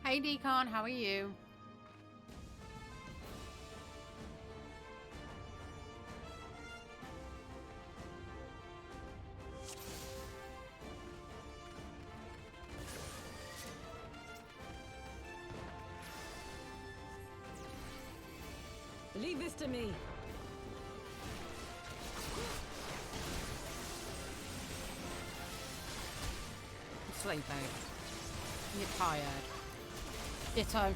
Hey Decon, how are you? Leave this to me. I'm sleepy. You're tired. Ditto.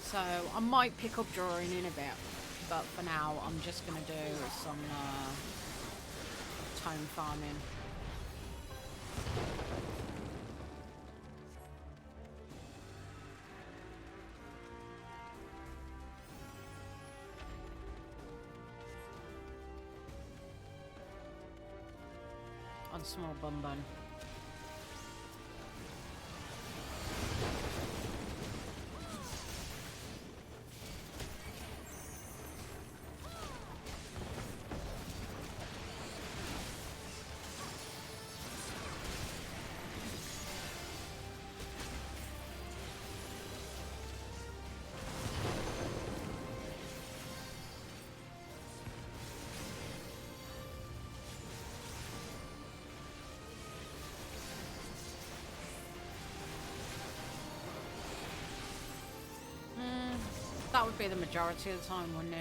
So I might pick up drawing in a bit, but for now I'm just gonna do some tome farming. On small bun bun. That would be the majority of the time, wouldn't it?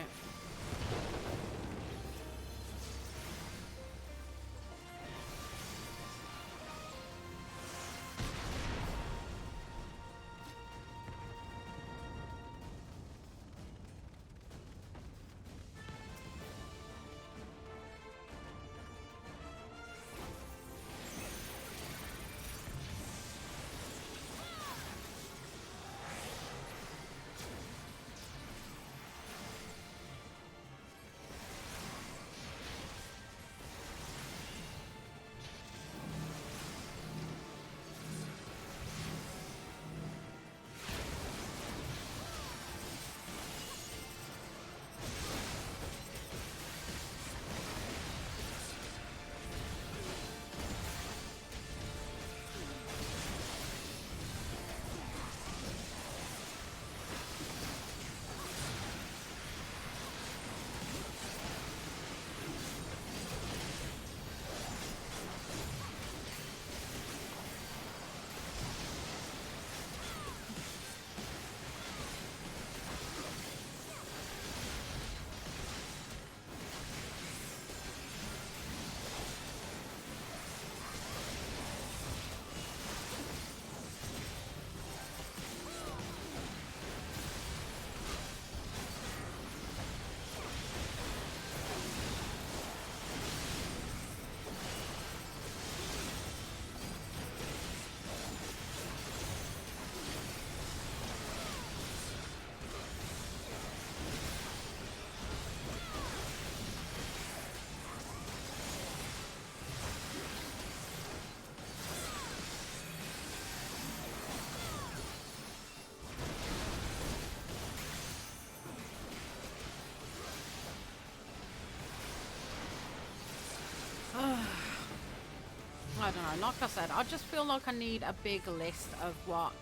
I don't know, like I said, I just feel like I need a big list of what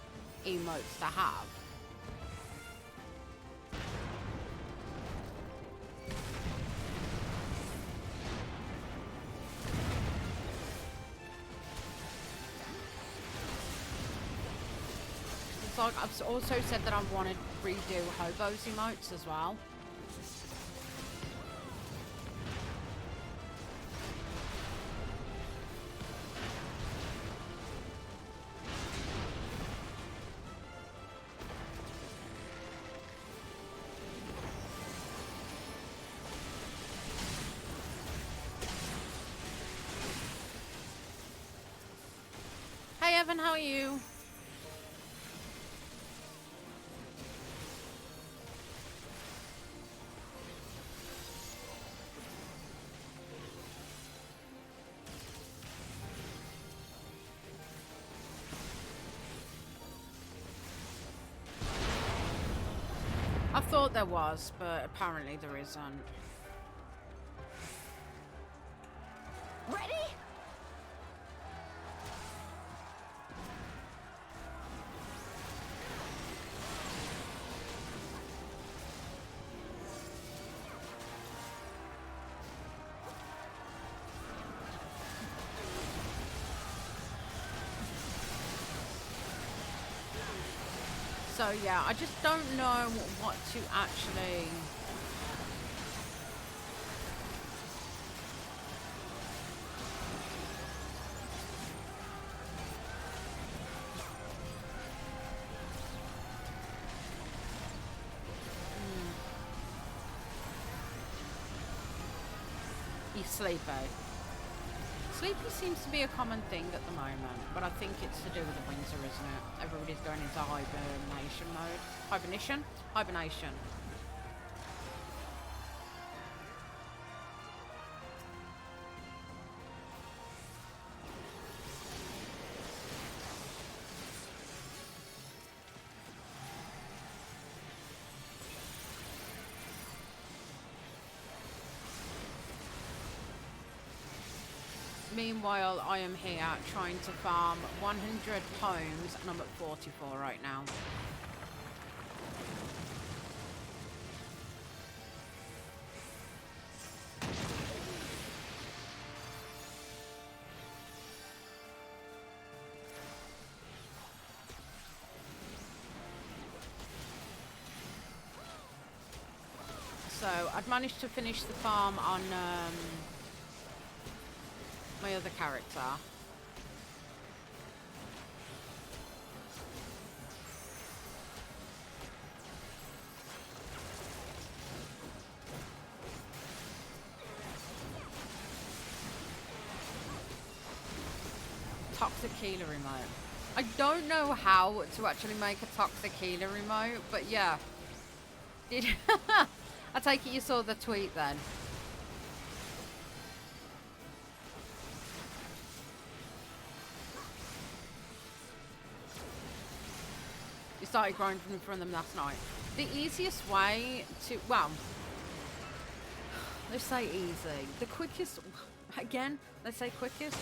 emotes to have. It's like I've also said that I want to redo Hobo's emotes as well. Hey Evan, how are you? thought there was, but apparently there isn't. Ready? So yeah, I just don't know what to actually... He's sleepy. Sleepy seems to be a common thing at the moment, but I think it's to do with the winter, isn't it? Everybody's going into hibernation mode. Hibernation? Hibernation. Meanwhile, I am here trying to farm 100 homes, and I'm at 44 right now. So, I'd managed to finish the farm on my other character. Toxic healer remote. I don't know how to actually make a toxic healer remote, but yeah. Did I take it you saw the tweet then? You started grinding from them last night. The easiest way to, well, let's say easy. The quickest, again, let's say quickest.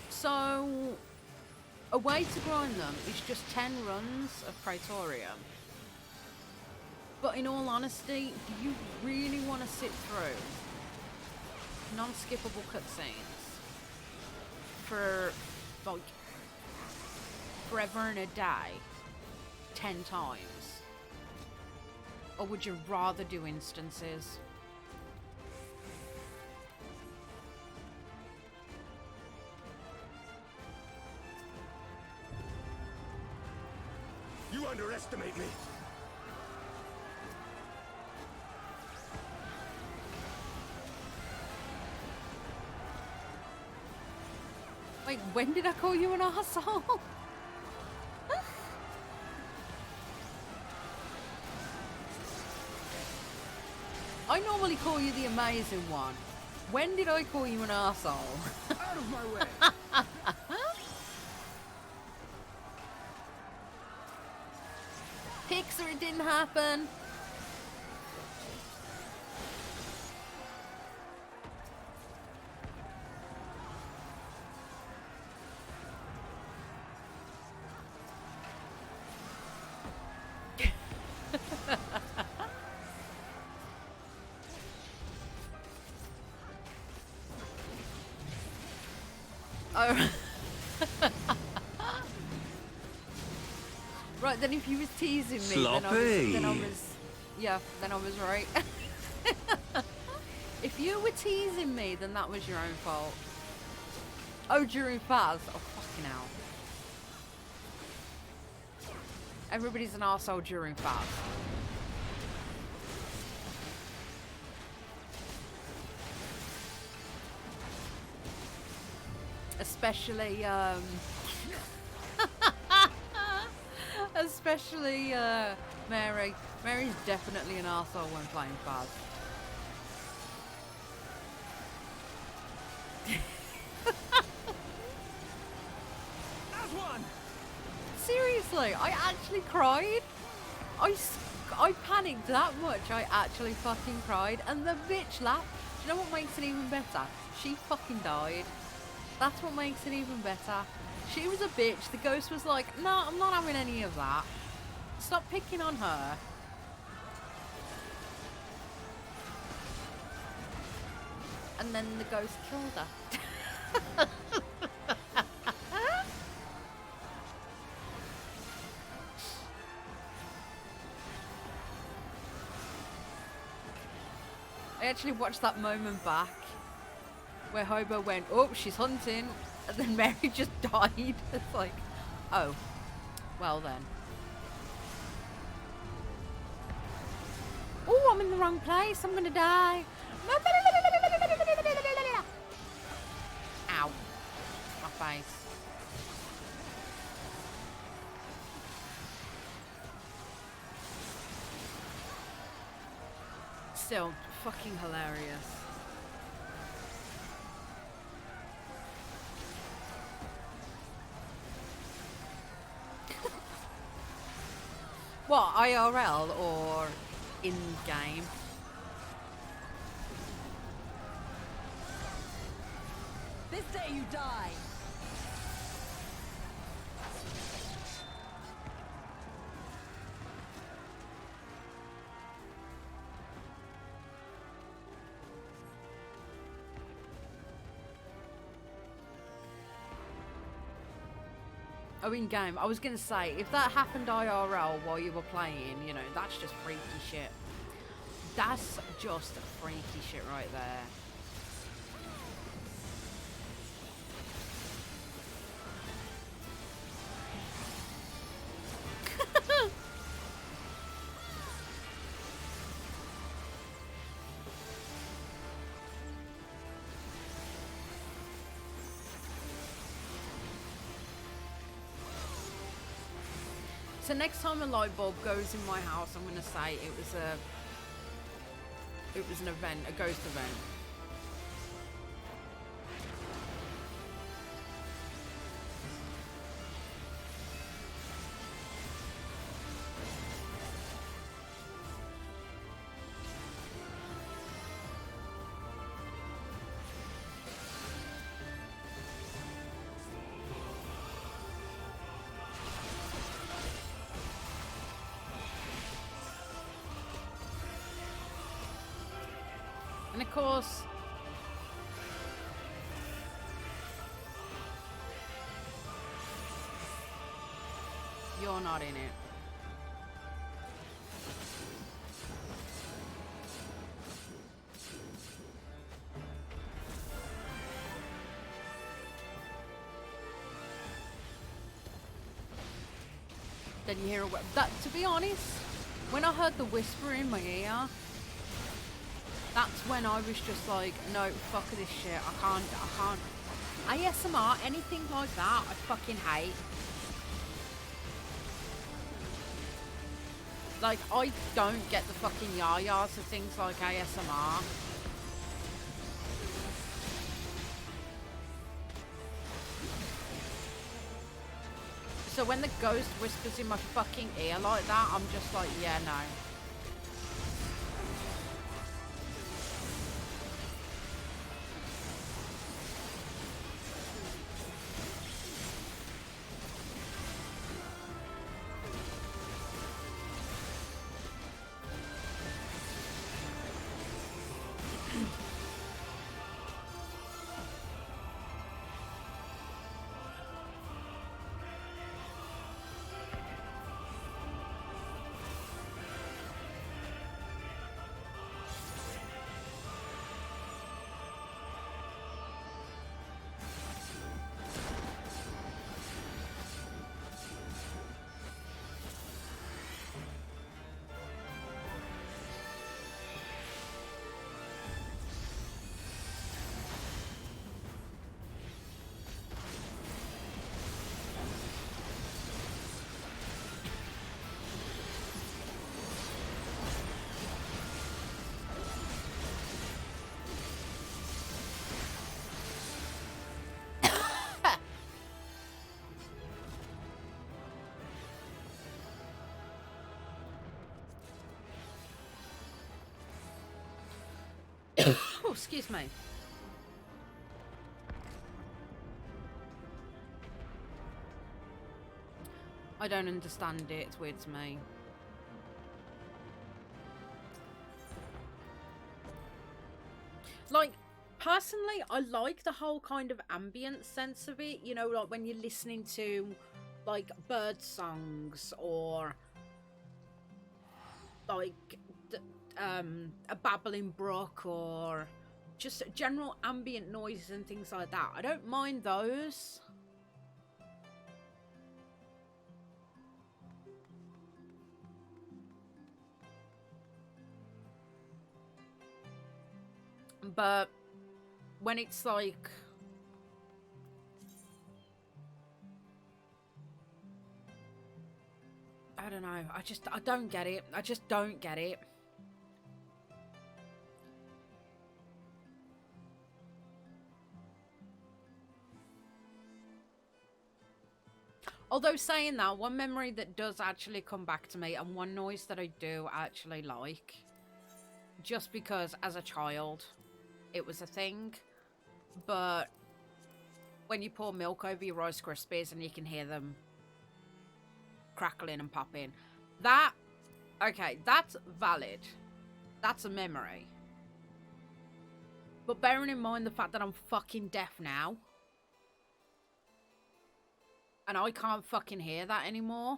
So a way to grind them is just 10 runs of Praetorium. But in all honesty, do you really want to sit through non-skippable cutscenes for like forever and a day 10 times? Or would you rather do instances? You underestimate me. Wait, when did I call you an arsehole? I normally call you the amazing one. When did I call you an arsehole? Out of my way. Pixar, it didn't happen. Oh. Right, then if you was teasing me, then I was right. If you were teasing me, then that was your own fault. Oh, during Faz? Oh, fucking hell. Everybody's an arsehole during Faz. Especially, especially, Mary. Mary's definitely an arsehole when playing Faz. seriously, I actually cried. I panicked that much, I actually fucking cried. And the bitch laughed. Do you know what makes it even better? She fucking died. That's what makes it even better. She was a bitch. The ghost was like, no, I'm not having any of that. Stop picking on her. And then the ghost killed her. I actually watched that moment back where Hobo went, oh, she's hunting, and then Mary just died. It's like, oh, well then. Oh, I'm in the wrong place. I'm gonna die. Ow. My face. Still fucking hilarious. What, IRL or in-game? This day you die. Oh, in-game. I was going to say, if that happened IRL while you were playing, you know, that's just freaky shit. That's just freaky shit right there. So next time a light bulb goes in my house, I'm going to say it was an event, a ghost event. And of course, you're not in it. Then you hear a that. To be honest, when I heard the whisper in my ear, that's when I was just like, no, fuck this shit. I can't. ASMR, anything like that, I fucking hate. Like, I don't get the fucking yah-yahs of things like ASMR. So when the ghost whispers in my fucking ear like that, I'm just like, yeah, no. Oh, excuse me. I don't understand it. It's weird to me. Like, personally, I like the whole kind of ambient sense of it. You know, like when you're listening to, like, bird songs or, like, a babbling brook or just general ambient noises and things like that. I don't mind those. But when it's like, I don't know, I don't get it. I just don't get it. Although saying that, one memory that does actually come back to me and one noise that I do actually like, just because as a child it was a thing, but when you pour milk over your Rice Krispies and you can hear them crackling and popping, that, okay, that's valid. That's a memory. But bearing in mind the fact that I'm fucking deaf now, and I can't fucking hear that anymore.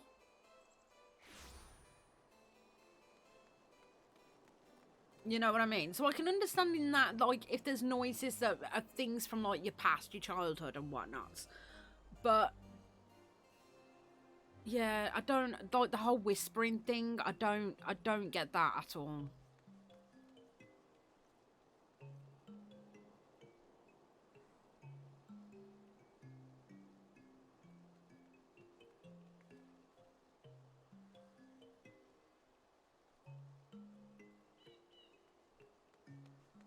You know what I mean? So I can understand in that, like, if there's noises that are things from, like, your past, your childhood and whatnot. But, yeah, I don't, like, the whole whispering thing, I don't get that at all.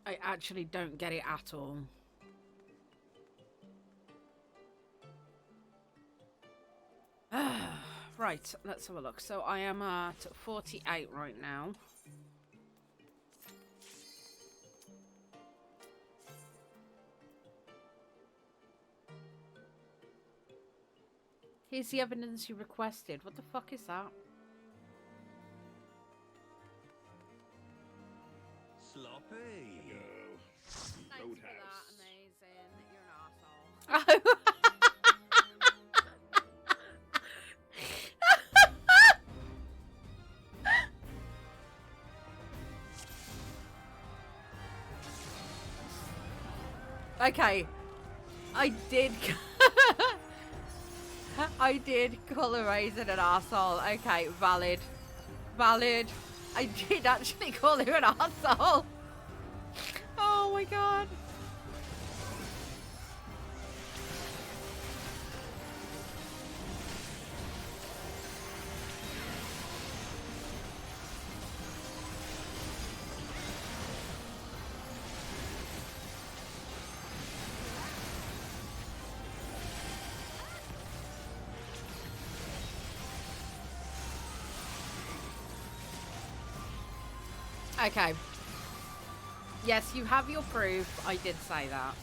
I actually don't get it at all. Right, let's have a look. So I am at 48 right now. Here's the evidence you requested. What the fuck is that? Sloppy. Thanks for Roadhouse. that. Amazing. You're an arsehole. Okay. I did I did call a raisin an arsehole. Okay, valid. Valid. I did actually call him an arsehole. Oh my god. Okay. Yes, you have your proof. I did say that.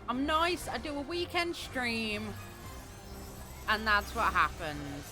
I'm nice. I do a weekend stream. And that's what happens.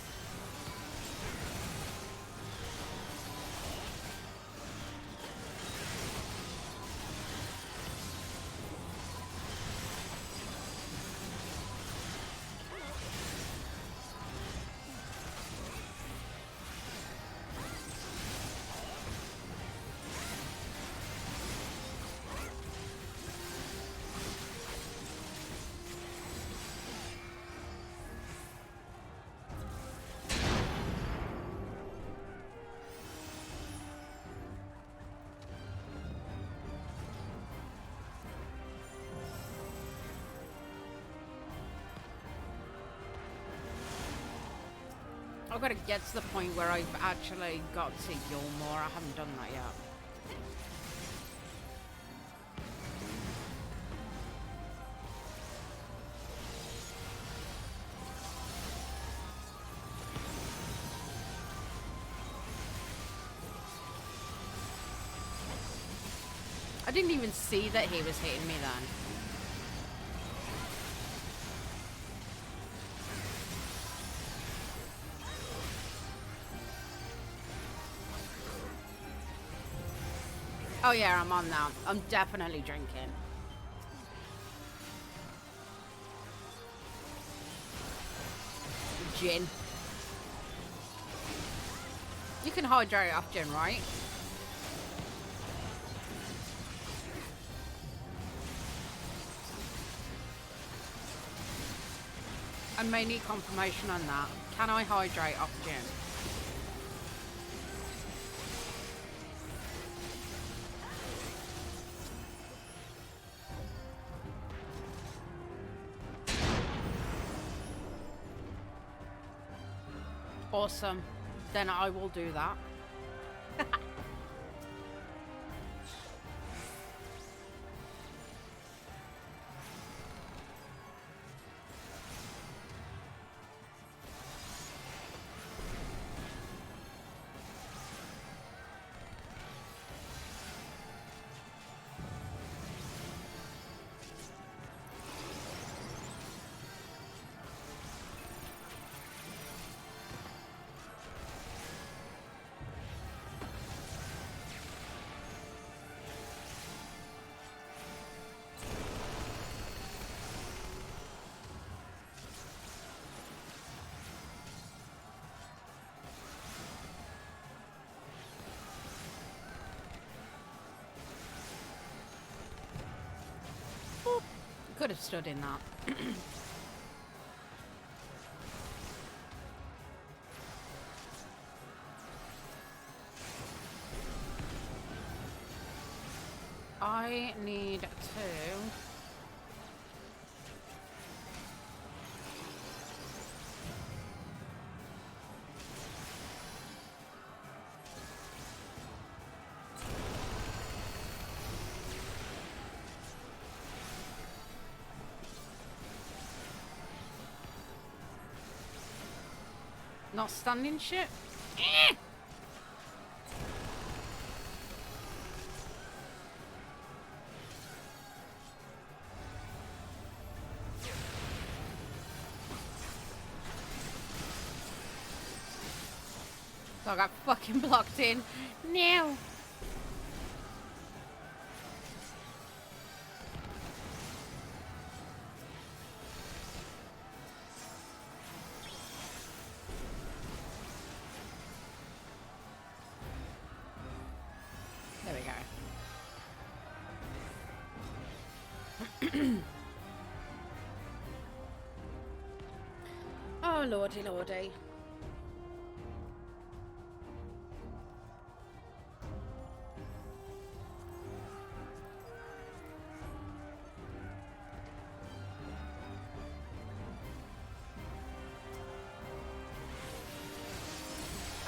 I've got to get to the point where I've actually got to yawn more. I haven't done that yet. didn't even see that he was hitting me then. Oh yeah, I'm on now. I'm definitely drinking. Gin. You can hydrate off gin, right? I may need confirmation on that. Can I hydrate off gin? Awesome. Then I will do that. Could have stood in that. I need to... Not standing shit? Eh! So I got fucking blocked in. No! There we go. Oh, lordy, lordy.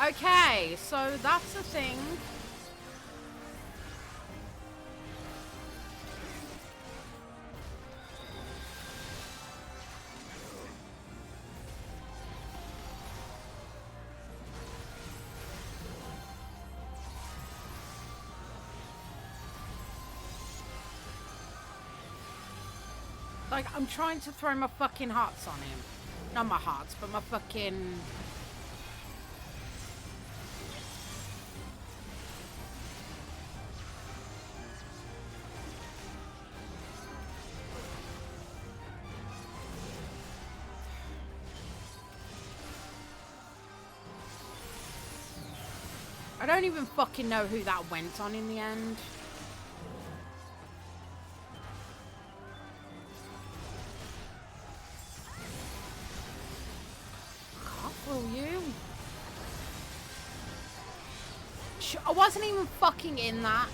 Okay, so that's the thing. Like, I'm trying to throw my fucking hearts on him. Not my hearts, but my fucking... I don't even fucking know who that went on in the end. You? I wasn't even fucking in that.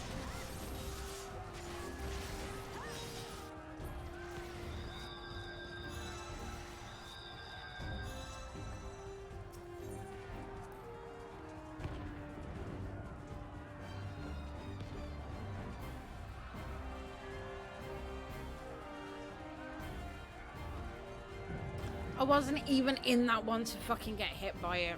I wasn't even in that one to fucking get hit by it.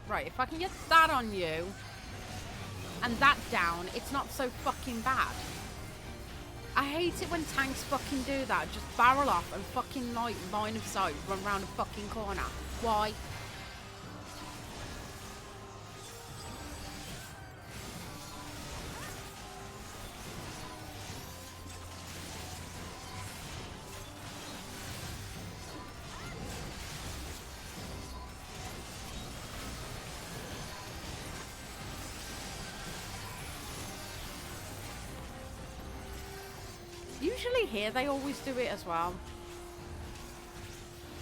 Right, if I can get that on you and that down, it's not so fucking bad. I hate it when tanks fucking do that. Just barrel off and fucking, like, line of sight, run around a fucking corner. Why? Usually here they always do it as well.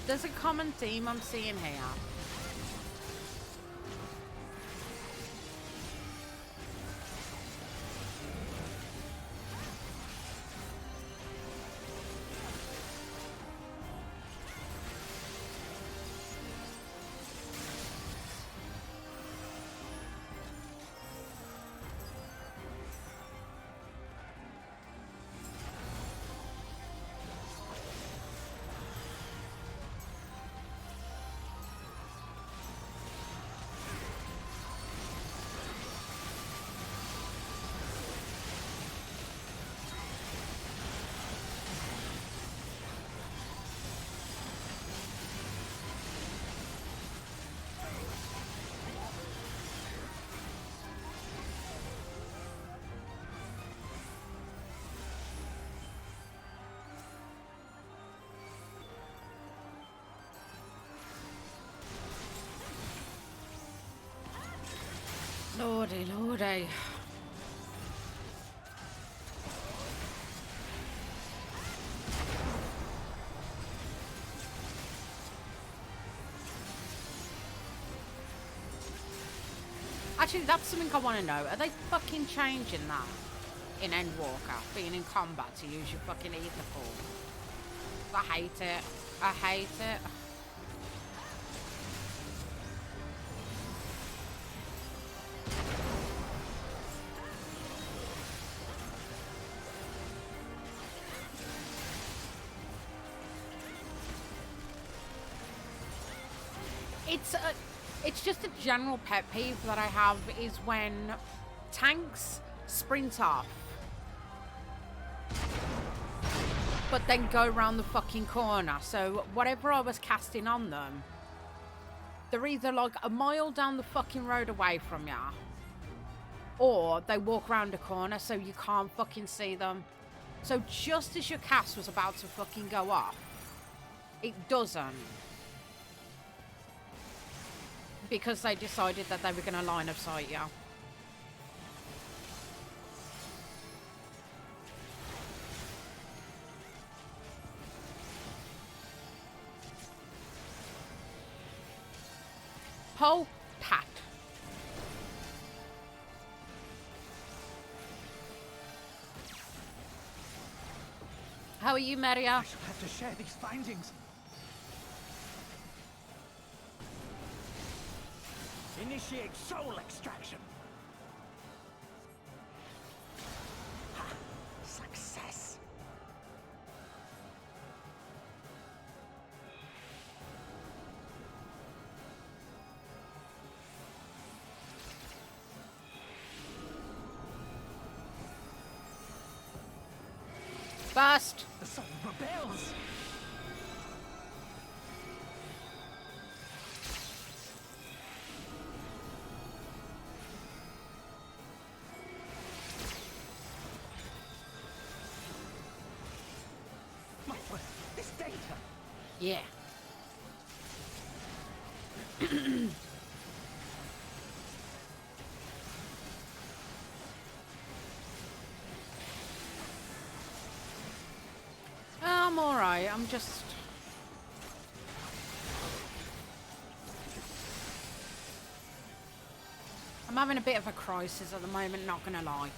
There's a common theme I'm seeing here. Lordy, lordy. Actually, that's something I want to know. Are they fucking changing that in Endwalker, being in combat to use your fucking ether form? I hate it. I hate it. It's just a general pet peeve that I have is when tanks sprint off, but then go around the fucking corner. So whatever I was casting on them, they're either like a mile down the fucking road away from ya, or they walk around a corner so you can't fucking see them. So just as your cast was about to fucking go off, it doesn't. Because they decided that they were going to line of sight you. Pole pat. How are you, Maria? I shall have to share these findings. Initiate soul extraction. Ha! Success. Burst. The soul rebels. This data. Yeah. I'm alright. I'm just... I'm having a bit of a crisis at the moment, not gonna lie.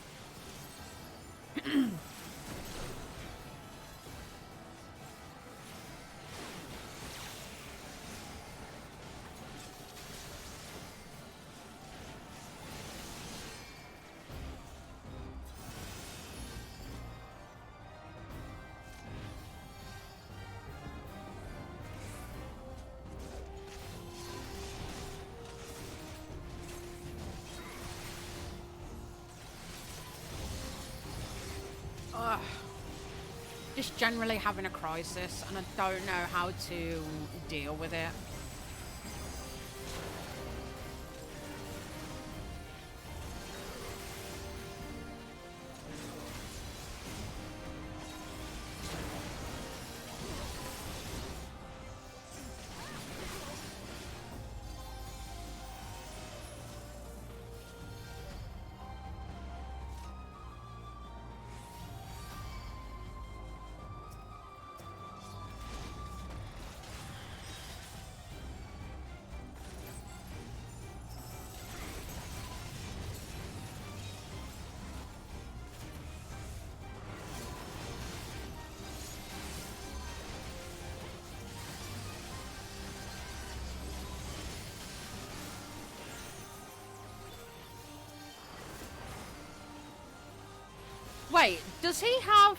just generally having a crisis, and I don't know how to deal with it. Wait, does he have...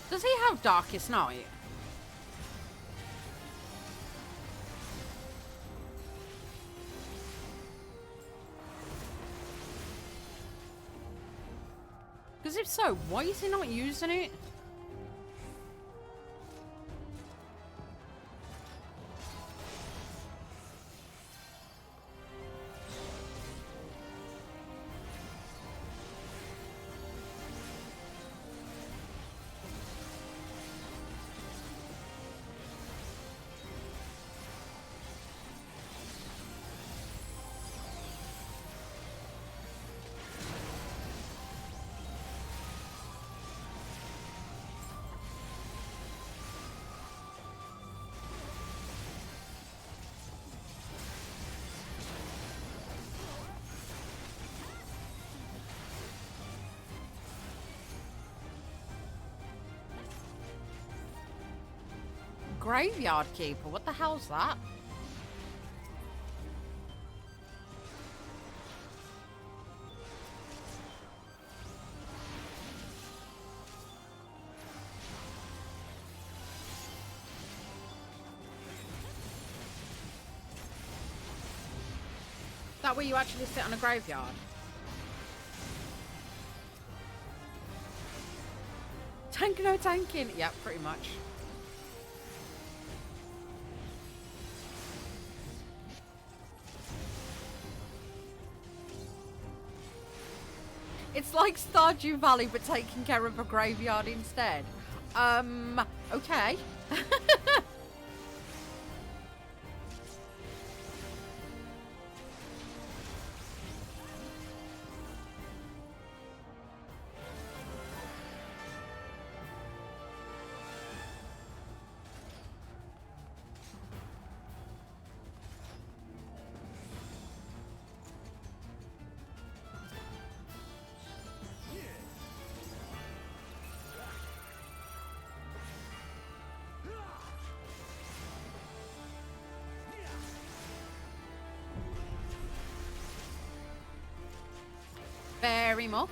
Does he have Darkest Night? Because if so, why is he not using it? Graveyard Keeper, what the hell's that? That where you actually sit on a graveyard? Tank no tanking? Yeah, pretty much. It's like Stardew Valley, but taking care of a graveyard instead. Okay. Very much.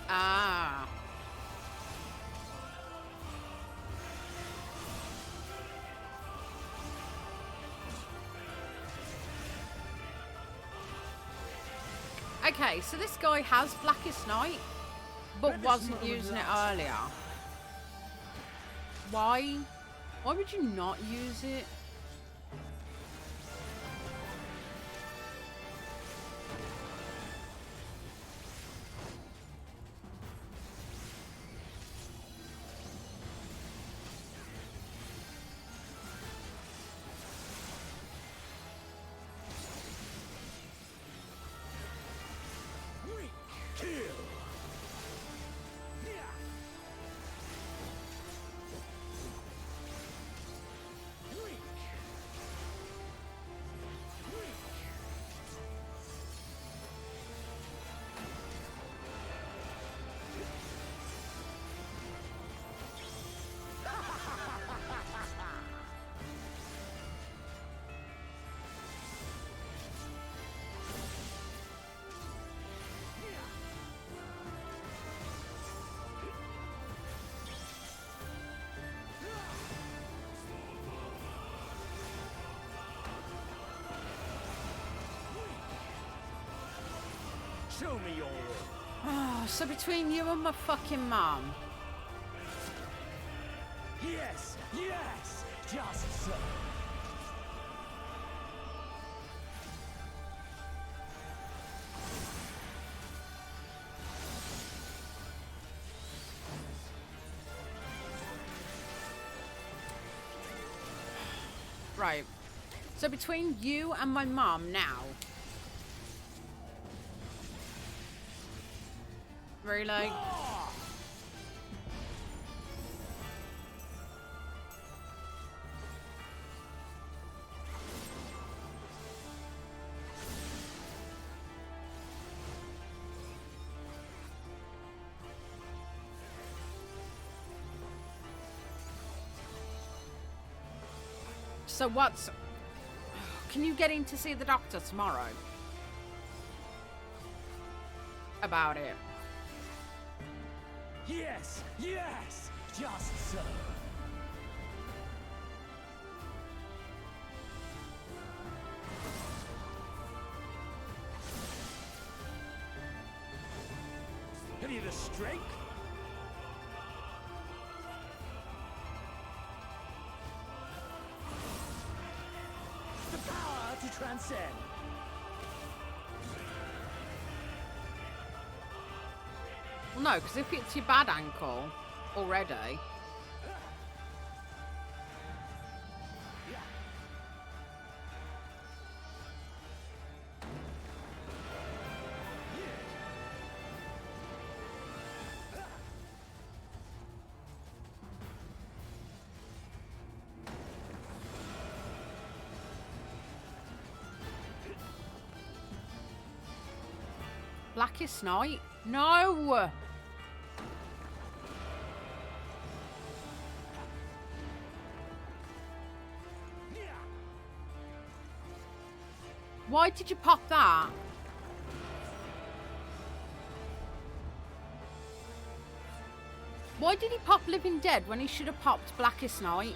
Ah. Okay, so this guy has Blackest Night, but wasn't using it earlier. Why? Why would you not use it? Show me your will. Oh, so between you and my fucking mum. Yes, yes, just so. Right. So between you and my mum now. Really? So what's... Can you get in to see the doctor tomorrow? About it. Yes, yes, just so. Have you the strength? The power to transcend. Well, no, because if it's your bad ankle already... Blackest Night? No! Why did you pop that? Why did he pop Living Dead when he should have popped Blackest Night?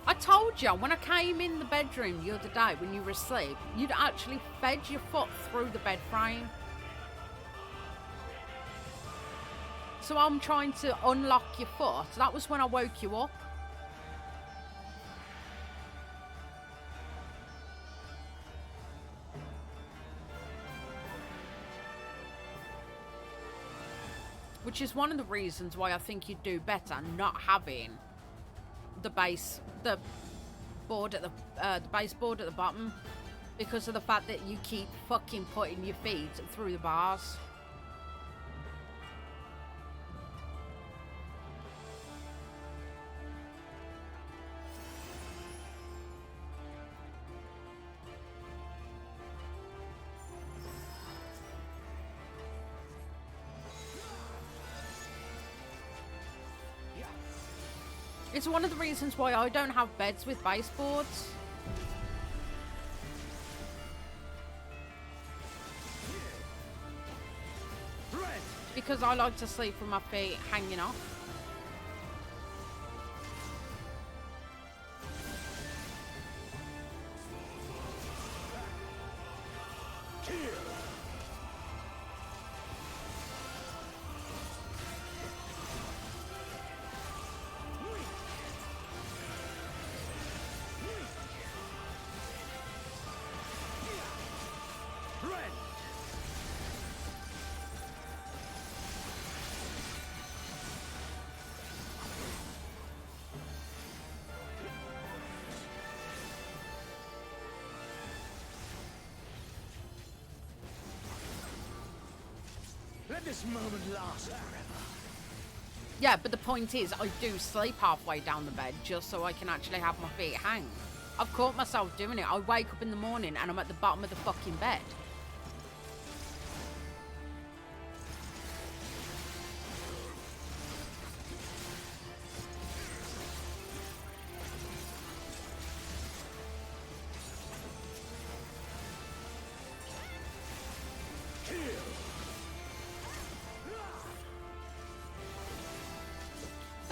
I told you, when I came in the bedroom the other day when you were asleep, you'd actually fed your foot through the bed frame. So I'm trying to unlock your foot. That was when I woke you up. Which is one of the reasons why I think you'd do better not having the baseboard at the baseboard at the bottom, because of the fact that you keep fucking putting your feet through the bars. It's one of the reasons why I don't have beds with baseboards. Because I like to sleep with my feet hanging off. Let this moment last forever. Yeah, but the point is, I do sleep halfway down the bed just so I can actually have my feet hang. I've caught myself doing it. I wake up in the morning and I'm at the bottom of the fucking bed.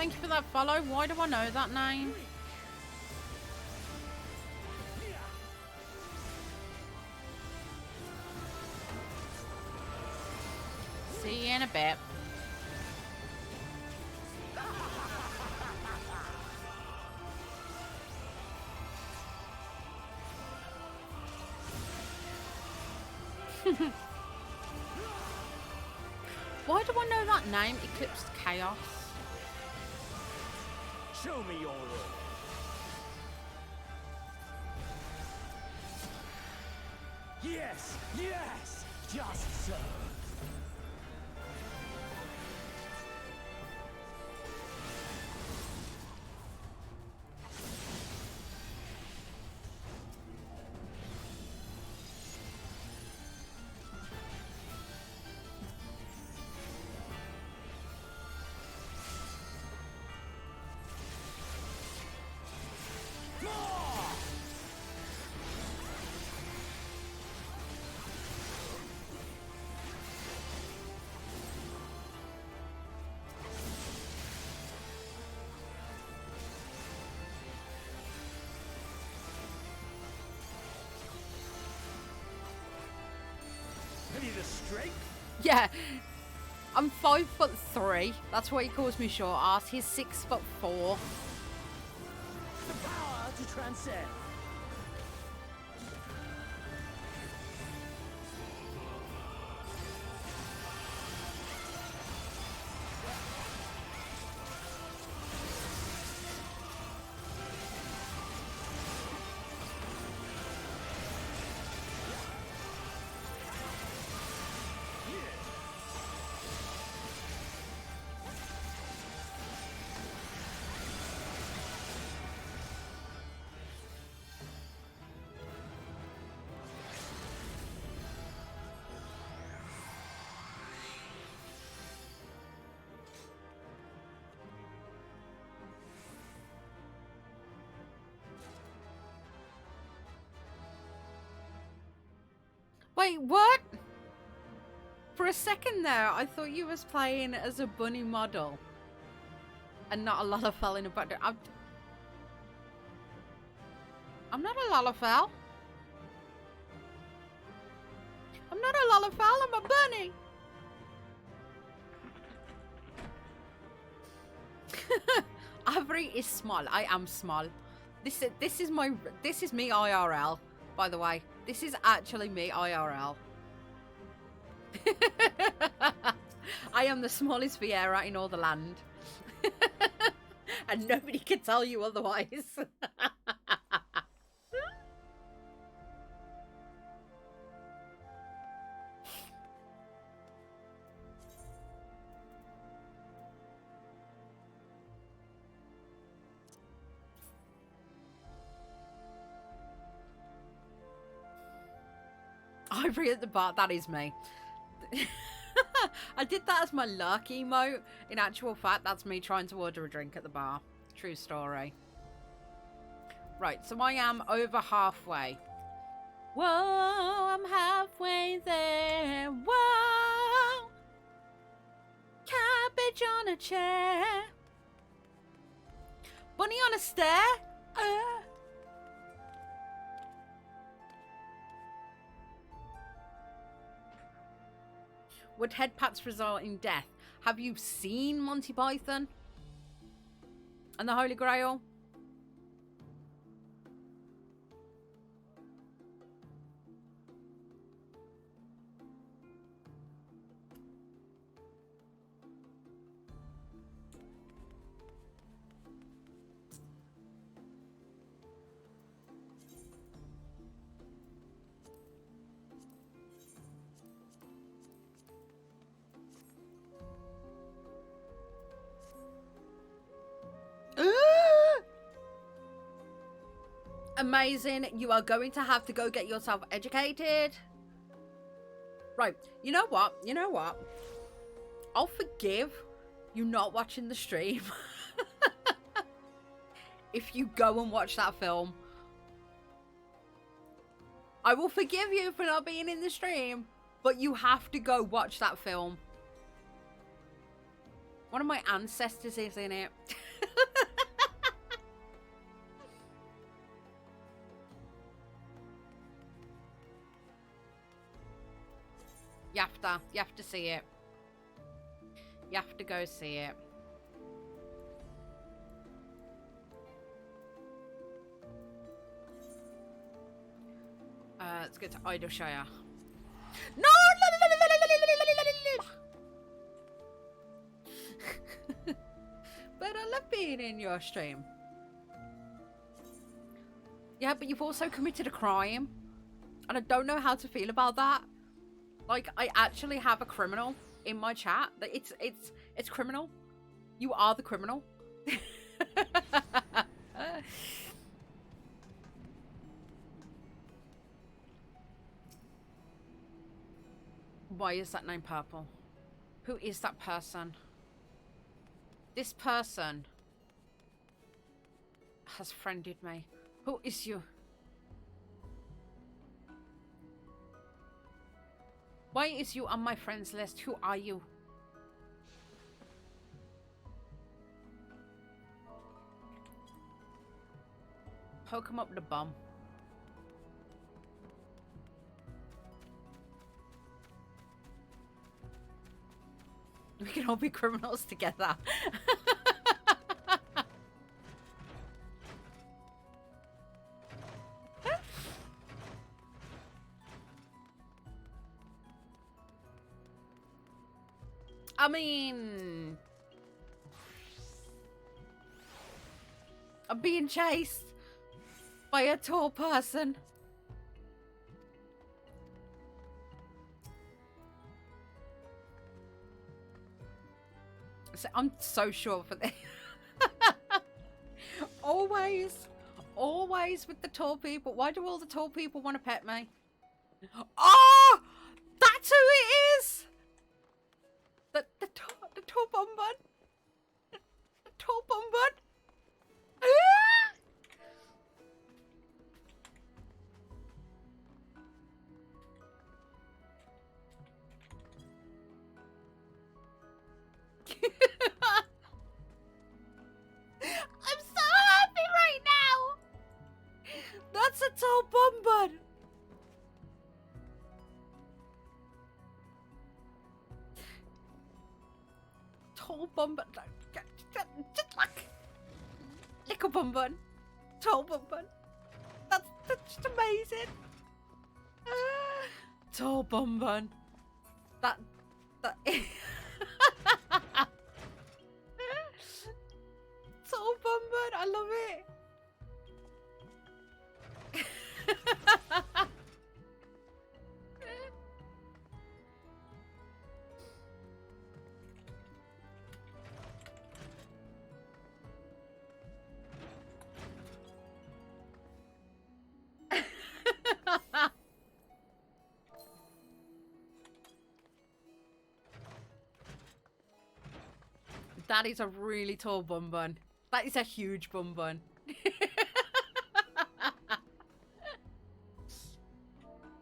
thank you for that follow. Why do I know that name? See you in a bit. Why do I know that name? Eclipsed Chaos. Show me your roll. Yes, yes, just so. Have you the strength? Yeah. I'm 5'3". That's why he calls me short ass. He's 6'4". The power to transcend. Wait, what? For a second there, I thought you was playing as a bunny model. And not a Lalafell in a butter. I'm not a Lalafell. I'm not a Lalafell, I'm a bunny. Avery is small. I am small. This is me IRL, by the way. This is actually me IRL. I am the smallest Vieira in all the land. And nobody can tell you otherwise. Ivory at the bar, that is me. I did that as my lurk emote. In actual fact, that's me trying to order a drink at the bar. True story. Right, so I am over halfway. Whoa, I'm halfway there. Whoa. Cabbage on a chair. Bunny on a stair. Would head pats result in death? Have you seen Monty Python and the Holy Grail? Amazing. You are going to have to go get yourself educated. Right. You know what? You know what? I'll forgive you not watching the stream. If you go and watch that film. I will forgive you for not being in the stream. But you have to go watch that film. One of my ancestors is in it. You have to see it. You have to go see it. Let's go to Idleshire. No! But I love being in your stream. Yeah, but you've also committed a crime. And I don't know how to feel about that. Like, I actually have a criminal in my chat. It's criminal. You are the criminal. Why is that name purple? Who is that person? This person has friended me. Who is you? Why is you on my friends list? Who are you? Poke him up the bum. We can all be criminals together. I mean, I'm being chased by a tall person. So I'm so sure for this. Always with the tall people. Why do all the tall people want to pet me? Oh, that's who it is. The tall bum bun. The tall bum bun. I'm so happy right now. That's a tall bum bun. Tall bum bun. Just like little bum bun. Tall bum bun. That's just amazing. Tall bum bun. That Tall bum bun. I love it. That is a really tall bum bun. That is a huge bum bun.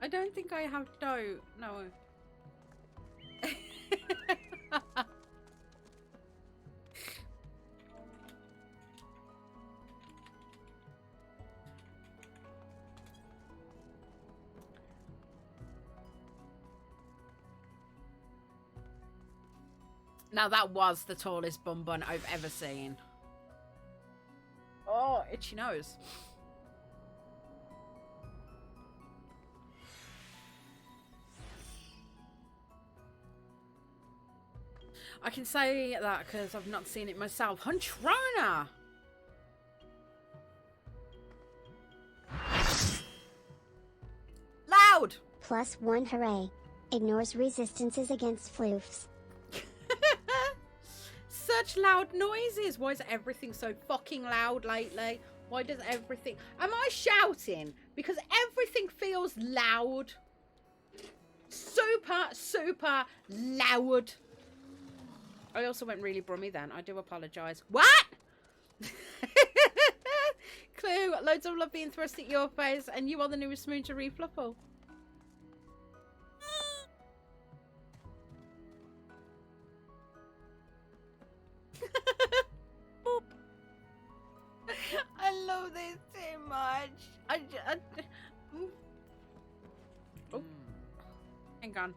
I don't think I have dough. No. Now that was the tallest bum bun I've ever seen. Oh, itchy nose. I can say that because I've not seen it myself. Huntrona! Loud! +1 hooray. Ignores resistances against floofs. Such loud noises. Why is everything so fucking loud lately? Why does everything... Am I shouting? Because everything feels loud. Super, super loud. I also went really brummy then. I do apologise. What? Clue, loads of love being thrust at your face, and you are the newest moon to refluffle. mm. Oh, hang on.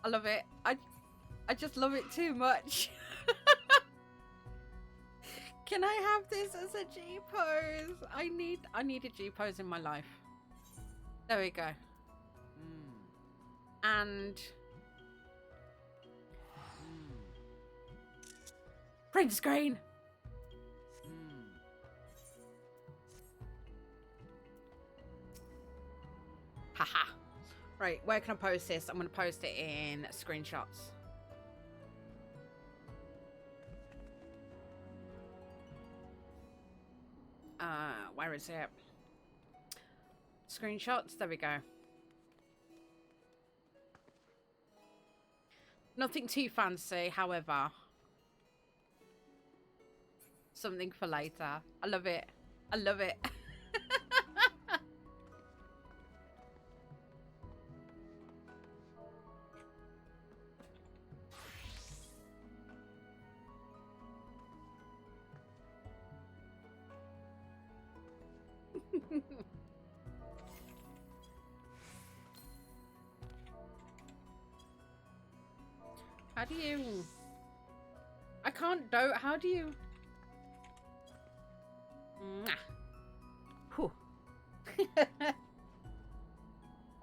I love it. I just love it too much. Can I have this as a G pose? I need a G pose in my life. There we go. And print screen. Haha. Right, where can I post this? I'm going to post it in screenshots. Where is it? Screenshots, there we go. Nothing too fancy, however. Something for later. I love it. I love it. How do you... I can't do... How do you... Whew.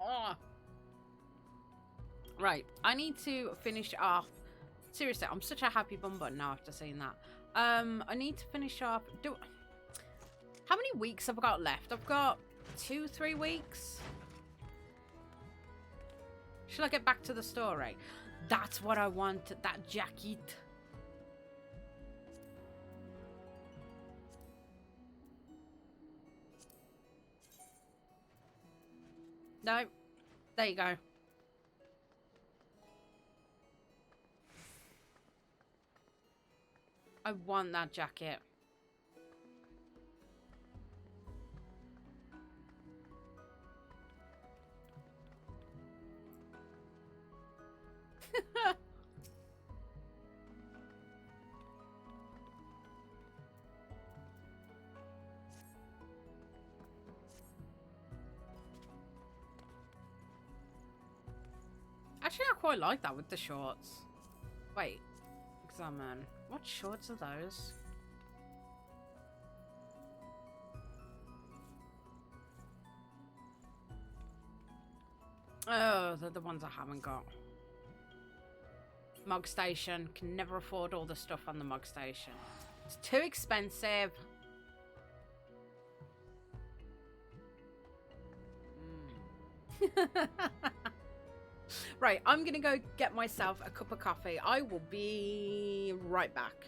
Oh. Right, I need to finish off... Seriously, I'm such a happy bum button now after seeing that. I need to finish off... How many weeks have I got left? I've got 2-3 weeks. Should I get back to the story? That's what I want, that jacket. No. There you go. I want that jacket. Actually, I quite like that with the shorts. Wait, examine. What shorts are those? Oh, they're the ones I haven't got. Mug station. Can never afford all the stuff on the mug station. It's too expensive. Right, I'm gonna go get myself a cup of coffee. I will be right back.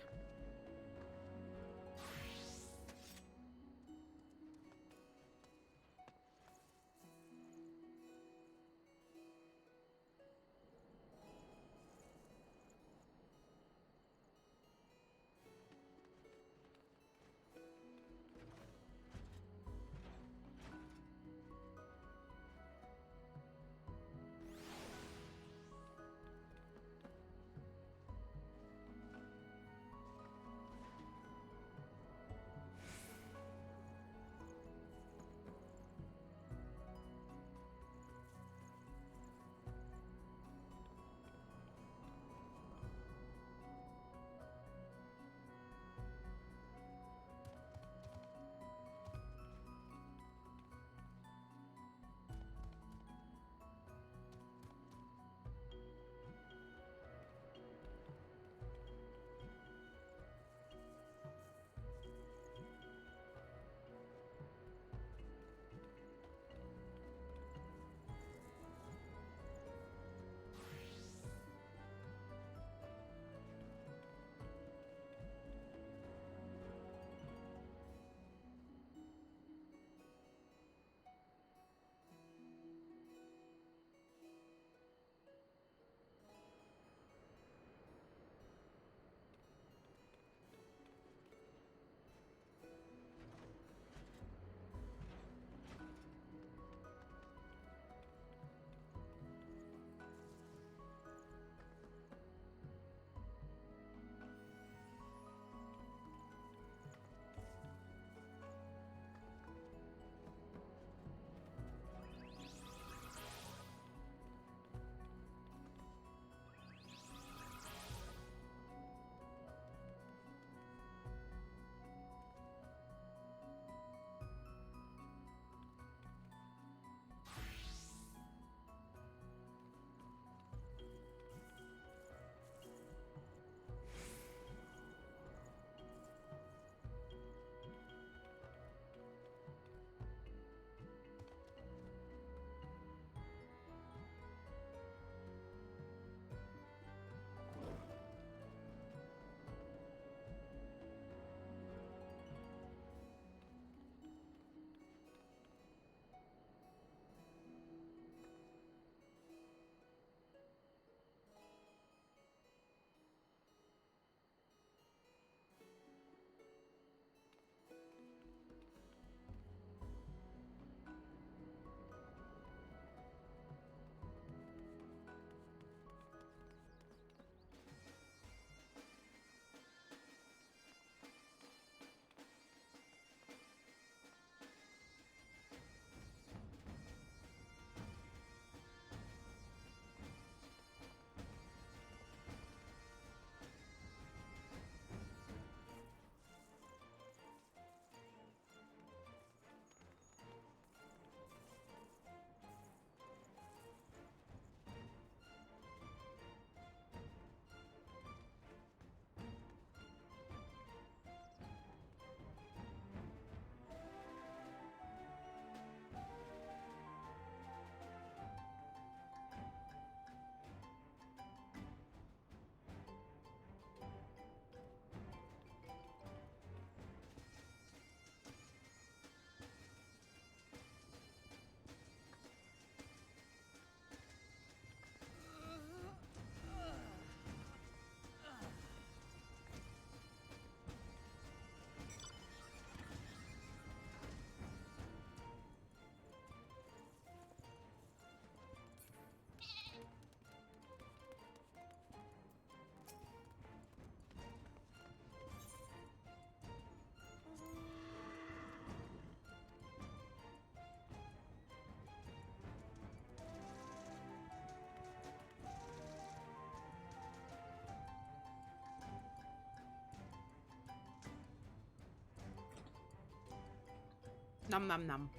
Num num num.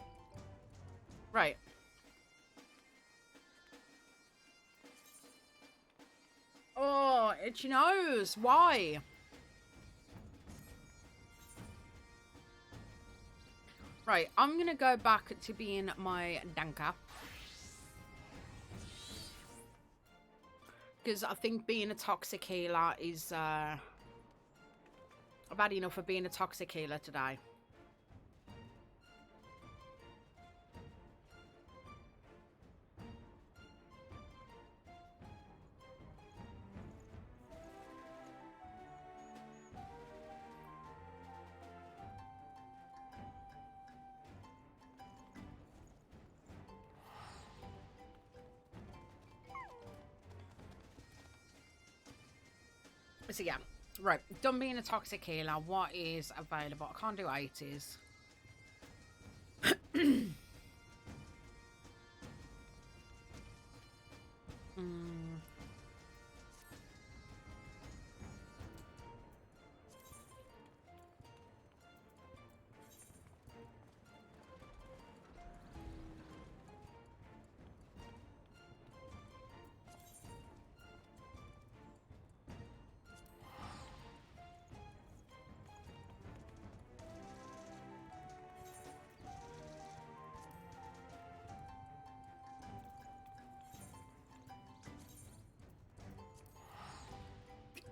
Right. Oh, itchy nose. Why? Right, I'm gonna go back to being my Danker. Because I think being a toxic healer is, I've had enough of being a toxic healer today. So yeah, right, done being a toxic healer. What is available? I can't do 80s.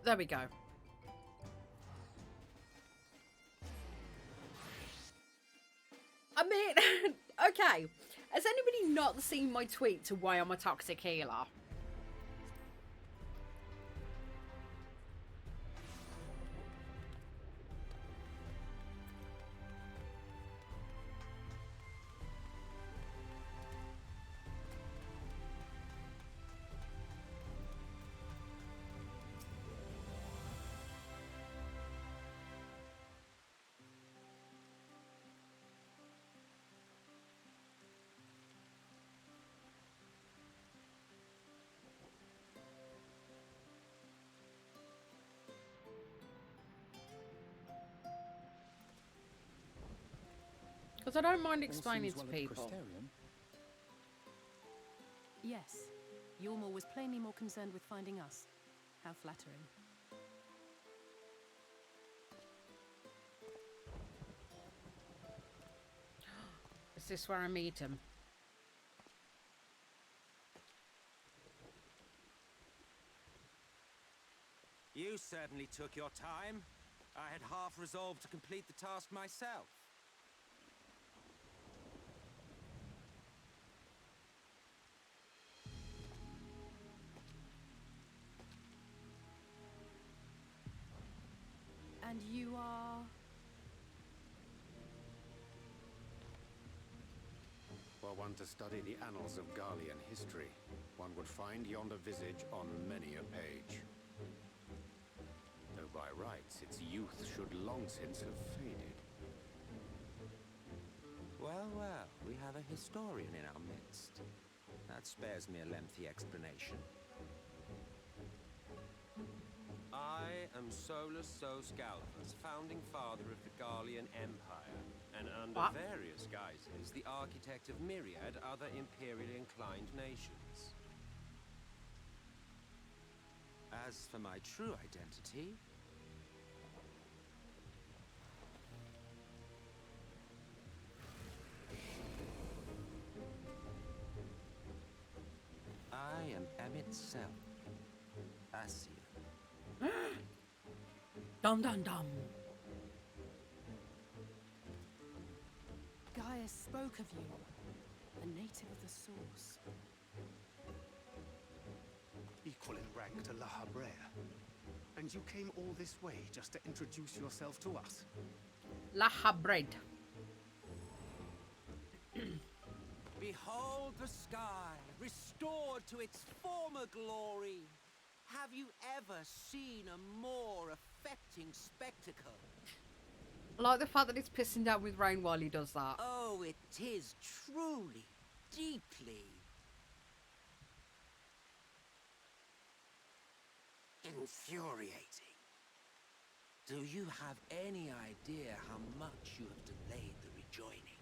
There we go. I mean, okay. Has anybody not seen my tweet to why I'm a toxic healer? Because I don't mind explaining to people. Yes. Yormor was plainly more concerned with finding us. How flattering. Is this where I meet him? You certainly took your time. I had half resolved to complete the task myself. And you are... Were one to study the annals of Garlean history, one would find yonder visage on many a page. Though by rights its youth should long since have faded. Well, well, we have a historian in our midst. That spares me a lengthy explanation. I am Solus Sos Galvus, founding father of the Garlean Empire, and under What? various guises, the architect of myriad other imperially inclined nations. As for my true identity, I am Emmett Self, Assia. Dum dum dum. Gaius spoke of you. A native of the Source. Equal in rank to La Habrea. And you came all this way just to introduce yourself to us? La Habred. Behold the sky, restored to its former glory. Have you ever seen a more affecting spectacle? I like the fact that it's pissing down with rain while he does that. Oh, it is truly, deeply infuriating. Do you have any idea how much you have delayed the rejoining?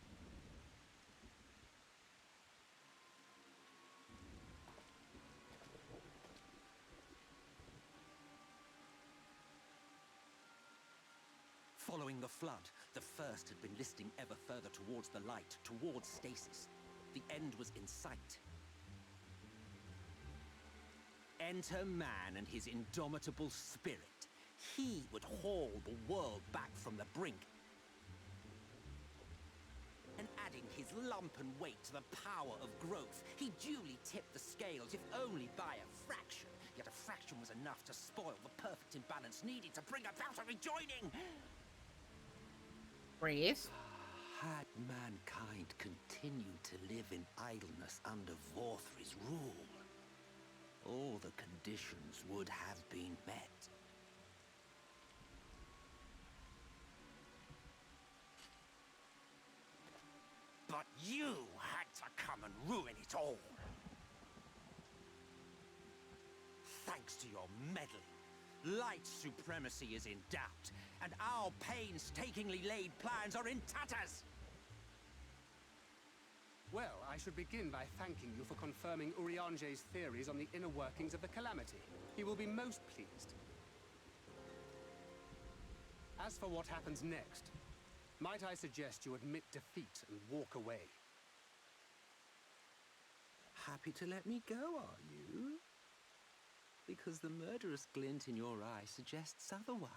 Following the flood, the first had been listing ever further towards the light, towards stasis. The end was in sight. Enter man and his indomitable spirit. He would haul the world back from the brink. And adding his lumpen weight to the power of growth, he duly tipped the scales, if only by a fraction. Yet a fraction was enough to spoil the perfect imbalance needed to bring about a rejoining. Breathe. Had mankind continued to live in idleness under Vorthry's rule, all the conditions would have been met. But you had to come and ruin it all. Thanks to your meddling, light supremacy is in doubt, and our painstakingly laid plans are in tatters. Well, I should begin by thanking you for confirming Urianger's theories on the inner workings of the Calamity. He will be most pleased. As for what happens next, might I suggest you admit defeat and walk away? Happy to let me go, are you? Because the murderous glint in your eye suggests otherwise.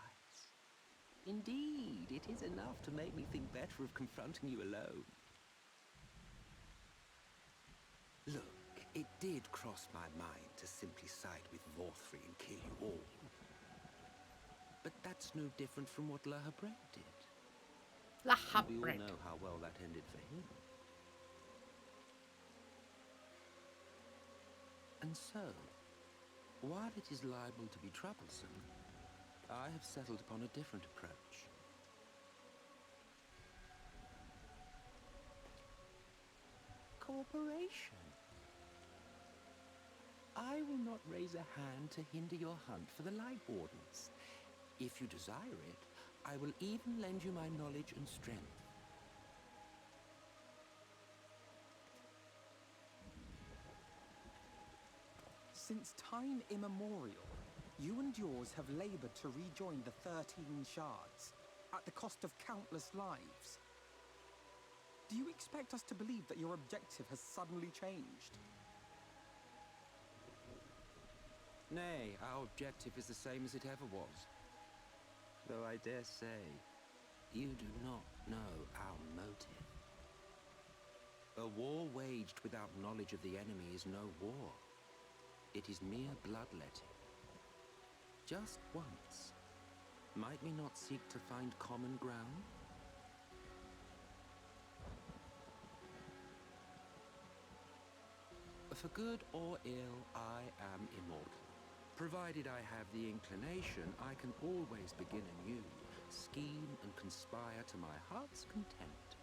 Indeed, it is enough to make me think better of confronting you alone. Look, it did cross my mind to simply side with Vorthry and kill you all. But that's no different from what La Habre did. La We all Habre. know how well that ended for him. And so, while it is liable to be troublesome, I have settled upon a different approach. Cooperation. I will not raise a hand to hinder your hunt for the Light Wardens. If you desire it, I will even lend you my knowledge and strength. Since time immemorial, you and yours have labored to rejoin the 13 shards, at the cost of countless lives. Do you expect us to believe that your objective has suddenly changed? Nay, our objective is the same as it ever was. Though I dare say, you do not know our motive. A war waged without knowledge of the enemy is no war. It is mere bloodletting. Just once, might we not seek to find common ground? For good or ill, I am immortal. Provided I have the inclination, I can always begin anew, scheme and conspire to my heart's content.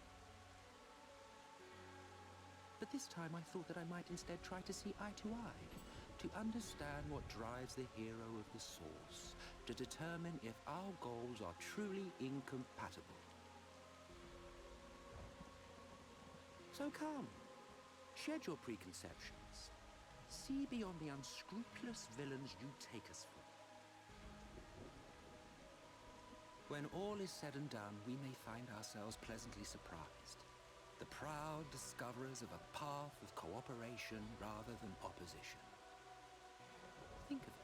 But this time I thought that I might instead try to see eye to eye, to understand what drives the hero of the Source, to determine if our goals are truly incompatible. So come, shed your preconceptions. See beyond the unscrupulous villains you take us for. When all is said and done, we may find ourselves pleasantly surprised. The proud discoverers of a path of cooperation rather than opposition. Think of it.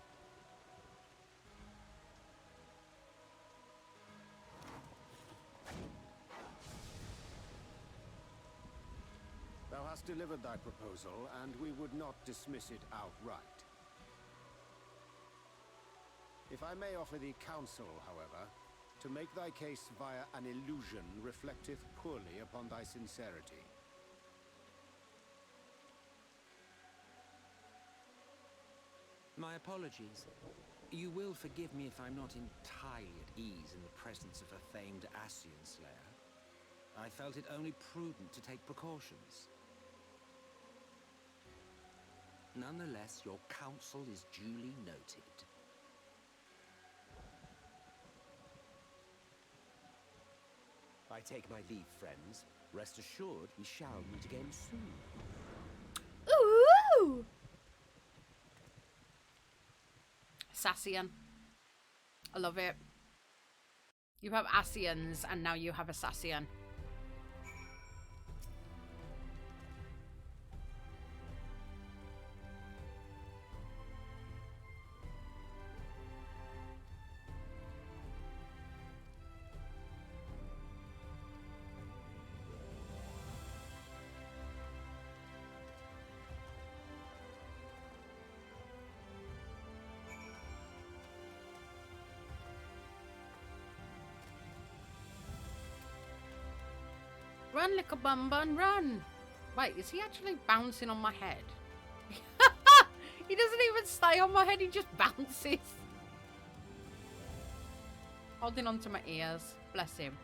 Thou hast delivered thy proposal, and we would not dismiss it outright. If I may offer thee counsel, however, to make thy case via an illusion reflecteth poorly upon thy sincerity. My apologies. You will forgive me if I'm not entirely at ease in the presence of a famed Ascian slayer. I felt it only prudent to take precautions. Nonetheless, your counsel is duly noted. I take my leave, friends. Rest assured, we shall meet again soon. Ooh! Sassian. I love it. You have Asians, and now you have Assassin. Run, little bum bun, run! Wait, is he actually bouncing on my head? He doesn't even stay on my head, he just bounces. Holding onto my ears. Bless him.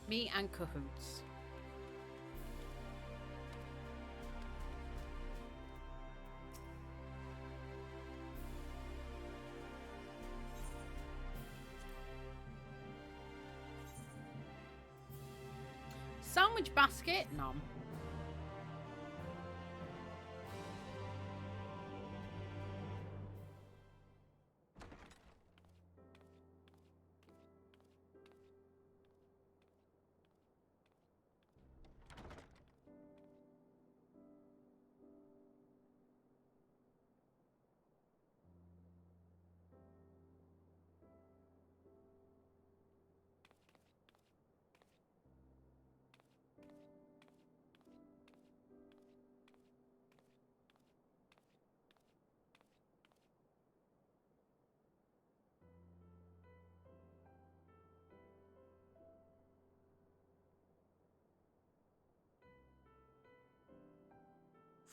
Me and Cahoots. Sandwich basket? Nom.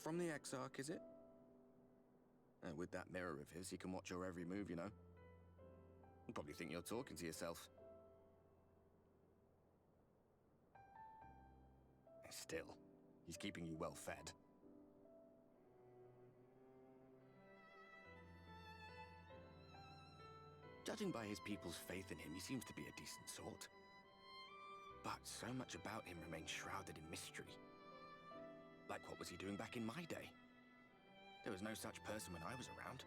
From the Exarch, is it? With that mirror of his, he can watch your every move, you know. He'll probably think you're talking to yourself. Still, he's keeping you well fed. Judging by his people's faith in him, he seems to be a decent sort. But so much about him remains shrouded in mystery. Like, what was he doing back in my day? There was no such person when I was around.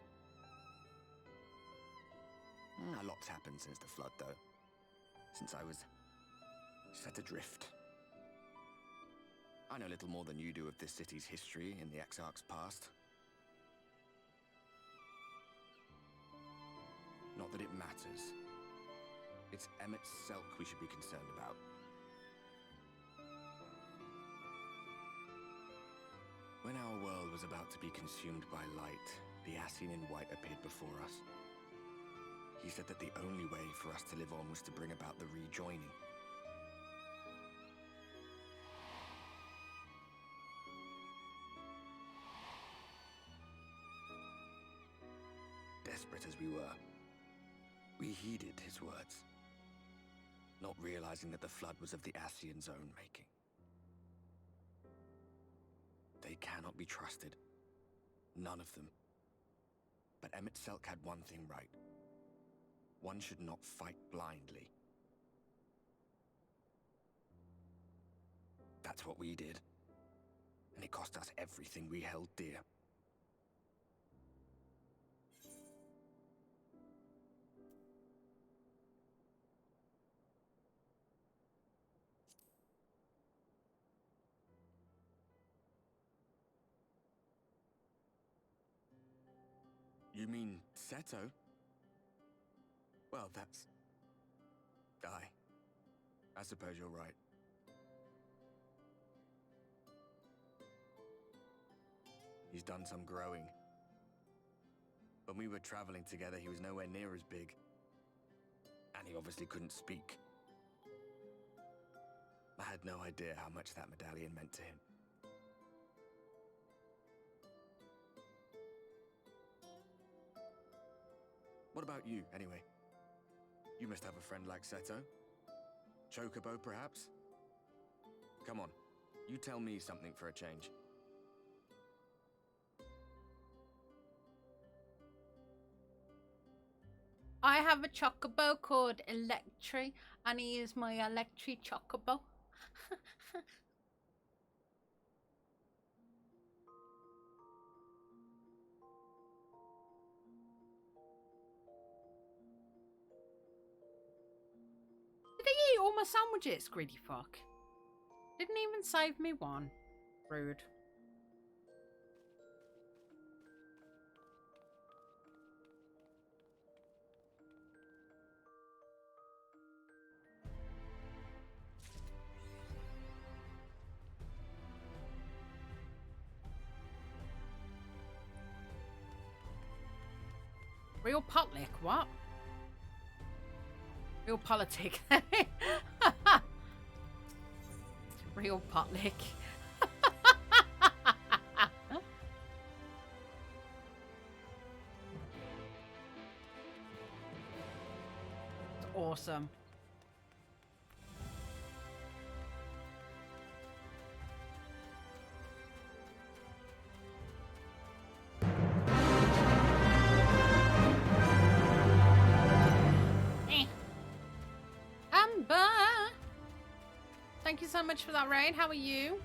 A lot's happened since the flood, though. Since I was set adrift. I know little more than you do of this city's history in the Exarch's past. Not that it matters. It's Emmett Selk we should be concerned about. When our world was about to be consumed by light, the Ascian in white appeared before us. He said that the only way for us to live on was to bring about the rejoining. Desperate as we were, we heeded his words, not realizing that the flood was of the Ascian's own making. They cannot be trusted. None of them. But Emmett Selk had one thing right. One should not fight blindly. That's what we did. And it cost us everything we held dear. You mean Seto? Well, that's... I suppose you're right. He's done some growing. When we were traveling together, he was nowhere near as big. And he obviously couldn't speak. I had no idea how much that medallion meant to him. What about you, anyway? You must have a friend like Seto. Chocobo, perhaps? Come on, you tell me something for a change. I have a chocobo called Electri, and he is my Electri chocobo. Did he eat all my sandwiches, greedy fuck? Didn't even save me one. Rude. Real potlick, what? Real politic. Real potlick. It's awesome. Amber! Thank you so much for that raid. How are you?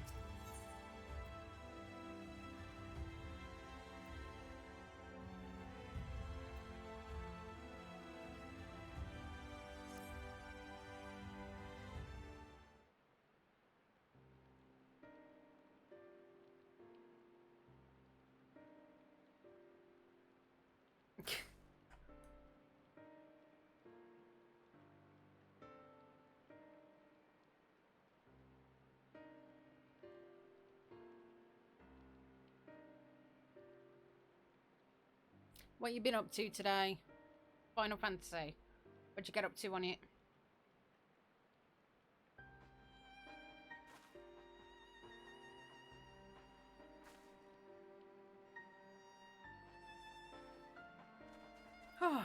What you been up to today? Final Fantasy. What'd you get up to on it? Oh.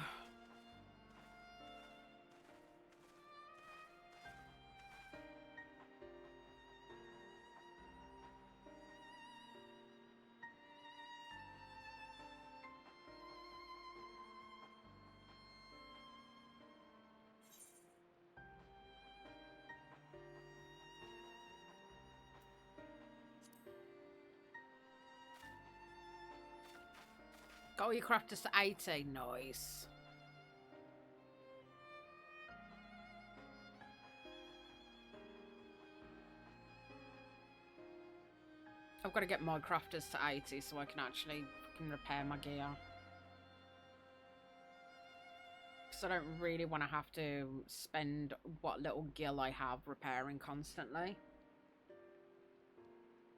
Got all your crafters to 80. Nice. I've got to get my crafters to 80 so I can actually repair my gear. Because I don't really want to have to spend what little gil I have repairing constantly.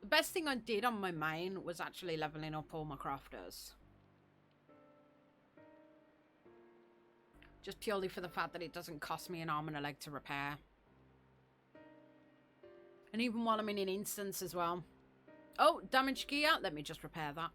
The best thing I did on my main was actually leveling up all my crafters. Just purely for the fact that it doesn't cost me an arm and a leg to repair. And even while I'm in an instance as well. Oh, damaged gear. Let me just repair that.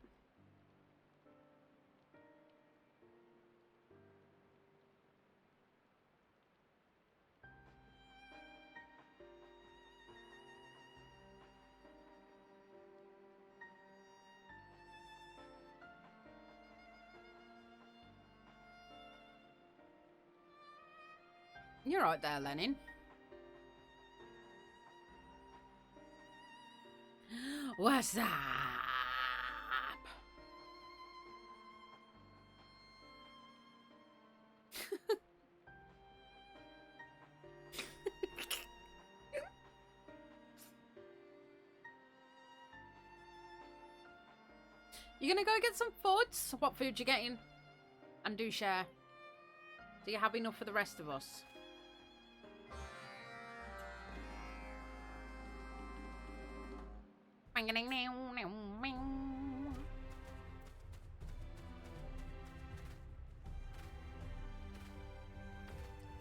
You're right there, Lenin. What's up? You gonna go get some foods? What food you getting? And do share. Do you have enough for the rest of us?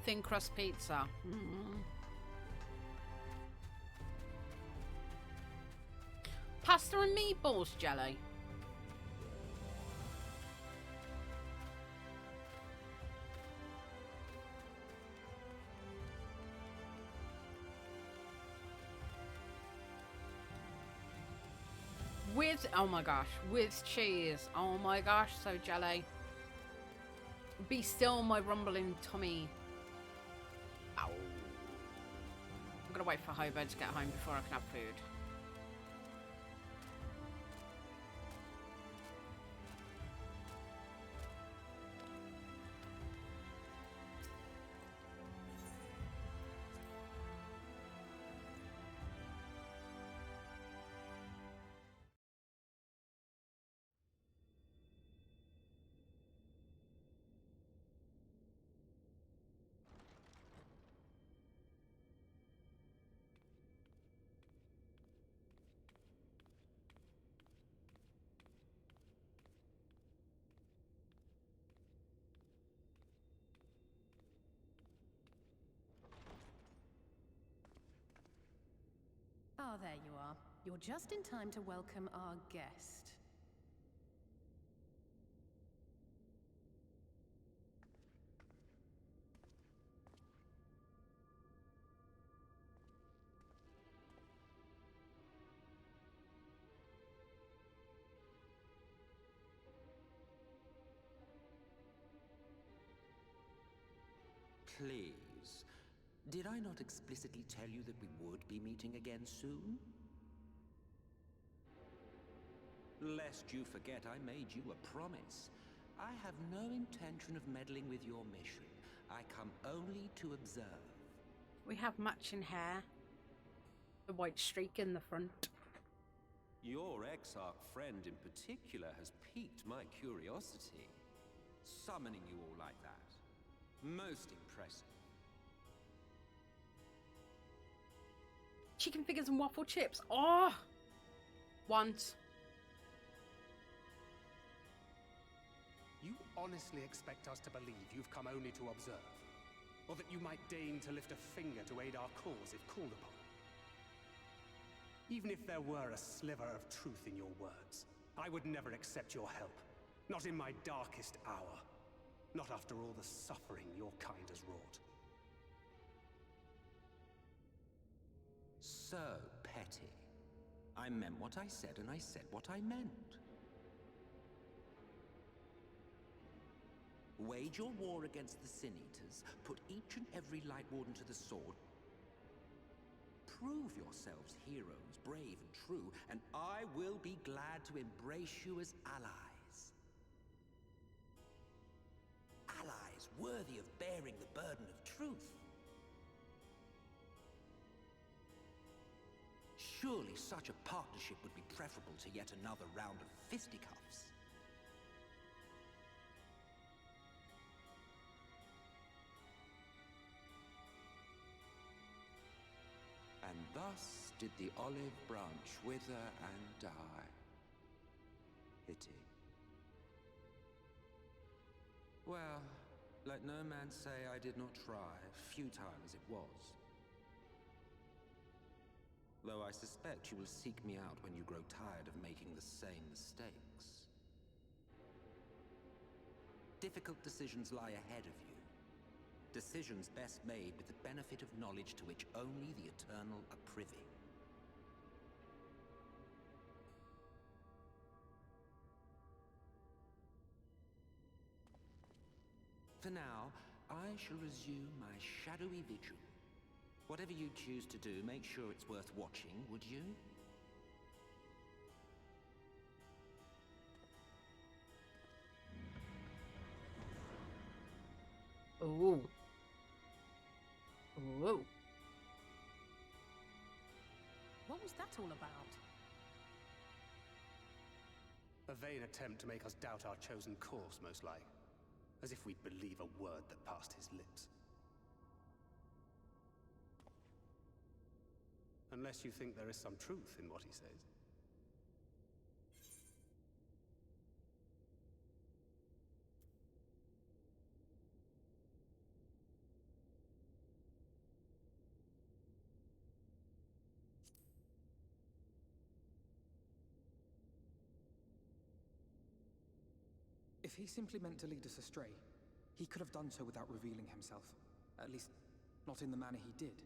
Thin crust pizza. Pasta and meatballs, Jelly. With, oh my gosh, with cheese. Oh my gosh, so jelly. Be still, my rumbling tummy. Ow. I'm gonna wait for Hobart to get home before I can have food. Ah, there you are. You're just in time to welcome our guest. Please. Did I not explicitly tell you that we would be meeting again soon? Lest you forget, I made you a promise. I have no intention of meddling with your mission. I come only to observe. We have matching hair. The white streak in the front. Your Exarch friend in particular has piqued my curiosity. Summoning you all like that. Most impressive. Chicken fingers and waffle chips. Oh! Once. You honestly expect us to believe you've come only to observe? Or that you might deign to lift a finger to aid our cause if called upon? Even if there were a sliver of truth in your words, I would never accept your help. Not in my darkest hour. Not after all the suffering your kind has wrought. So petty. I meant what I said, and I said what I meant. Wage your war against the Sin Eaters, put each and every Light Warden to the sword, prove yourselves heroes, brave and true, and I will be glad to embrace you as allies. Allies worthy of bearing the burden of truth. Surely such a partnership would be preferable to yet another round of fisticuffs. And thus did the olive branch wither and die. Pity. Well, let no man say I did not try, futile as it was. Though I suspect you will seek me out when you grow tired of making the same mistakes. Difficult decisions lie ahead of you. Decisions best made with the benefit of knowledge to which only the Eternal are privy. For now, I shall resume my shadowy vigil. Whatever you choose to do, make sure it's worth watching, would you? Ooh. Ooh. What was that all about? A vain attempt to make us doubt our chosen course, most like. As if we'd believe a word that passed his lips. Unless you think there is some truth in what he says. If he simply meant to lead us astray, he could have done so without revealing himself. At least, not in the manner he did.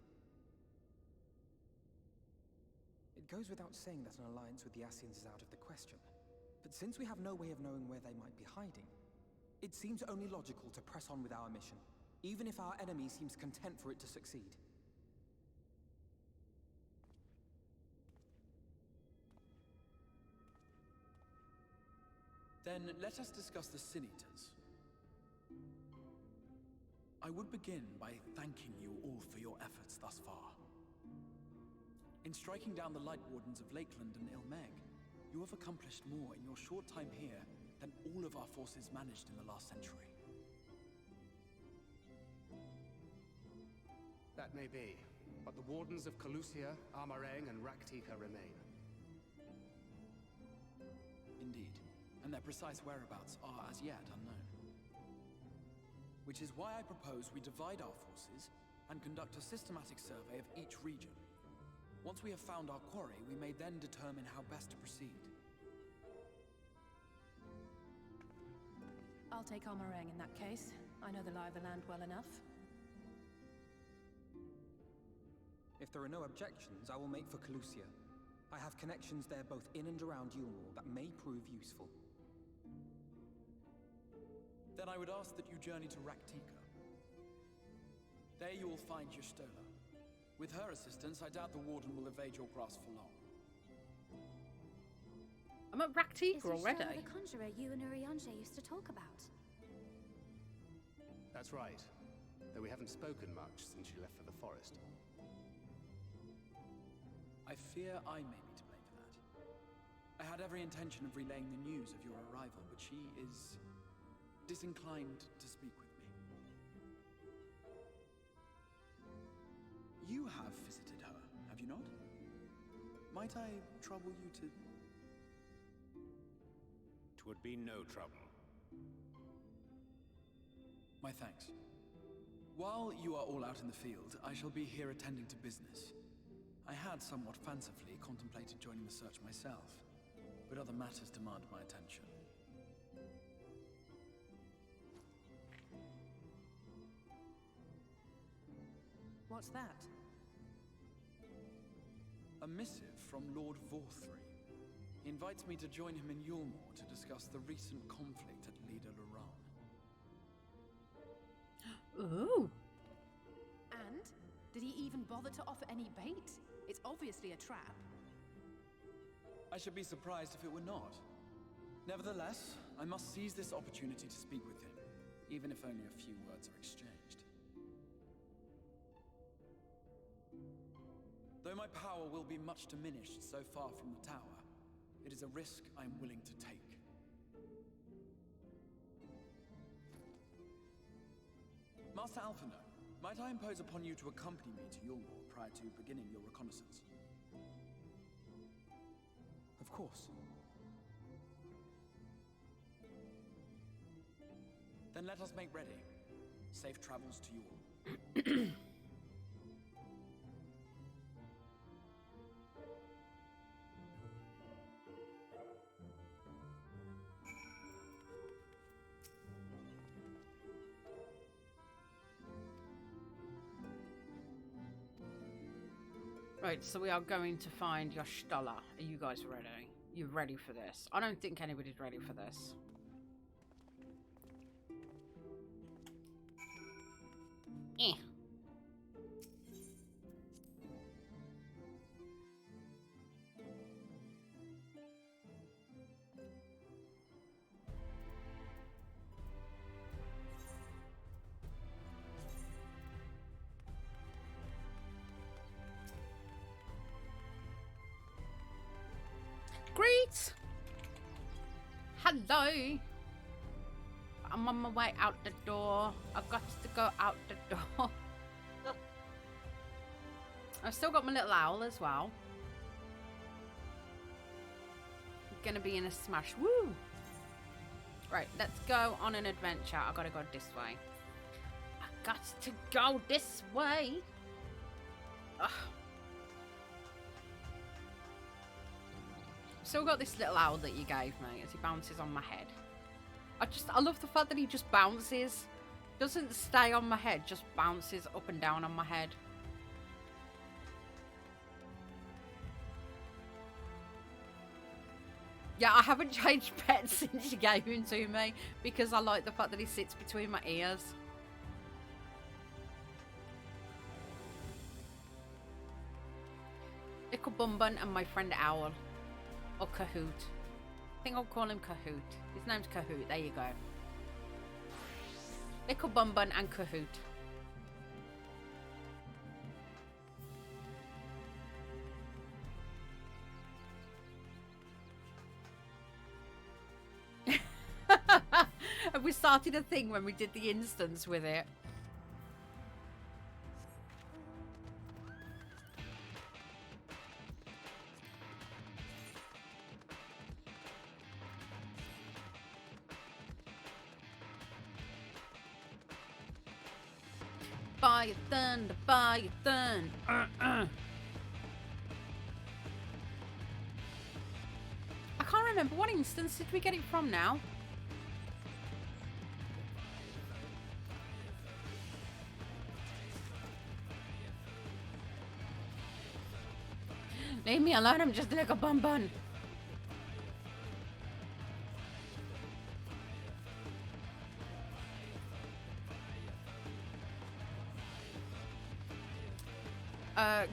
It goes without saying that an alliance with the Ascians is out of the question. But since we have no way of knowing where they might be hiding, It seems only logical to press on with our mission, even if our enemy seems content for it to succeed. Then let us discuss the Sin Eaters. I would begin by thanking you all for your efforts thus far. In striking down the Light Wardens of Lakeland and Ilmeg, you have accomplished more in your short time here than all of our forces managed in the last century. That may be, but the Wardens of Calusia, Amarang, and Raktika remain. Indeed, and their precise whereabouts are as yet unknown. Which is why I propose we divide our forces and conduct a systematic survey of each region. Once we have found our quarry, we may then determine how best to proceed. I'll take Amarang in that case. I know the lie of the land well enough. If there are no objections, I will make for Calusia. I have connections there both in and around Yulmore that may prove useful. Then I would ask that you journey to Raktika. There you will find Y'shtola. With her assistance, I doubt the Warden will evade your grasp for long. I'm at Raktika already. Is the conjurer you and Urianger used to talk about? That's right, though we haven't spoken much since she left for the forest. I fear I may be to blame for that. I had every intention of relaying the news of your arrival, but she is disinclined to speak with me. You have visited her, have you not? Might I trouble you to... 'Twould be no trouble. My thanks. While you are all out in the field, I shall be here attending to business. I had somewhat fancifully contemplated joining the search myself, but other matters demand my attention. What's that? A missive from Lord Vorthry. He invites me to join him in Yulmore to discuss the recent conflict at Lida Luran. Ooh. And? Did he even bother to offer any bait? It's obviously a trap. I should be surprised if it were not. Nevertheless, I must seize this opportunity to speak with him, even if only a few words are exchanged. Though my power will be much diminished so far from the tower, it is a risk I am willing to take. Master Alphino, might I impose upon you to accompany me to Yulmore prior to beginning your reconnaissance? Of course. Then let us make ready. Safe travels to you all. Right, so we are going to find Y'shtola. Are you guys ready? You ready for this? I don't think anybody's ready for this. Eh. Great! Hello! I'm on my way out the door. I've got to go out the door. I've still got my little owl as well. I'm gonna be in a smash. Woo! Right, let's go on an adventure. I gotta go this way. I got to go this way. Ugh. Still got this little owl that you gave me as he bounces on my head. I love the fact that he just bounces. Doesn't stay on my head, just bounces up and down on my head. Yeah, I haven't changed pets since you gave him to me because I like the fact that he sits between my ears. Little Bunbun and my friend Owl. Or Kahoot. I think I'll call him Kahoot. His name's Kahoot. There you go. Little Bunbun and Kahoot. And we started a thing when we did the instance with it. By your thunder, by your thunder. I can't remember what instance did we get it from now. Leave me alone, I'm just like a bun.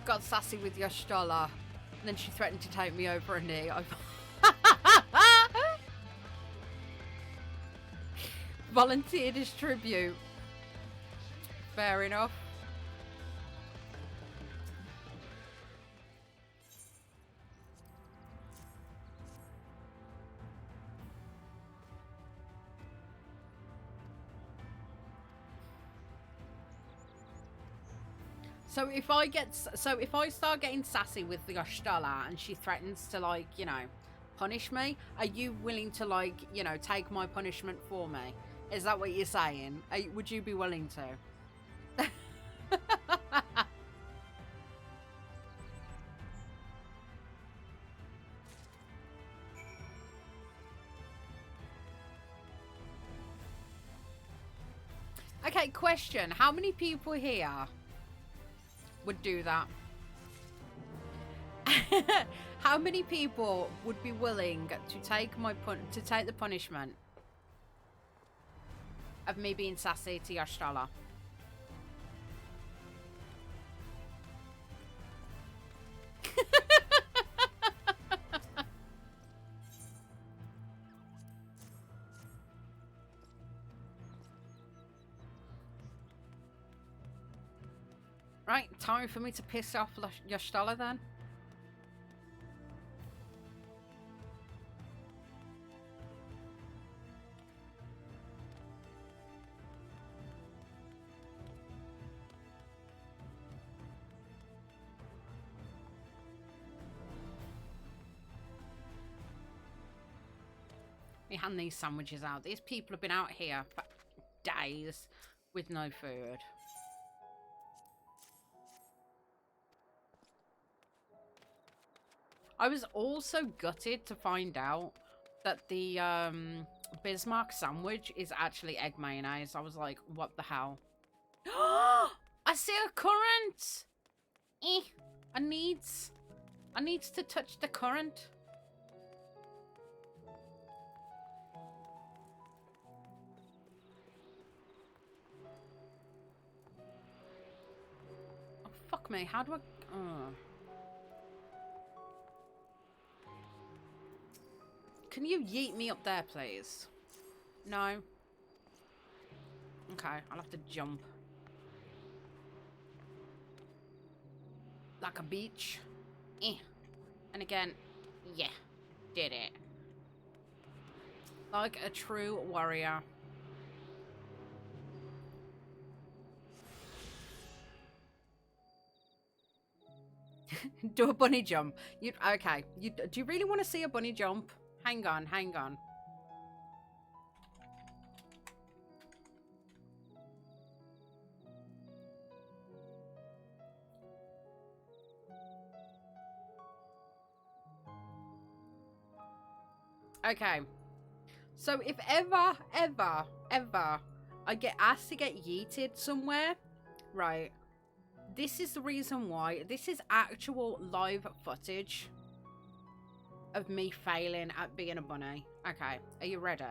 Got sassy with Yashtala, and then she threatened to take me over a knee. Volunteered as tribute. Fair enough. So if I start getting sassy with the Ashtala and she threatens to, like, you know, punish me, are you willing to, like, you know, take my punishment for me? Is that what you're saying? Would you be willing to? Okay, question. How many people here would do that? How many people would be willing to take the punishment of me being sassy to Yashtala? Right, time for me to piss off Yashtala then. Let me hand these sandwiches out. These people have been out here for days with no food. I was also gutted to find out that the Bismarck sandwich is actually egg mayonnaise. I was like, what the hell? I see a current! I needs to touch the current. Oh, fuck me. How do I... Can you yeet me up there, please? No? Okay, I'll have to jump. Like a beach. And again, yeah, did it. Like a true warrior. Do a bunny jump. Okay. Do you really want to see a bunny jump? Hang on, hang on. Okay. So if ever I get asked to get yeeted somewhere, right, this is the reason why. This is actual live footage of me failing at being a bunny. Okay, are you ready?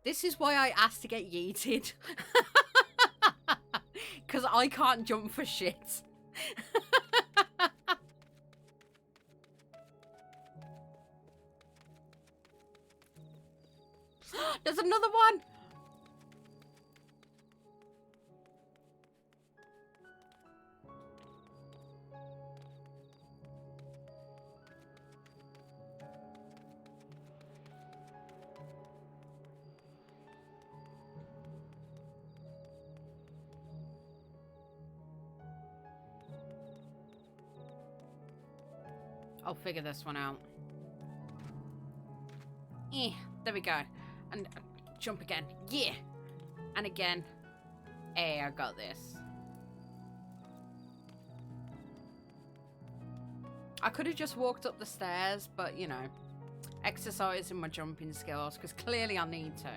This is why I asked to get yeeted. Because I can't jump for shit. There's another one. I'll figure this one out. There we go. And jump again. Yeah. And again. Hey, I got this. I could have just walked up the stairs, but, you know, exercising my jumping skills, because clearly I need to.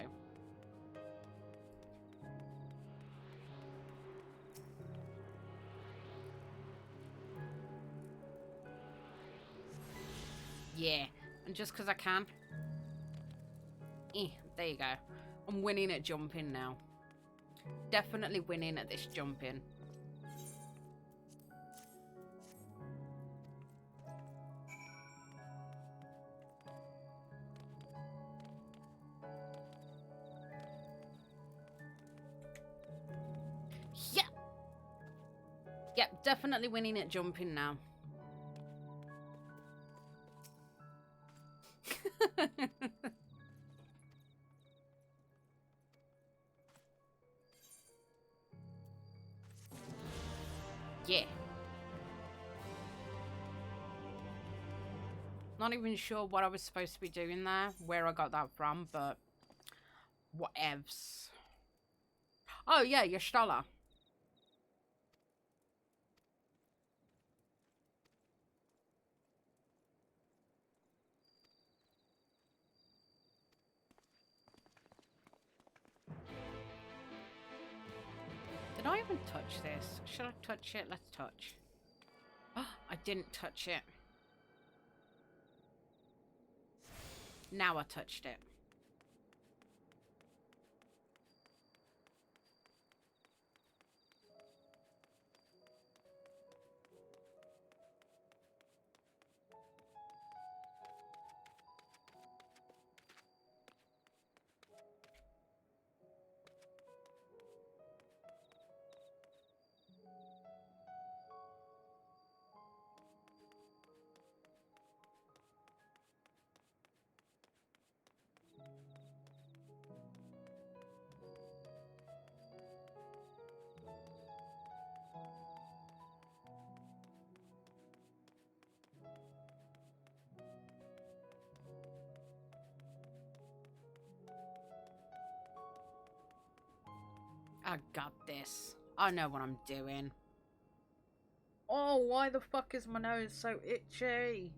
Yeah. And just because I can. There you go. I'm winning at jumping now. Definitely winning at this jumping. Yeah. Yep, definitely winning at jumping now. Yeah. Not even sure what I was supposed to be doing there, where I got that from, but whatevs. Oh yeah, your Stoller. Did I even touch this? Should I touch it? Let's touch. Oh, I didn't touch it. Now I touched it. I got this. I know what I'm doing. Oh, why the fuck is my nose so itchy?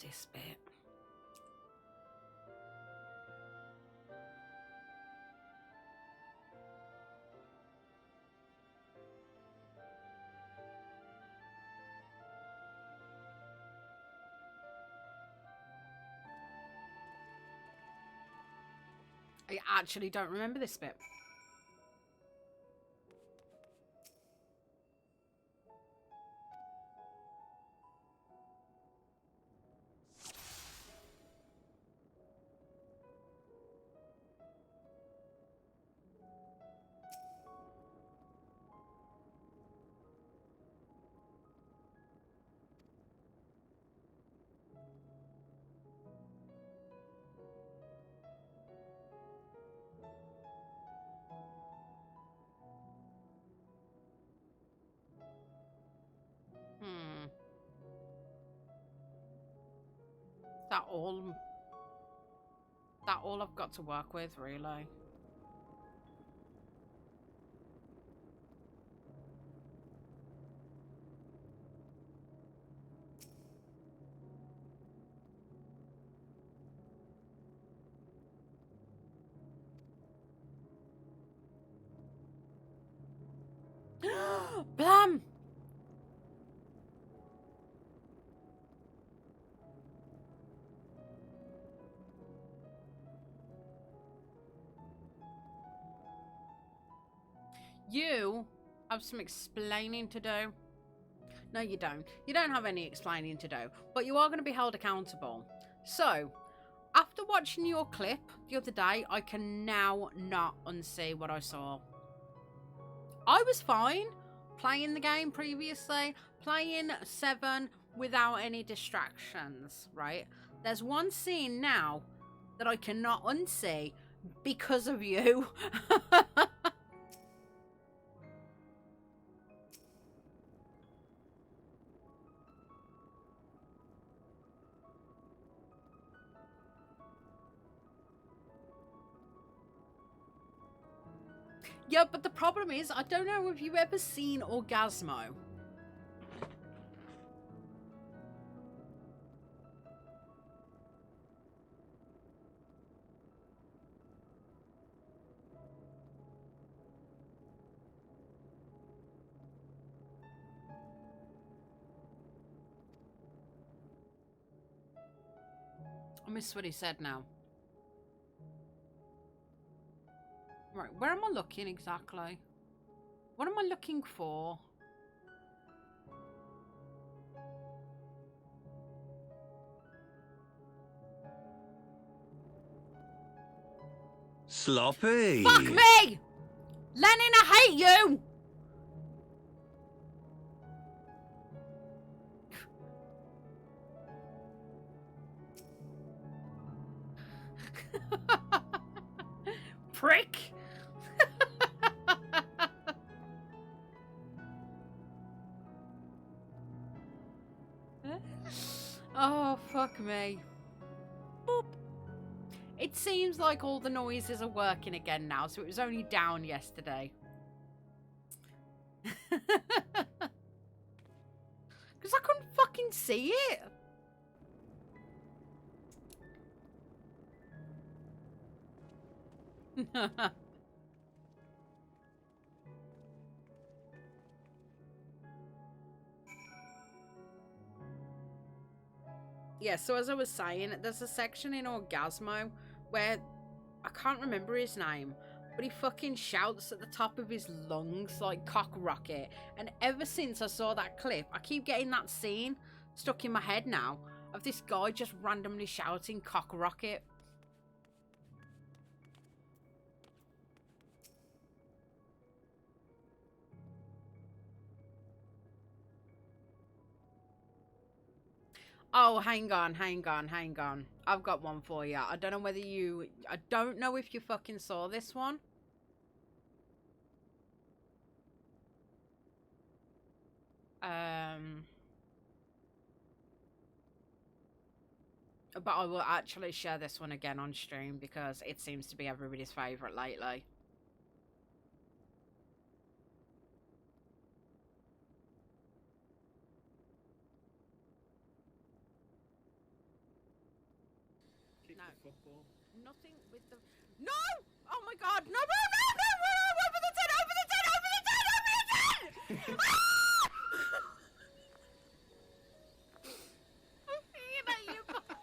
this bit. I actually don't remember this bit. That all? That all I've got to work with, really? Blam! You have some explaining to do. No, you don't. You don't have any explaining to do, but you are going to be held accountable. So, after watching your clip the other day, I can now not unsee what I saw. I was fine playing the game previously, playing 7 without any distractions, right? There's one scene now that I cannot unsee because of you. Yeah, but the problem is, I don't know if you've ever seen Orgasmo. I missed what he said now. Right, where am I looking exactly? What am I looking for? Sloppy! Fuck me! Lenin, I hate you! Prick! Oh, fuck me. Boop. It seems like all the noises are working again now, so it was only down yesterday. Because I couldn't fucking see it. Yeah, so as I was saying, there's a section in Orgasmo where I can't remember his name, but he fucking shouts at the top of his lungs like cock rocket. And ever since I saw that clip, I keep getting that scene stuck in my head now of this guy just randomly shouting cock rocket. Oh, hang on. I've got one for you. I don't know whether you... I don't know if you fucking saw this one. But I will actually share this one again on stream because it seems to be everybody's favourite lately. with the... No! Oh my god, no, no, no, no! Over the 10, over the 10, over the 10, over the 10! Ah! I'm thinking about you both.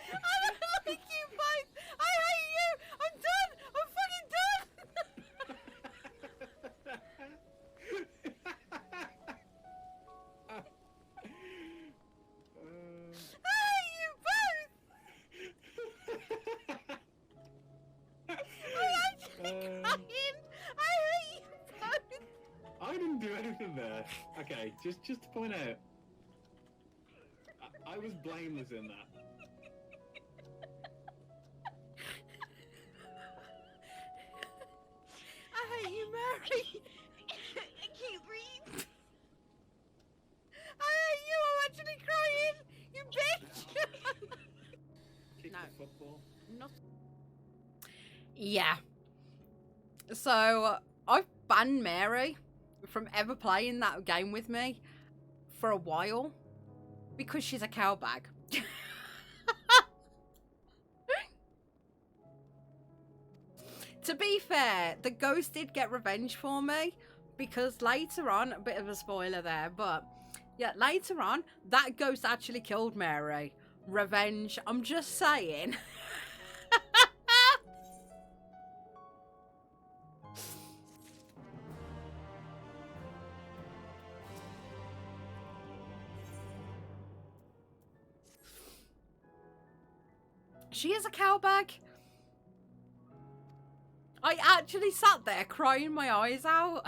I don't like you both. I hate you. I'm done. I'm fucking done. I hate you both. I'm actually crying. I hate you both. I didn't do anything there. Okay, just to point out, I was blameless in that. I hate you, Mary. I can't breathe. I hate you. I'm actually crying. You bitch. Kick No. the football. Not. Yeah. So I've banned Mary from ever playing that game with me for a while because she's a cowbag. To be fair, the ghost did get revenge for me because later on, a bit of a spoiler there, but yeah, later on, that ghost actually killed Mary. Revenge, I'm just saying. She is a cowbag. I actually sat there crying my eyes out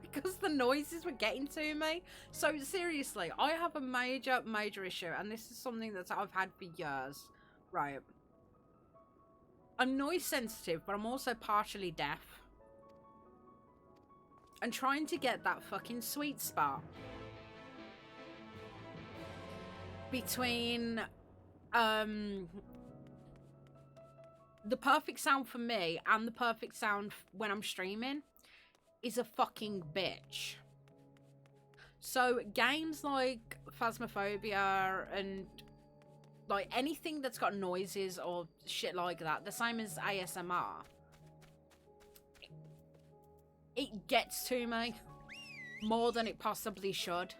because the noises were getting to me. So seriously, I have a major issue, and this is something that I've had for years. Right. I'm noise sensitive, but I'm also partially deaf. And trying to get that fucking sweet spot between the perfect sound for me and the perfect sound when I'm streaming is a fucking bitch. So games like Phasmophobia and like anything that's got noises or shit like that, the same as ASMR, it gets to me more than it possibly should.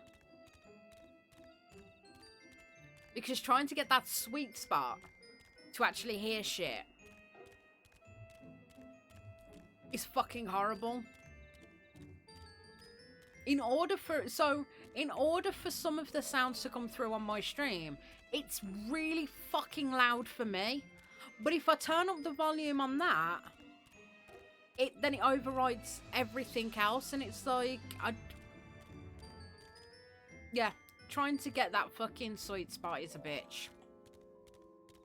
Because trying to get that sweet spot to actually hear shit is fucking horrible. In order for some of the sounds to come through on my stream, it's really fucking loud for me. But if I turn up the volume on that, then it overrides everything else, and it's like yeah, trying to get that fucking sweet spot is a bitch.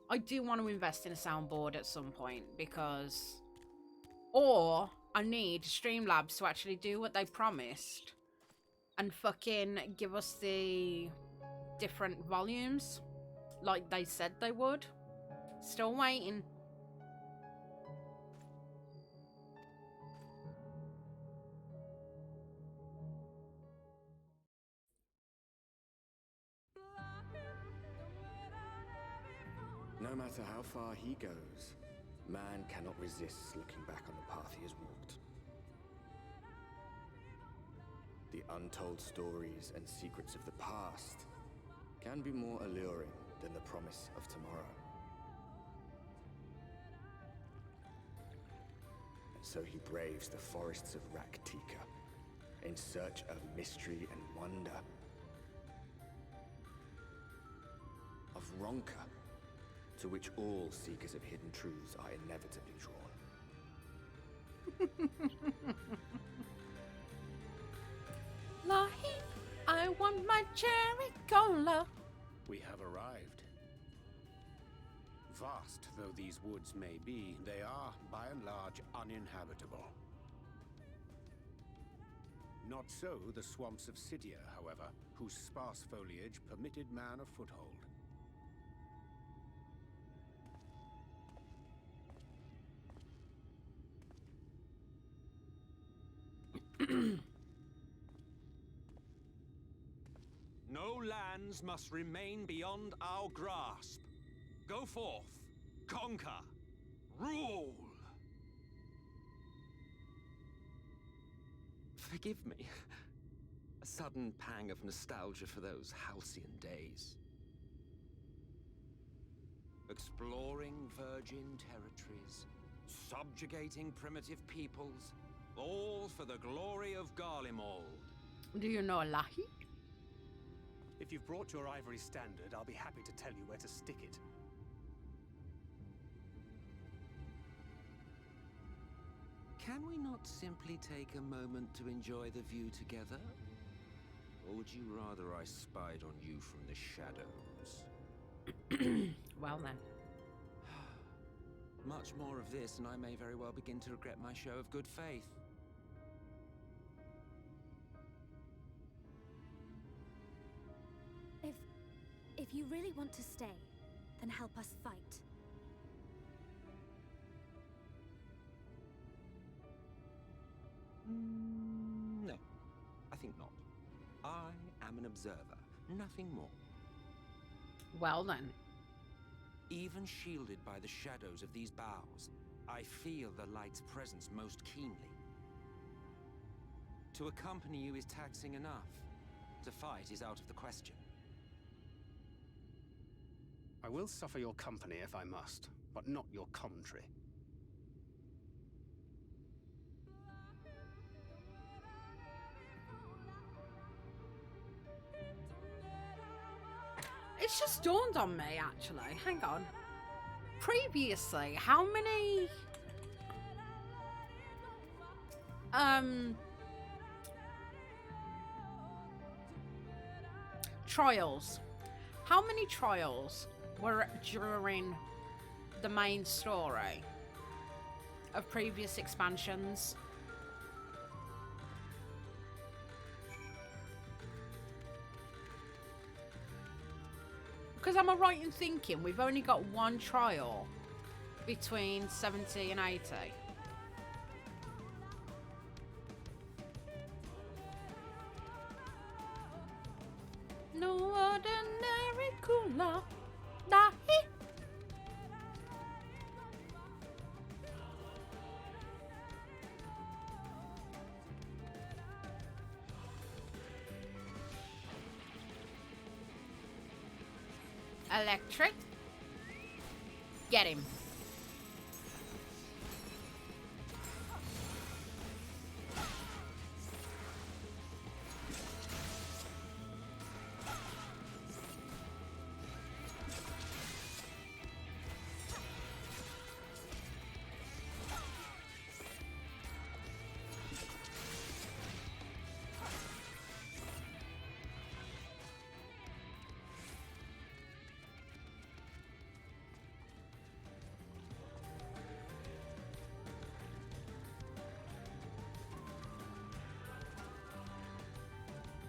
I do want to invest in a soundboard at some point because, or I need Streamlabs to actually do what they promised and fucking give us the different volumes like they said they would. Still waiting. No matter how far he goes, man cannot resist looking back on the path he has walked. The untold stories and secrets of the past can be more alluring than the promise of tomorrow. And so he braves the forests of Raktika in search of mystery and wonder. Of Ronka, to which all seekers of hidden truths are inevitably drawn. Lahi, I want my cherry cola. We have arrived. Vast though these woods may be, they are, by and large, uninhabitable. Not so the swamps of Cydia, however, whose sparse foliage permitted man a foothold. No lands must remain beyond our grasp. Go forth, Conquer! Rule! Forgive me. A sudden pang of nostalgia for those halcyon days. Exploring virgin territories, subjugating primitive peoples, all for the glory of Garlemald. Do you know Lahi? If you've brought your ivory standard, I'll be happy to tell you where to stick it. Can we not simply take a moment to enjoy the view together? Or would you rather I spied on you from the shadows? Well then. Much more of this, and I may very well begin to regret my show of good faith. If you really want to stay, then help us fight. No, I think not. I am an observer, nothing more. Well then. Even shielded by the shadows of these boughs, I feel the light's presence most keenly. To accompany you is taxing enough. To fight is out of the question. I will suffer your company if I must, but not your commentary. It's just dawned on me, actually. Hang on. Previously, how many... trials. How many trials were during the main story of previous expansions? Because am I right in thinking we've only got one trial between 70 and 80? No ordinary cooler. Dahi. Electric. Get him.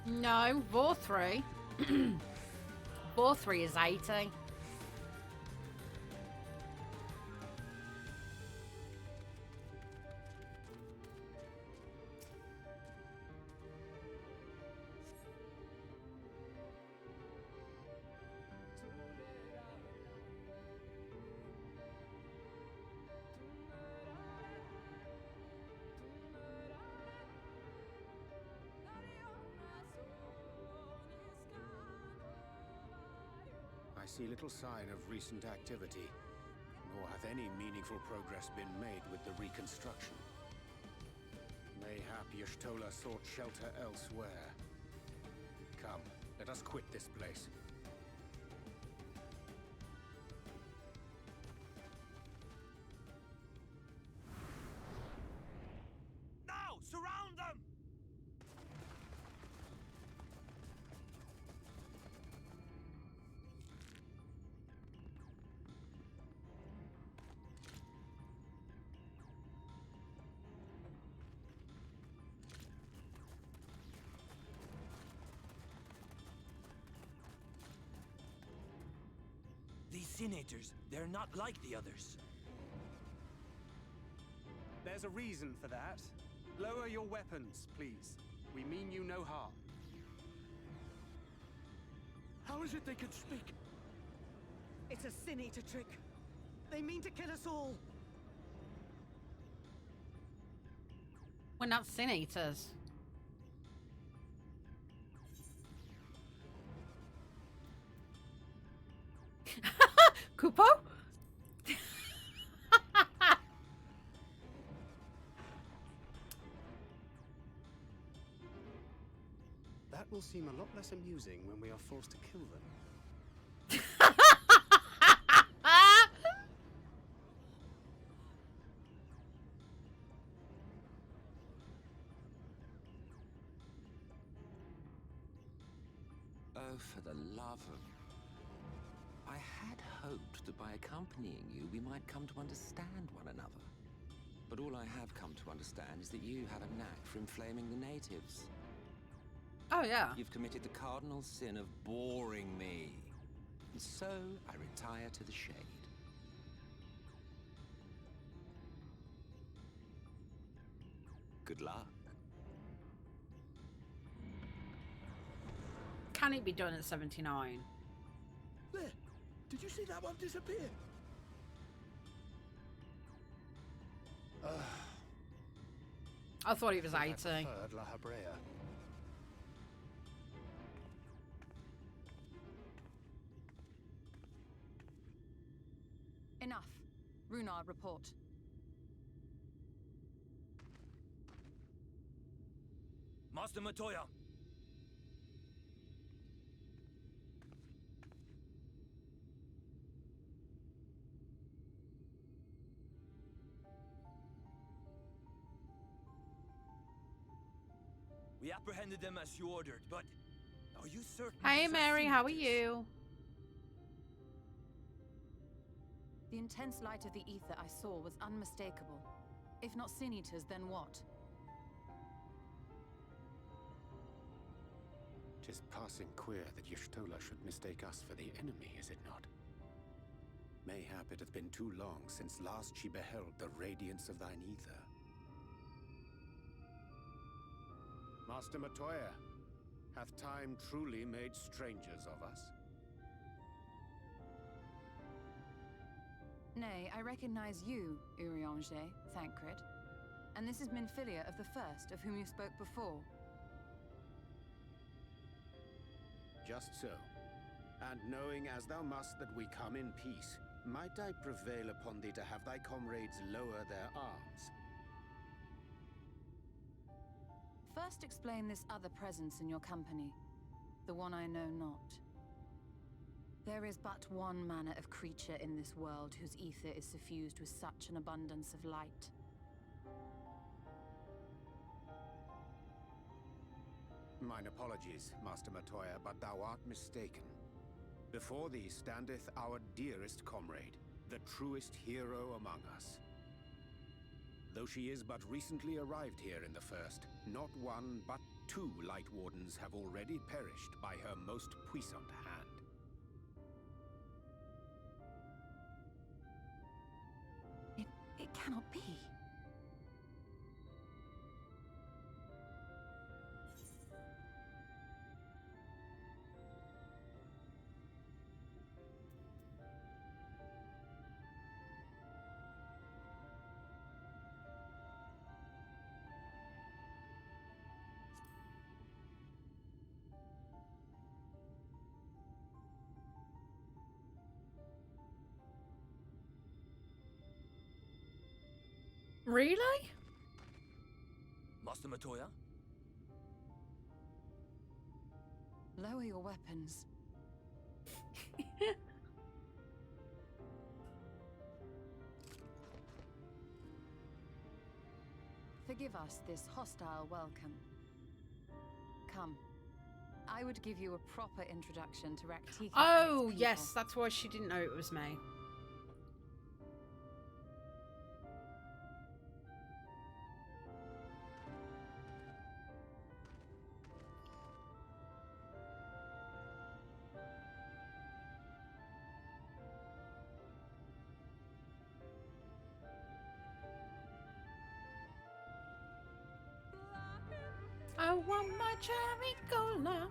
No, Vor3. Vor3 is 80. I see little sign of recent activity, nor hath any meaningful progress been made with the reconstruction. Mayhap Y'shtola sought shelter elsewhere. Come, let us quit this place. Now! Surround them! These senators, they're not like the others. There's a reason for that. Lower your weapons, please. We mean you no harm. How is it they can speak? It's a sin eater trick. They mean to kill us all! We're not sin eaters. Kupo? That will seem a lot less amusing when we are forced to kill them. Oh, for the love of... I had hoped that by accompanying you, we might come to understand one another. But all I have come to understand is that you have a knack for inflaming the natives. Oh, yeah. You've committed the cardinal sin of boring me. And so I retire to the shade. Good luck. Can it be done at 79? There! Did you see that one disappear? I thought it was I 80. preferred La Habrea. Enough. Runard, report. Master Matoya! We apprehended them as you ordered, but are you certain? Hey, these are Mary, how are signatures? you? The intense light of the ether I saw was unmistakable. If not sin eaters, then what? Tis passing queer that Y'shtola should mistake us for the enemy, is it not? Mayhap it hath been too long since last she beheld the radiance of thine ether. Master Matoya, hath time truly made strangers of us? Nay, I recognize you, Urianger, Thancred. And this is Minfilia of the First, of whom you spoke before. Just so. And knowing as thou must that we come in peace, might I prevail upon thee to have thy comrades lower their arms? First explain this other presence in your company, the one I know not. There is but one manner of creature in this world whose ether is suffused with such an abundance of light. Mine apologies, Master Matoya, but thou art mistaken. Before thee standeth our dearest comrade, the truest hero among us. Though she is but recently arrived here in the First, not one but two Light Wardens have already perished by her most puissant hand. It cannot be. Really? Master Matoya? Lower your weapons. Forgive us this hostile welcome. Come. I would give you a proper introduction to Raktika. Oh, yes, that's why she didn't know it was me. I want my cherry cola.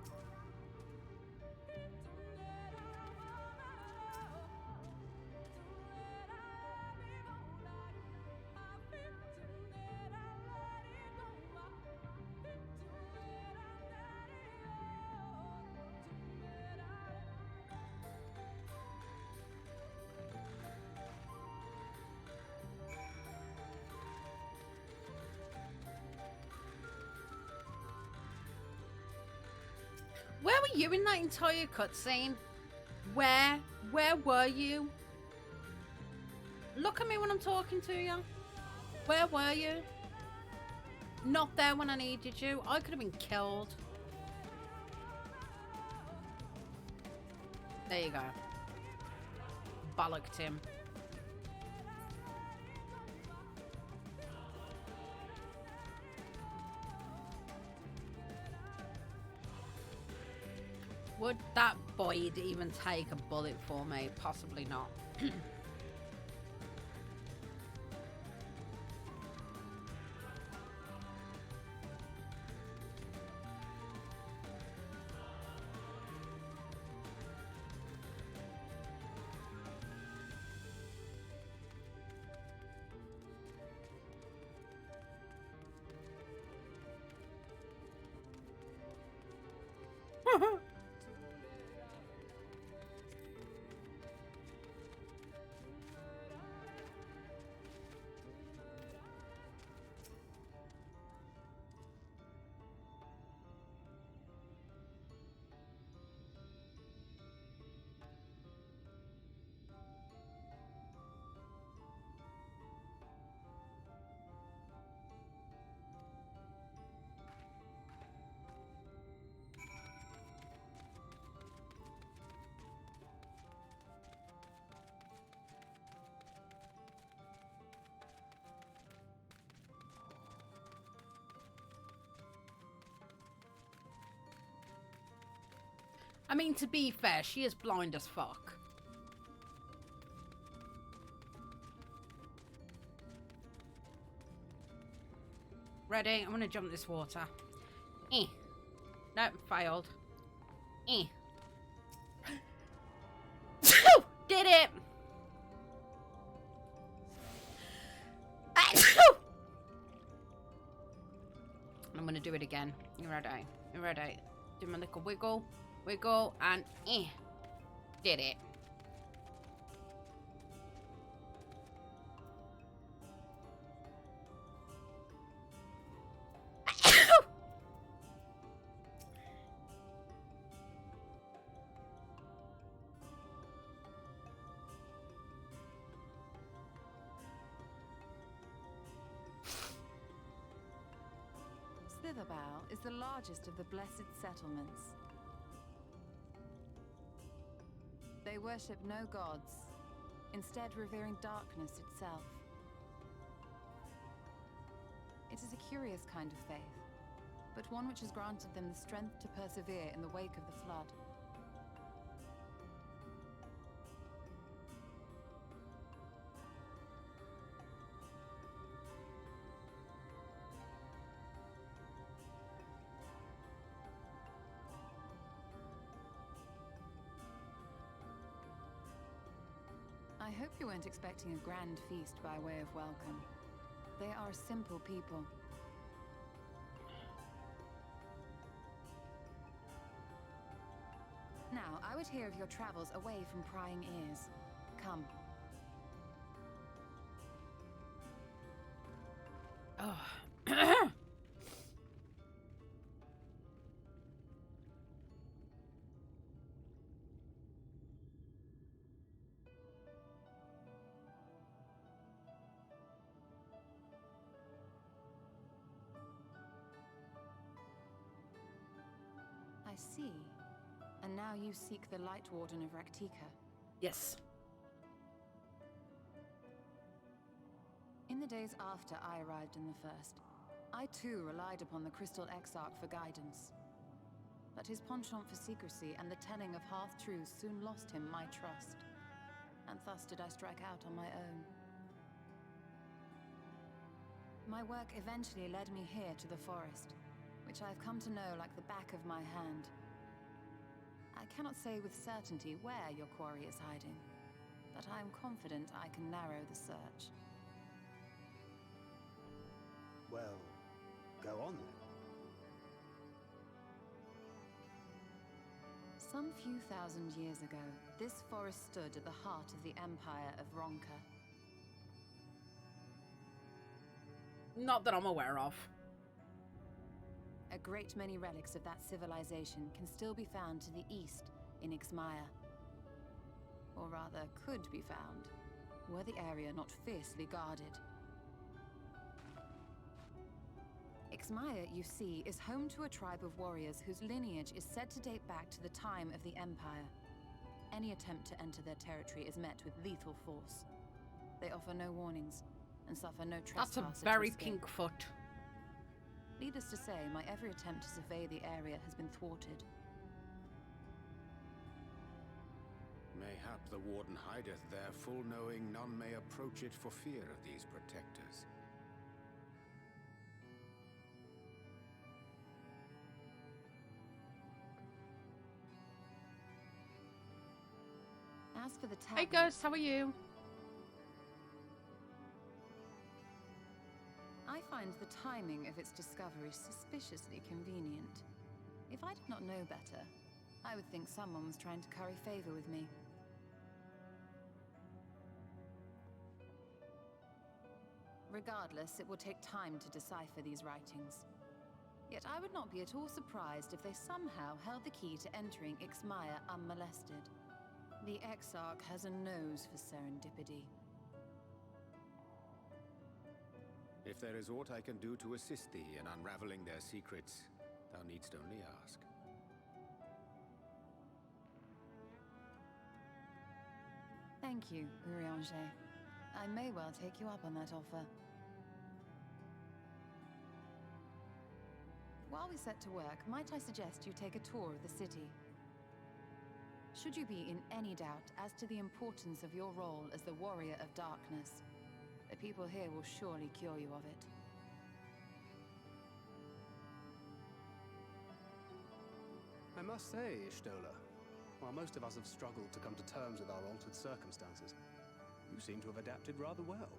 Where were you in that entire cutscene? Where were you? Look at me when I'm talking to you. Where were you? Not there when I needed you. I could have been killed. There you go. Bollocked him. Would that Boyd even take a bullet for me? Possibly not. I mean, to be fair, she is blind as fuck. Ready? I'm gonna jump this water. Nope, failed. Did it! I'm gonna do it again. You ready? You ready? Do my little wiggle. Wiggle and did it. Slitherbow is the largest of the Blessed Settlements. They worship no gods, instead revering darkness itself. It is a curious kind of faith, but one which has granted them the strength to persevere in the wake of the flood. I hope you weren't expecting a grand feast by way of welcome. They are a simple people. Now, I would hear of your travels away from prying ears. Come. Oh. I see. And now you seek the Light Warden of Raktika. Yes. In the days after I arrived in the First, I too relied upon the Crystal Exarch for guidance. But his penchant for secrecy and the telling of half-truths soon lost him my trust. And thus did I strike out on my own. My work eventually led me here to the forest, which I have come to know like the back of my hand. I cannot say with certainty where your quarry is hiding, but I am confident I can narrow the search. Well, go on then. Some few thousand years ago, this forest stood at the heart of the Empire of Ronka. Not that I'm aware of. A great many relics of that civilization can still be found to the east in Ixmaya. Or rather, could be found, were the area not fiercely guarded. Ixmaya, you see, is home to a tribe of warriors whose lineage is said to date back to the time of the Empire. Any attempt to enter their territory is met with lethal force. They offer no warnings and suffer no trespasser. That's a very pink foot. Needless to say, my every attempt to survey the area has been thwarted. Mayhap the Warden hideth there, full knowing none may approach it for fear of these protectors. As for the Hey guys, how are you? I find the timing of its discovery suspiciously convenient. If I did not know better, I would think someone was trying to curry favor with me. Regardless, it will take time to decipher these writings. Yet I would not be at all surprised if they somehow held the key to entering Ixmaya unmolested. The Exarch has a nose for serendipity. If there is aught I can do to assist thee in unraveling their secrets, thou needst only ask. Thank you, Urianger. I may well take you up on that offer. While we set to work, might I suggest you take a tour of the city? Should you be in any doubt as to the importance of your role as the Warrior of Darkness, the people here will surely cure you of it. I must say, Ishtola, while most of us have struggled to come to terms with our altered circumstances, you seem to have adapted rather well.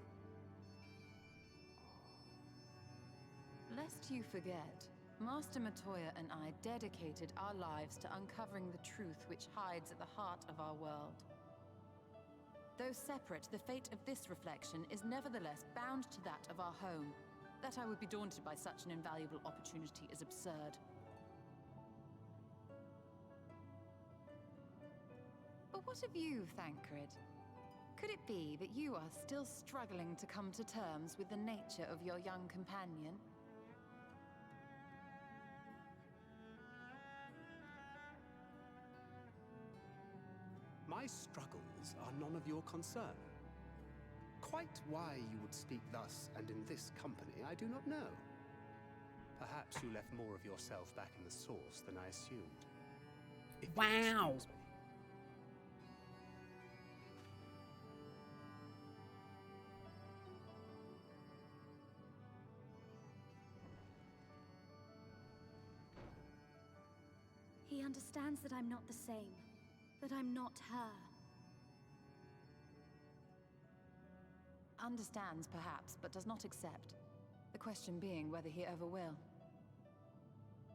Lest you forget, Master Matoya and I dedicated our lives to uncovering the truth which hides at the heart of our world. Though separate, the fate of this reflection is nevertheless bound to that of our home. That I would be daunted by such an invaluable opportunity is absurd. But what of you, Thancred? Could it be that you are still struggling to come to terms with the nature of your young companion? My struggles are none of your concern. Quite why you would speak thus and in this company, I do not know. Perhaps you left more of yourself back in the source than I assumed. If wow. You excuse me. He understands that I'm not the same. That I'm not her. Understands, perhaps, but does not accept. The question being whether he ever will.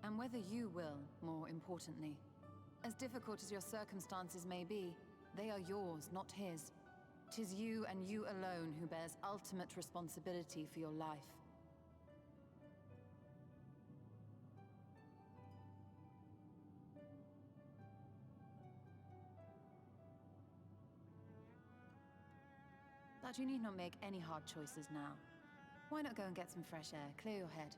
And whether you will, more importantly. As difficult as your circumstances may be, they are yours, not his. 'Tis you and you alone who bears ultimate responsibility for your life. But you need not make any hard choices now. Why not go and get some fresh air, clear your head?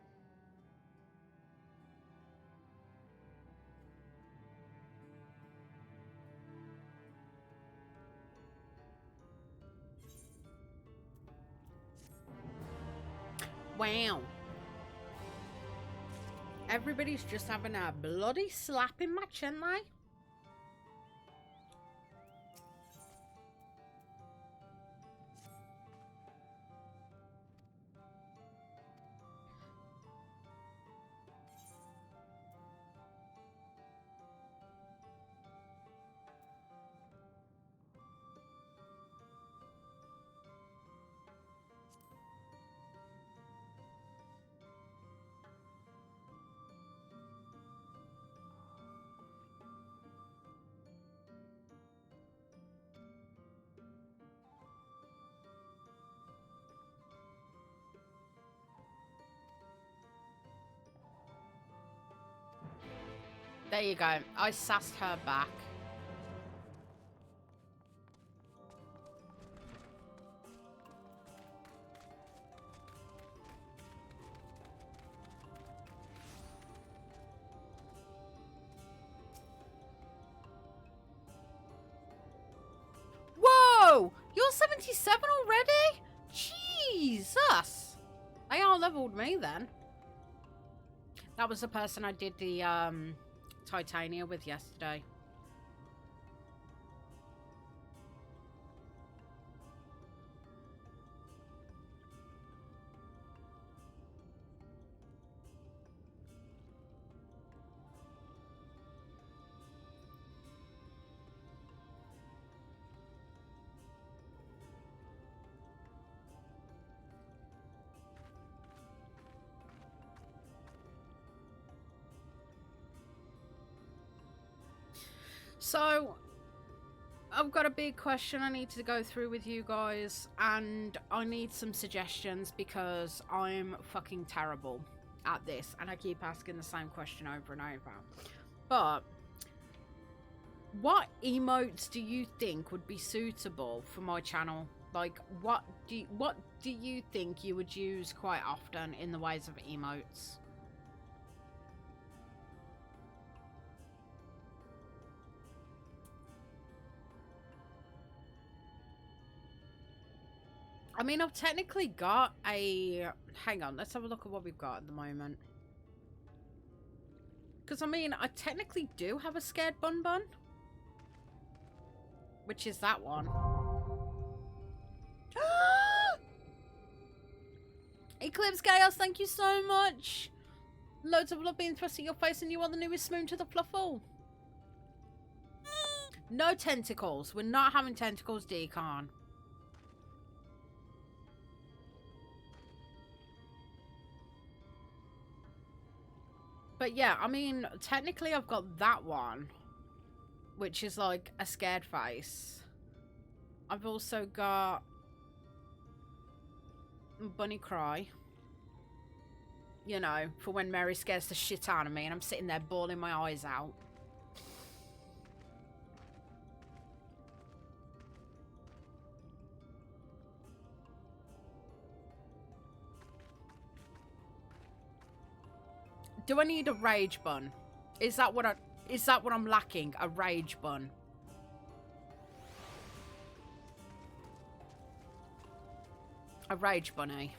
Wow. Everybody's just having a bloody slapping match, aren't they? There you go. I sassed her back. Whoa! You're 77 already? Jesus! They all leveled me then. That was the person I did the Titania with yesterday. So, I've got a big question I need to go through with you guys, and I need some suggestions because I'm fucking terrible at this, and I keep asking the same question over and over. But, what emotes do you think would be suitable for my channel? Like, what do you think you would use quite often in the ways of emotes? I mean, I've technically got a... Hang on, let's have a look at what we've got at the moment. Because, I mean, I technically do have a scared bun bun. Which is that one. Eclipse Chaos, thank you so much. Loads of love being thrust at your face and you are the newest moon to the fluffle. No tentacles. We're not having tentacles, Decon. But yeah, I mean, technically I've got that one, which is like a scared face. I've also got Bunny Cry. You know, for when Mary scares the shit out of me and I'm sitting there bawling my eyes out. Do I need a rage bun? Is that what I'm lacking? A rage bun? A rage bunny.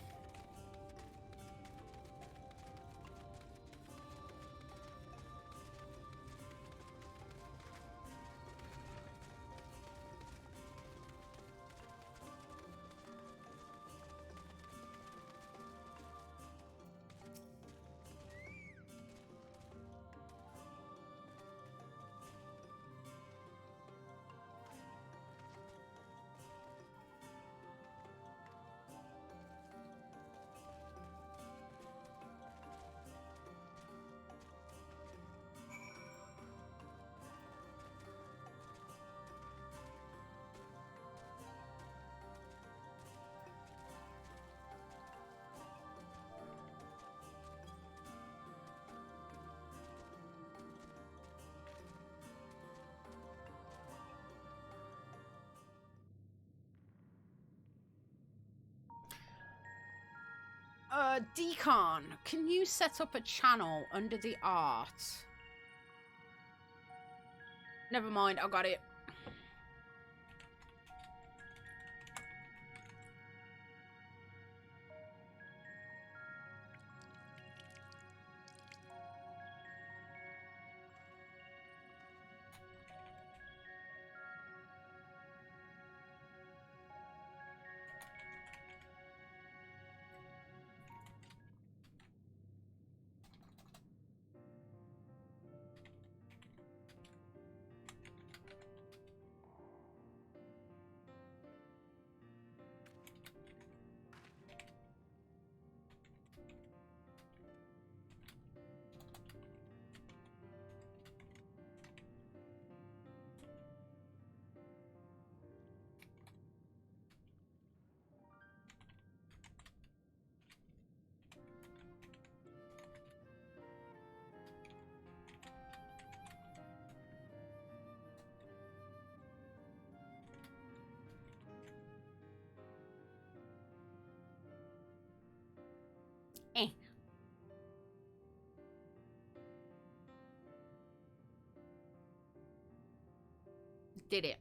Decon, can you set up a channel under the art? Never mind, I got it. Did it.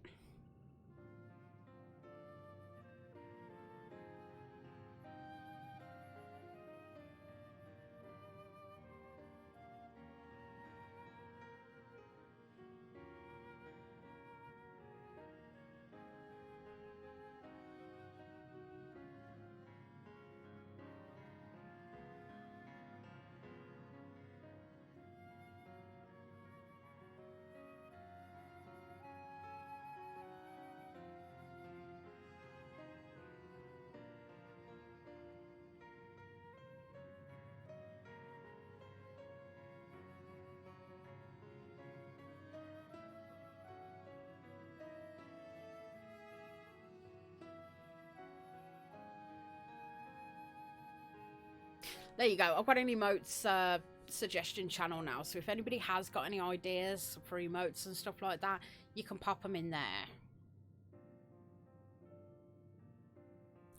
There you go. I've got an emotes suggestion channel now. So if anybody has got any ideas for emotes and stuff like that, you can pop them in there.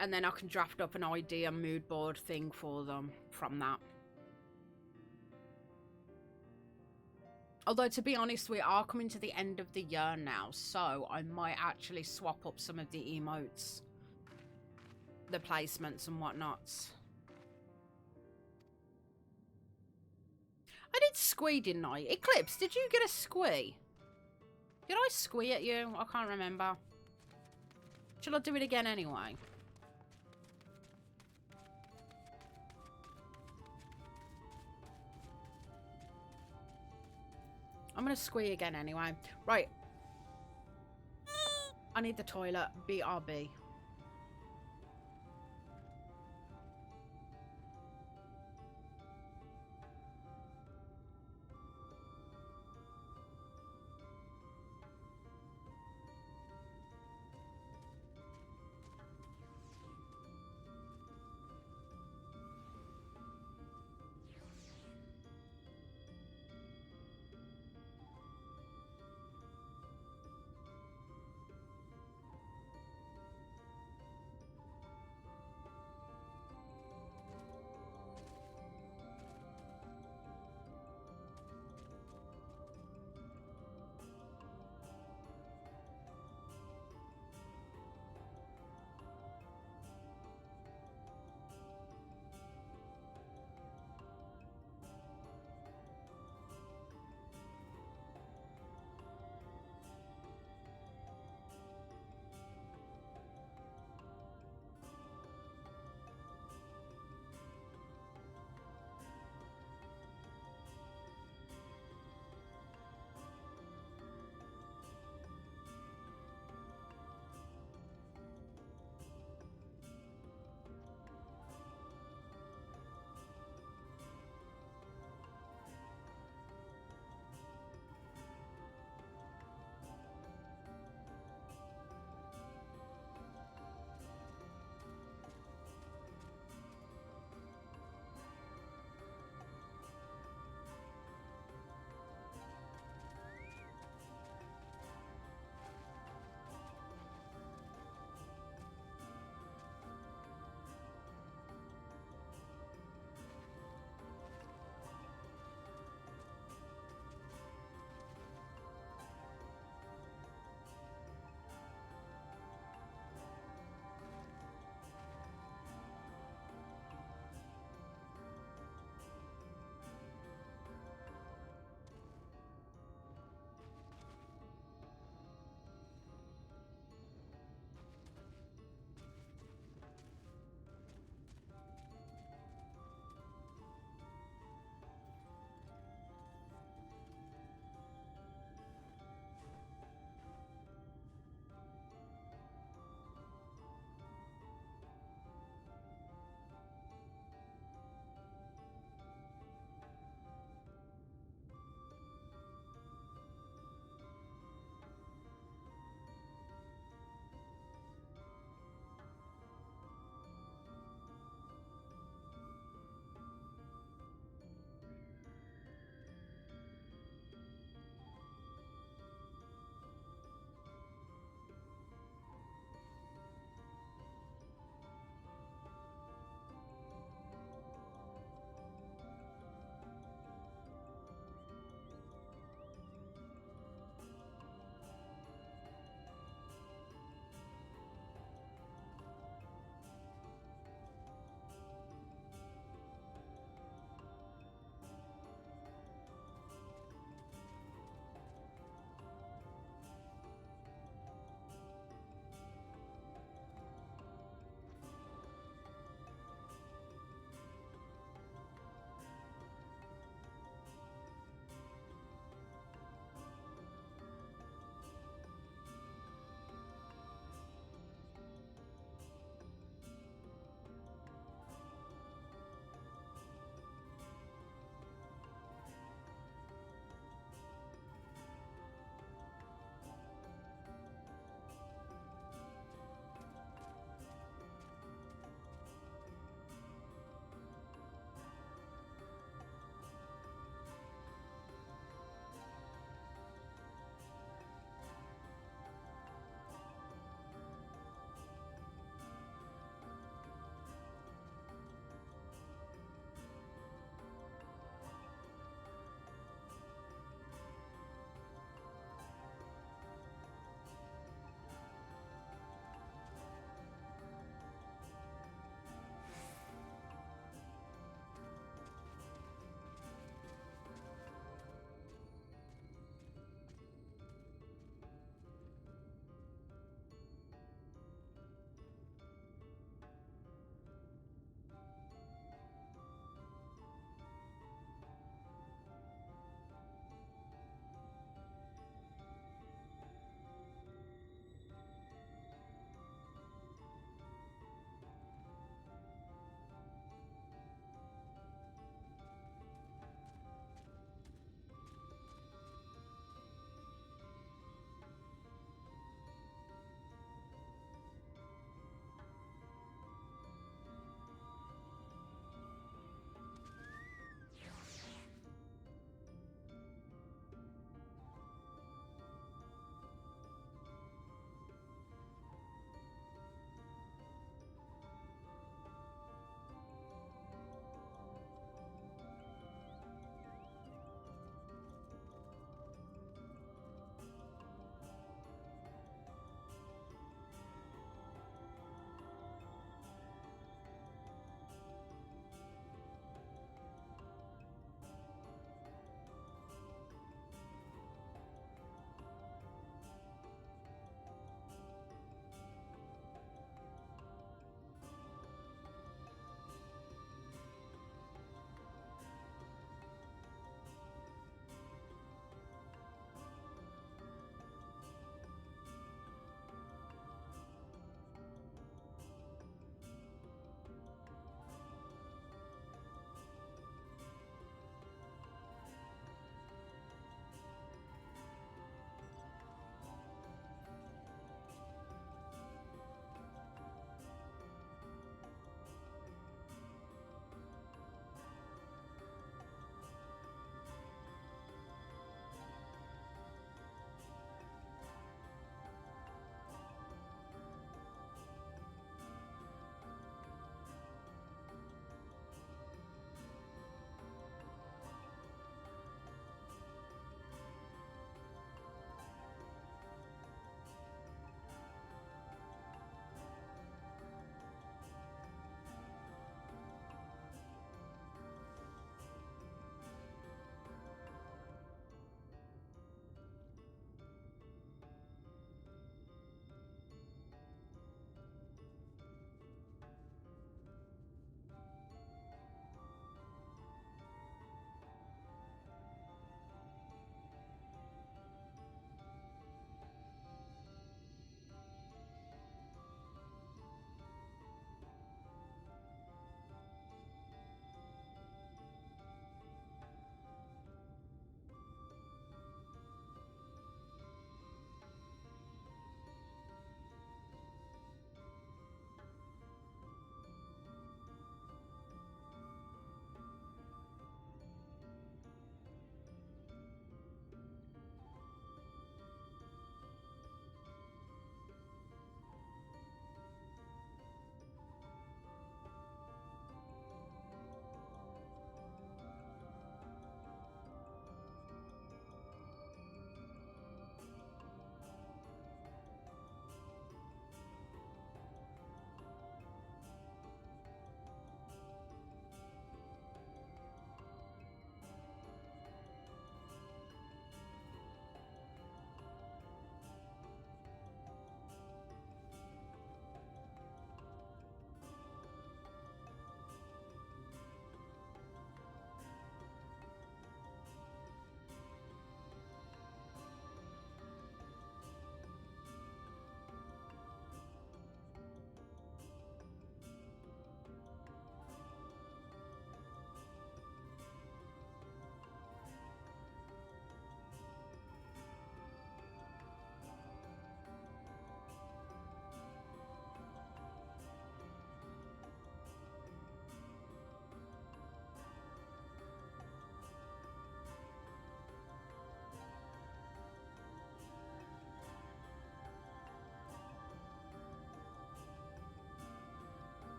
And then I can draft up an idea mood board thing for them from that. Although, to be honest, we are coming to the end of the year now. So I might actually swap up some of the emotes. The placements and whatnots. I did squee, didn't I? Eclipse, did you get a squee? Did I squee at you? I can't remember. Shall I do it again anyway? I'm going to squee again anyway. Right. I need the toilet. BRB.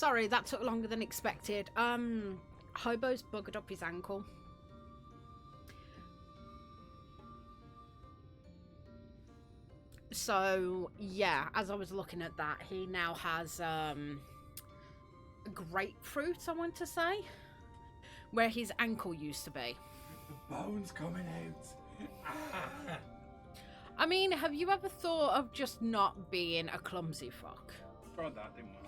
Sorry, that took longer than expected. Hobo's buggered up his ankle. So, yeah, as I was looking at that, he now has grapefruit, I want to say, where his ankle used to be. The bone's coming out. I mean, have you ever thought of just not being a clumsy fuck? Tried that, didn't we?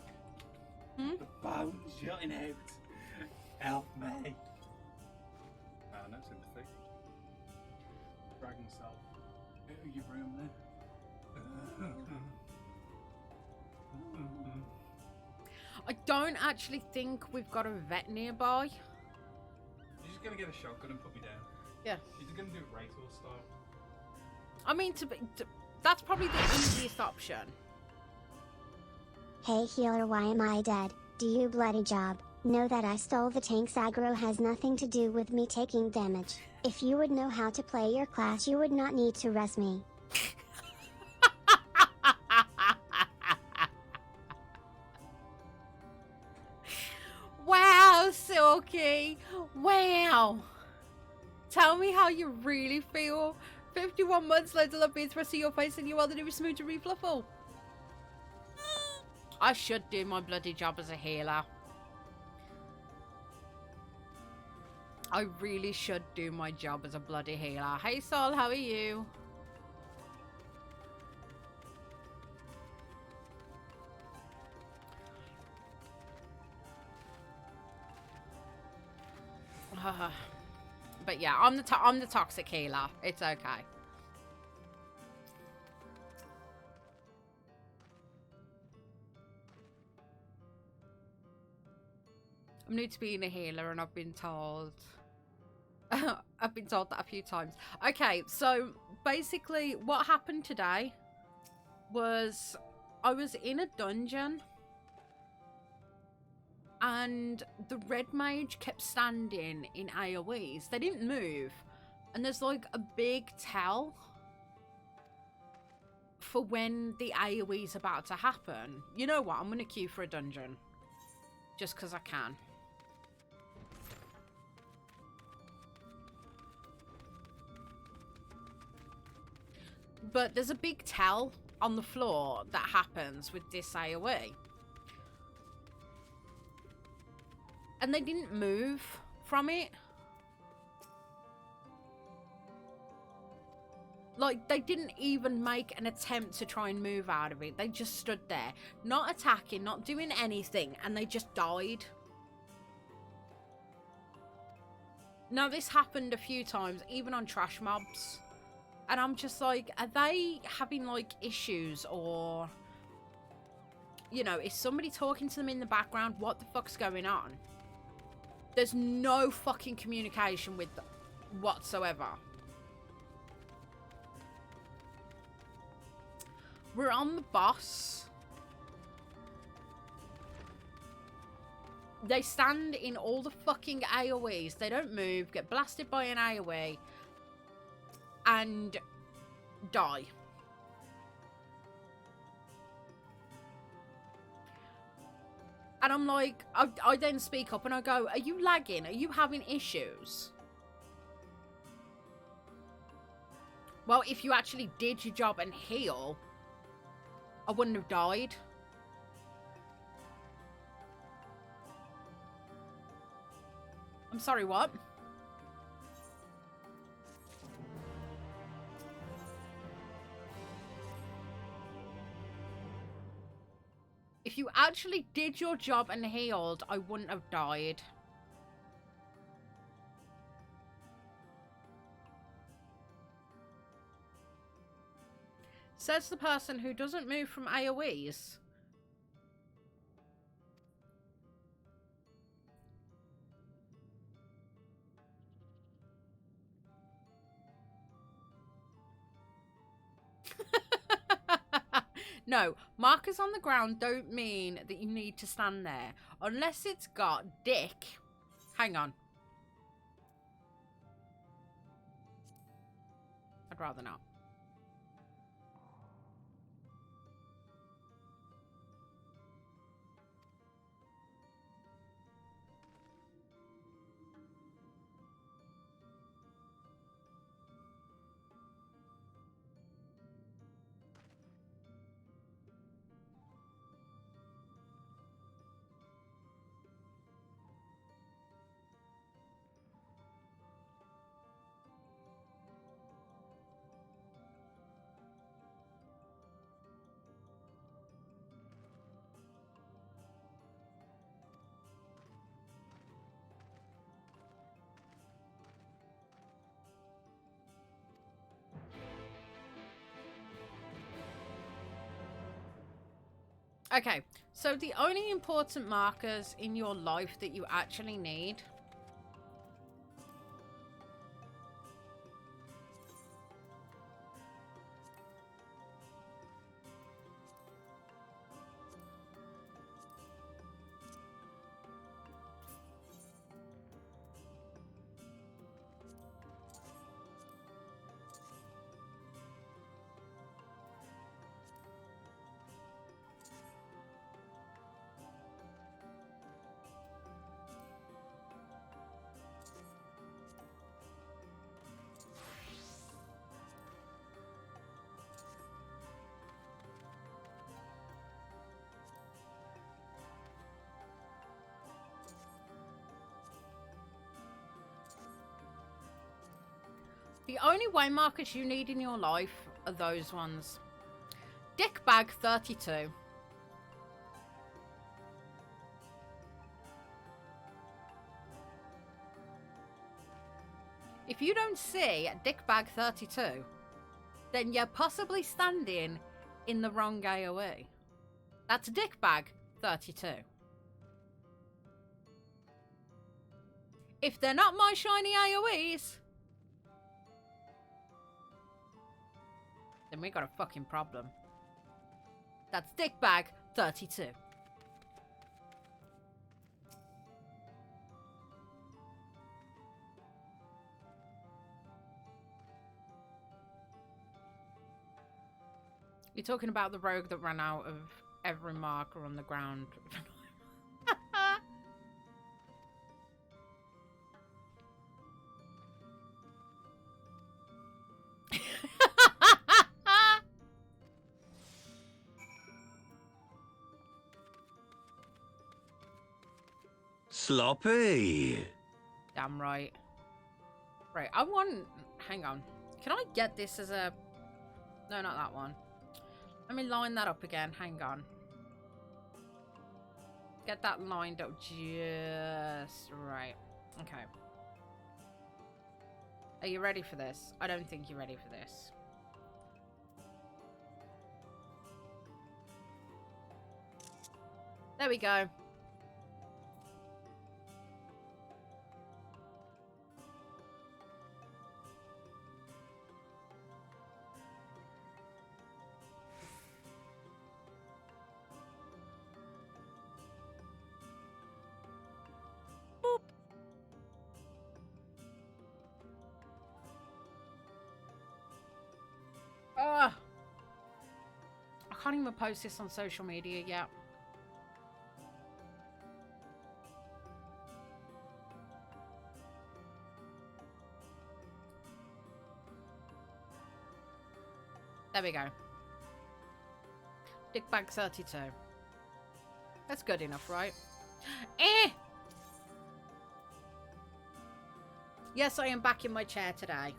The bone's jutting out. Help me. No sympathy. Drag himself out of your room then. I don't actually think we've got a vet nearby. You're just gonna get a shotgun and put me down. Yeah. You're gonna do it racehorse style. I mean, that's probably the easiest option. Hey healer, why am I dead? Do you bloody job? Know that I stole the tank's aggro has nothing to do with me taking damage. If you would know how to play your class, you would not need to res me. Wow, Silky. Wow. Tell me how you really feel. 51 months later, I've been thrusting your face and you are the Ivorysmoon to refluffle. I should do my bloody job as a healer. I really should do my job as a bloody healer. Hey Sol, how are you? But yeah, I'm the toxic healer. It's okay. I'm new to being a healer, and I've been told. I've been told that a few times. Okay, so basically, what happened today was I was in a dungeon. And the red mage kept standing in AoEs. They didn't move. And there's like a big tell for when the AoE's about to happen. You know what? I'm going to queue for a dungeon. Just because I can. But there's a big tell on the floor that happens with this AoE. And they didn't move from it. Like, they didn't even make an attempt to try and move out of it. They just stood there, not attacking, not doing anything, and they just died. Now, this happened a few times, even on trash mobs. And I'm just like, are they having, like, issues? Or, you know, is somebody talking to them in the background? What the fuck's going on? There's no fucking communication with them whatsoever. We're on the boss. They stand in all the fucking AoEs. They don't move, get blasted by an AoE, and die. And I'm like, I then speak up and I go, are you lagging? Are you having issues? Well, if you actually did your job and heal, I wouldn't have died. I'm sorry, what? If you actually did your job and healed, I wouldn't have died. Says the person who doesn't move from AoEs. No, markers on the ground don't mean that you need to stand there. Unless it's got dick. Hang on. I'd rather not. Okay, so the only important markers in your life that you actually need. The only way markers you need in your life are those ones. Dickbag 32. If you don't see Dickbag 32, then you're possibly standing in the wrong AoE. That's Dickbag 32. If they're not my shiny AoEs, then we got a fucking problem. That's Dickbag 32. You're talking about the rogue that ran out of every marker on the ground. Sloppy. Damn right. Right, I want... Hang on. Can I get this as a... No, not that one. Let me line that up again. Hang on. Get that lined up just right. Okay. Are you ready for this? I don't think you're ready for this. There we go. Ugh. I can't even post this on social media yet. There we go. Dickbag 32. That's good enough, right? Eh! Yes, I am back in my chair today.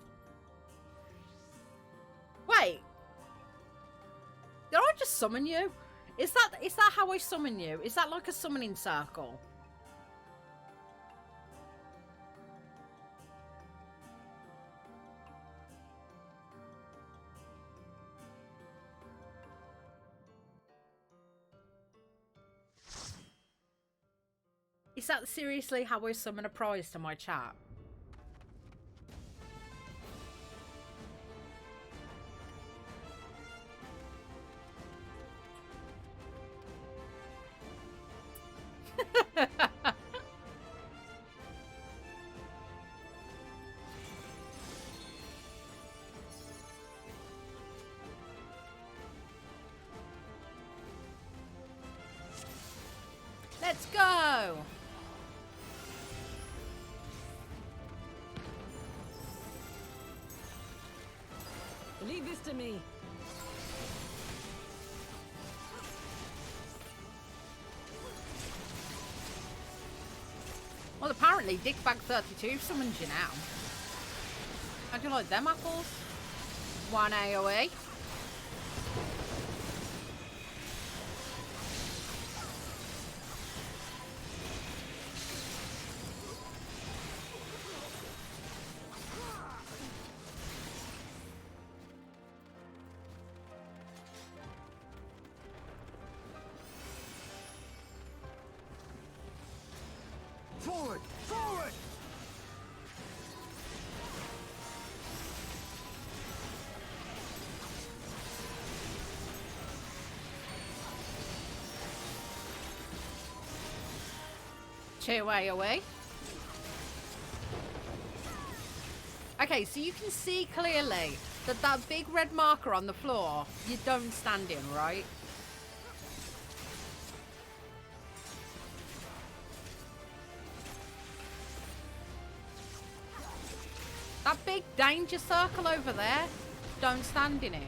Wait. Did I just summon you? Is that how I summon you? Is that like a summoning circle? Is that seriously how I summon a prize to my chat? Let's go! Leave this to me. Well, apparently Dickbag 32 summons you now. How do you like them apples? One AoE. 2 AoE. Okay, so you can see clearly that that big red marker on the floor, you don't stand in, right? That big danger circle over there, don't stand in it.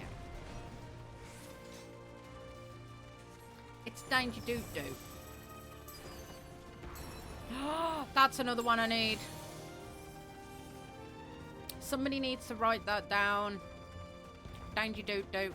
It's danger doo-doo. That's another one I need. Somebody needs to write that down. Danger doo-doo.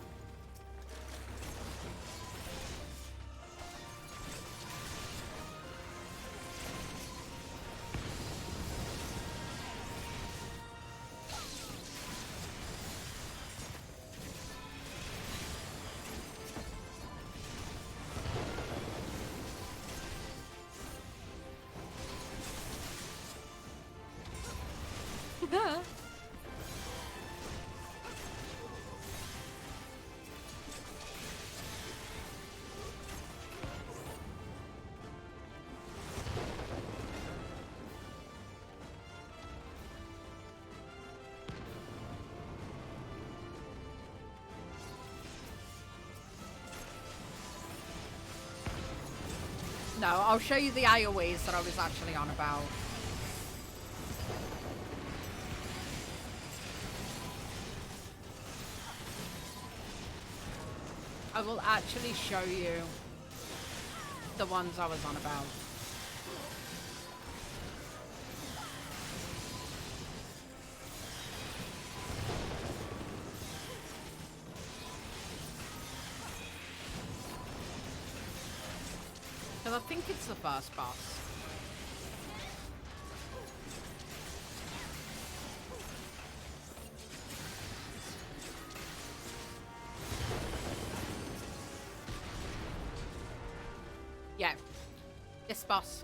No, I'll show you the AoEs that I was actually on about. I will actually show you the ones I was on about. Because I think it's the first boss. Yeah, this boss.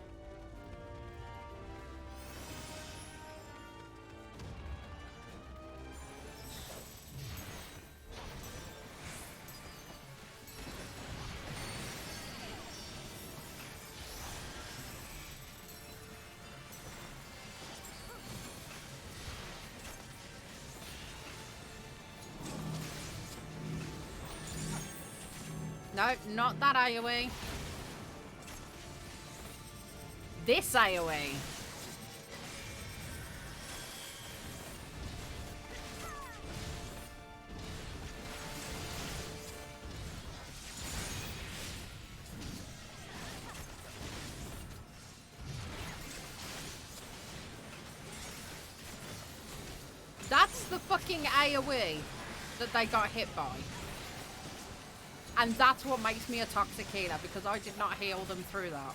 No, not that AoE. This AoE. That's the fucking AoE that they got hit by. And that's what makes me a toxic healer, because I did not heal them through that.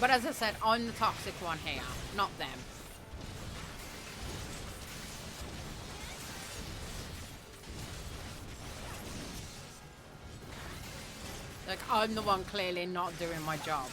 But as I said, I'm the toxic one here, not them. Like, I'm the one clearly not doing my job.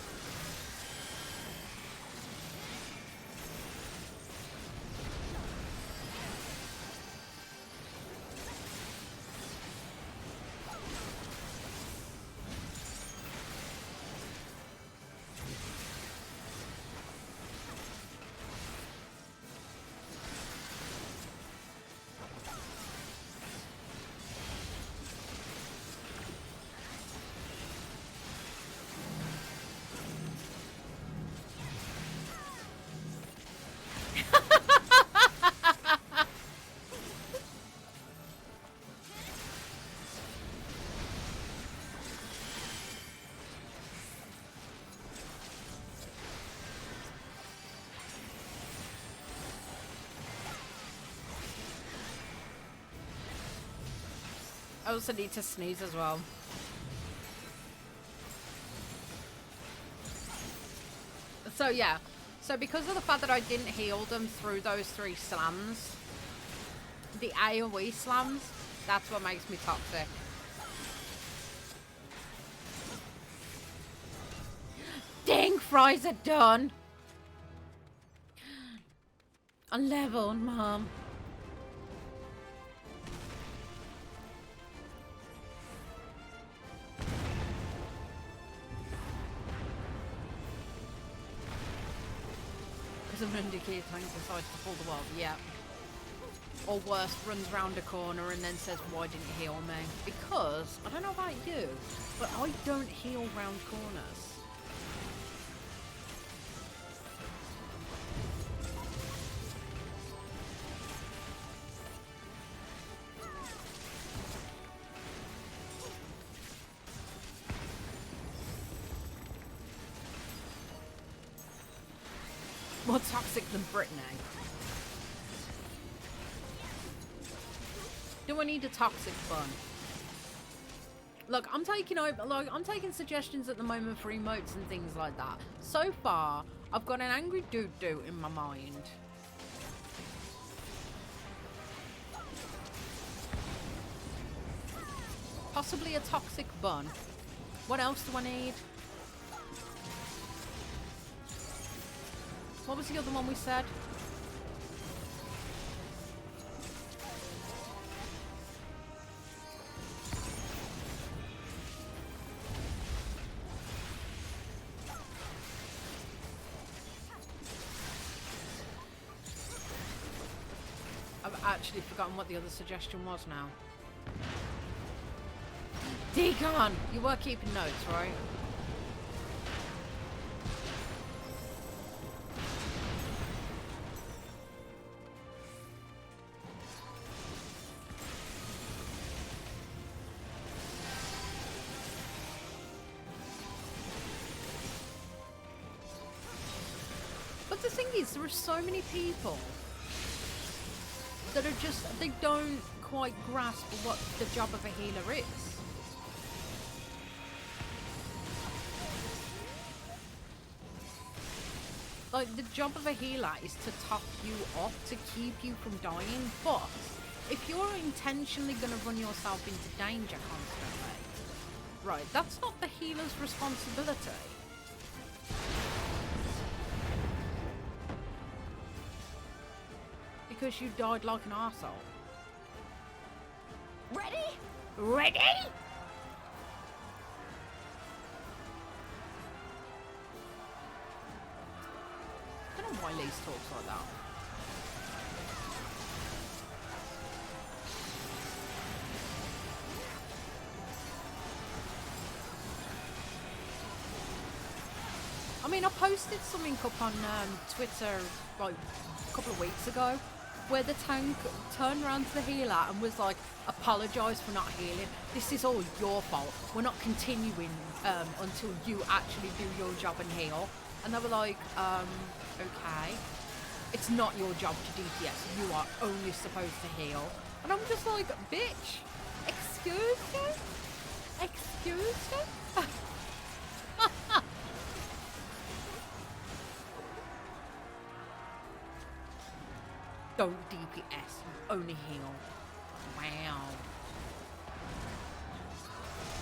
I also need to sneeze as well. So yeah, so because of the fact that I didn't heal them through those 3 slams, The AoE slams, that's what makes me toxic. Dang, fries are done. I'm leveled, Mom. Because a Vindicator tank decides to pull the world, yeah. Or worse, runs round a corner and then says, why didn't you heal me? Because, I don't know about you, but I don't heal round corners. More toxic than Brittany. Do I need a toxic bun? Look, I'm taking suggestions at the moment for emotes and things like that. So far, I've got an angry doo-doo in my mind. Possibly a toxic bun. What else do I need? What was the other one we said? I've actually forgotten what the other suggestion was now. Deacon! You were keeping notes, right? But the thing is, there are so many people that are just, they don't quite grasp what the job of a healer is. Like, the job of a healer is to top you up, to keep you from dying, but if you're intentionally going to run yourself into danger constantly, right, that's not the healer's responsibility. Because you died like an arsehole. Ready? Ready? I don't know why Lise talks like that. I mean, I posted something up on Twitter like a couple of weeks ago where the tank turned around to the healer and was like, apologise for not healing. This is all your fault. We're not continuing until you actually do your job and heal. And they were like, okay. It's not your job to DPS. You are only supposed to heal. And I'm just like, bitch, excuse me? Excuse me? Don't DPS, you only heal. Wow.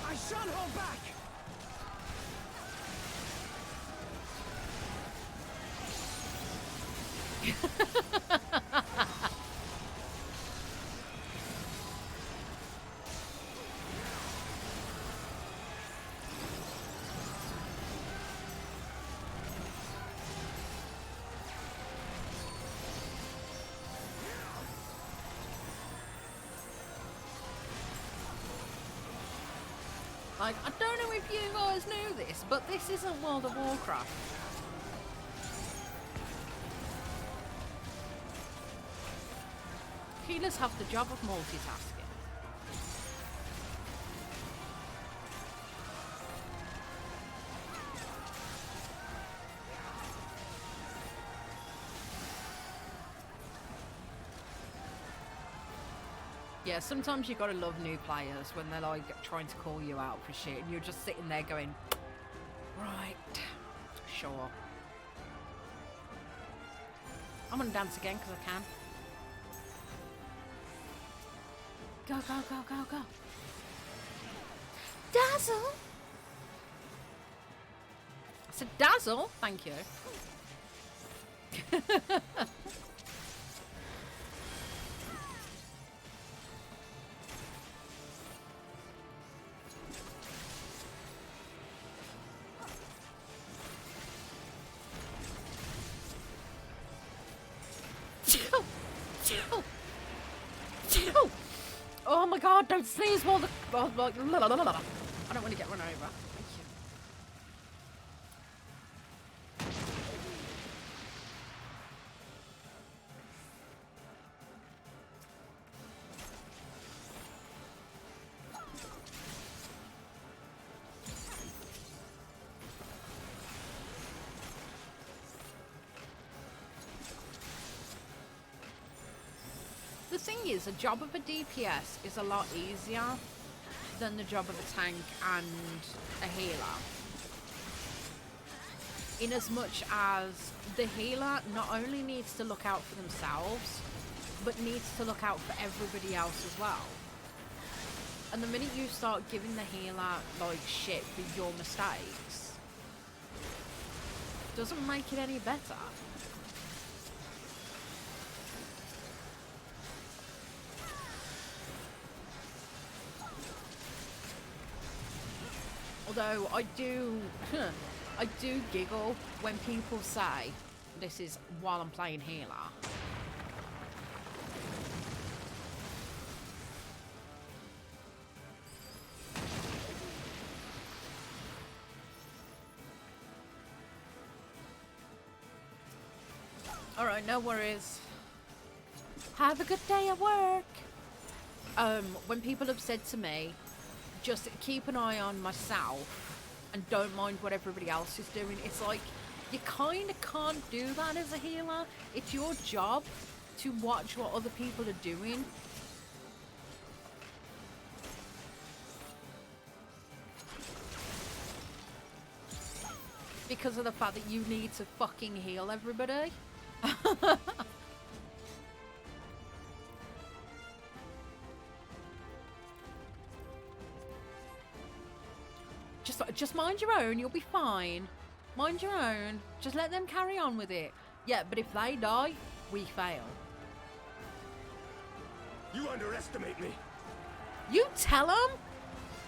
I shan't hold back! Like, I don't know if you guys knew this, but this isn't World of Warcraft. Healers have the job of multitasking. Yeah, sometimes you gotta love new players when they're like trying to call you out for shit and you're just sitting there going, right, sure. I'm gonna dance again because I can. Go, go, go, go, go. Dazzle! I said dazzle? Thank you. Oh my god, don't sneeze while the... Oh, like, I don't want to get run over. Thank you. The thing is, the job of a DPS is a lot easier than the job of a tank and a healer. In as much as the healer not only needs to look out for themselves, but needs to look out for everybody else as well. And the minute you start giving the healer, like, shit for your mistakes, doesn't make it any better. Although I do giggle when people say, this is while I'm playing healer. Alright, no worries. Have a good day at work. When people have said to me, just keep an eye on myself and don't mind what everybody else is doing, it's like, you kind of can't do that as a healer. It's your job to watch what other people are doing. Because of the fact that you need to fucking heal everybody. Just mind your own, you'll be fine. Mind your own, just let them carry on with it. Yeah, but if they die, we fail. You underestimate me. You tell them?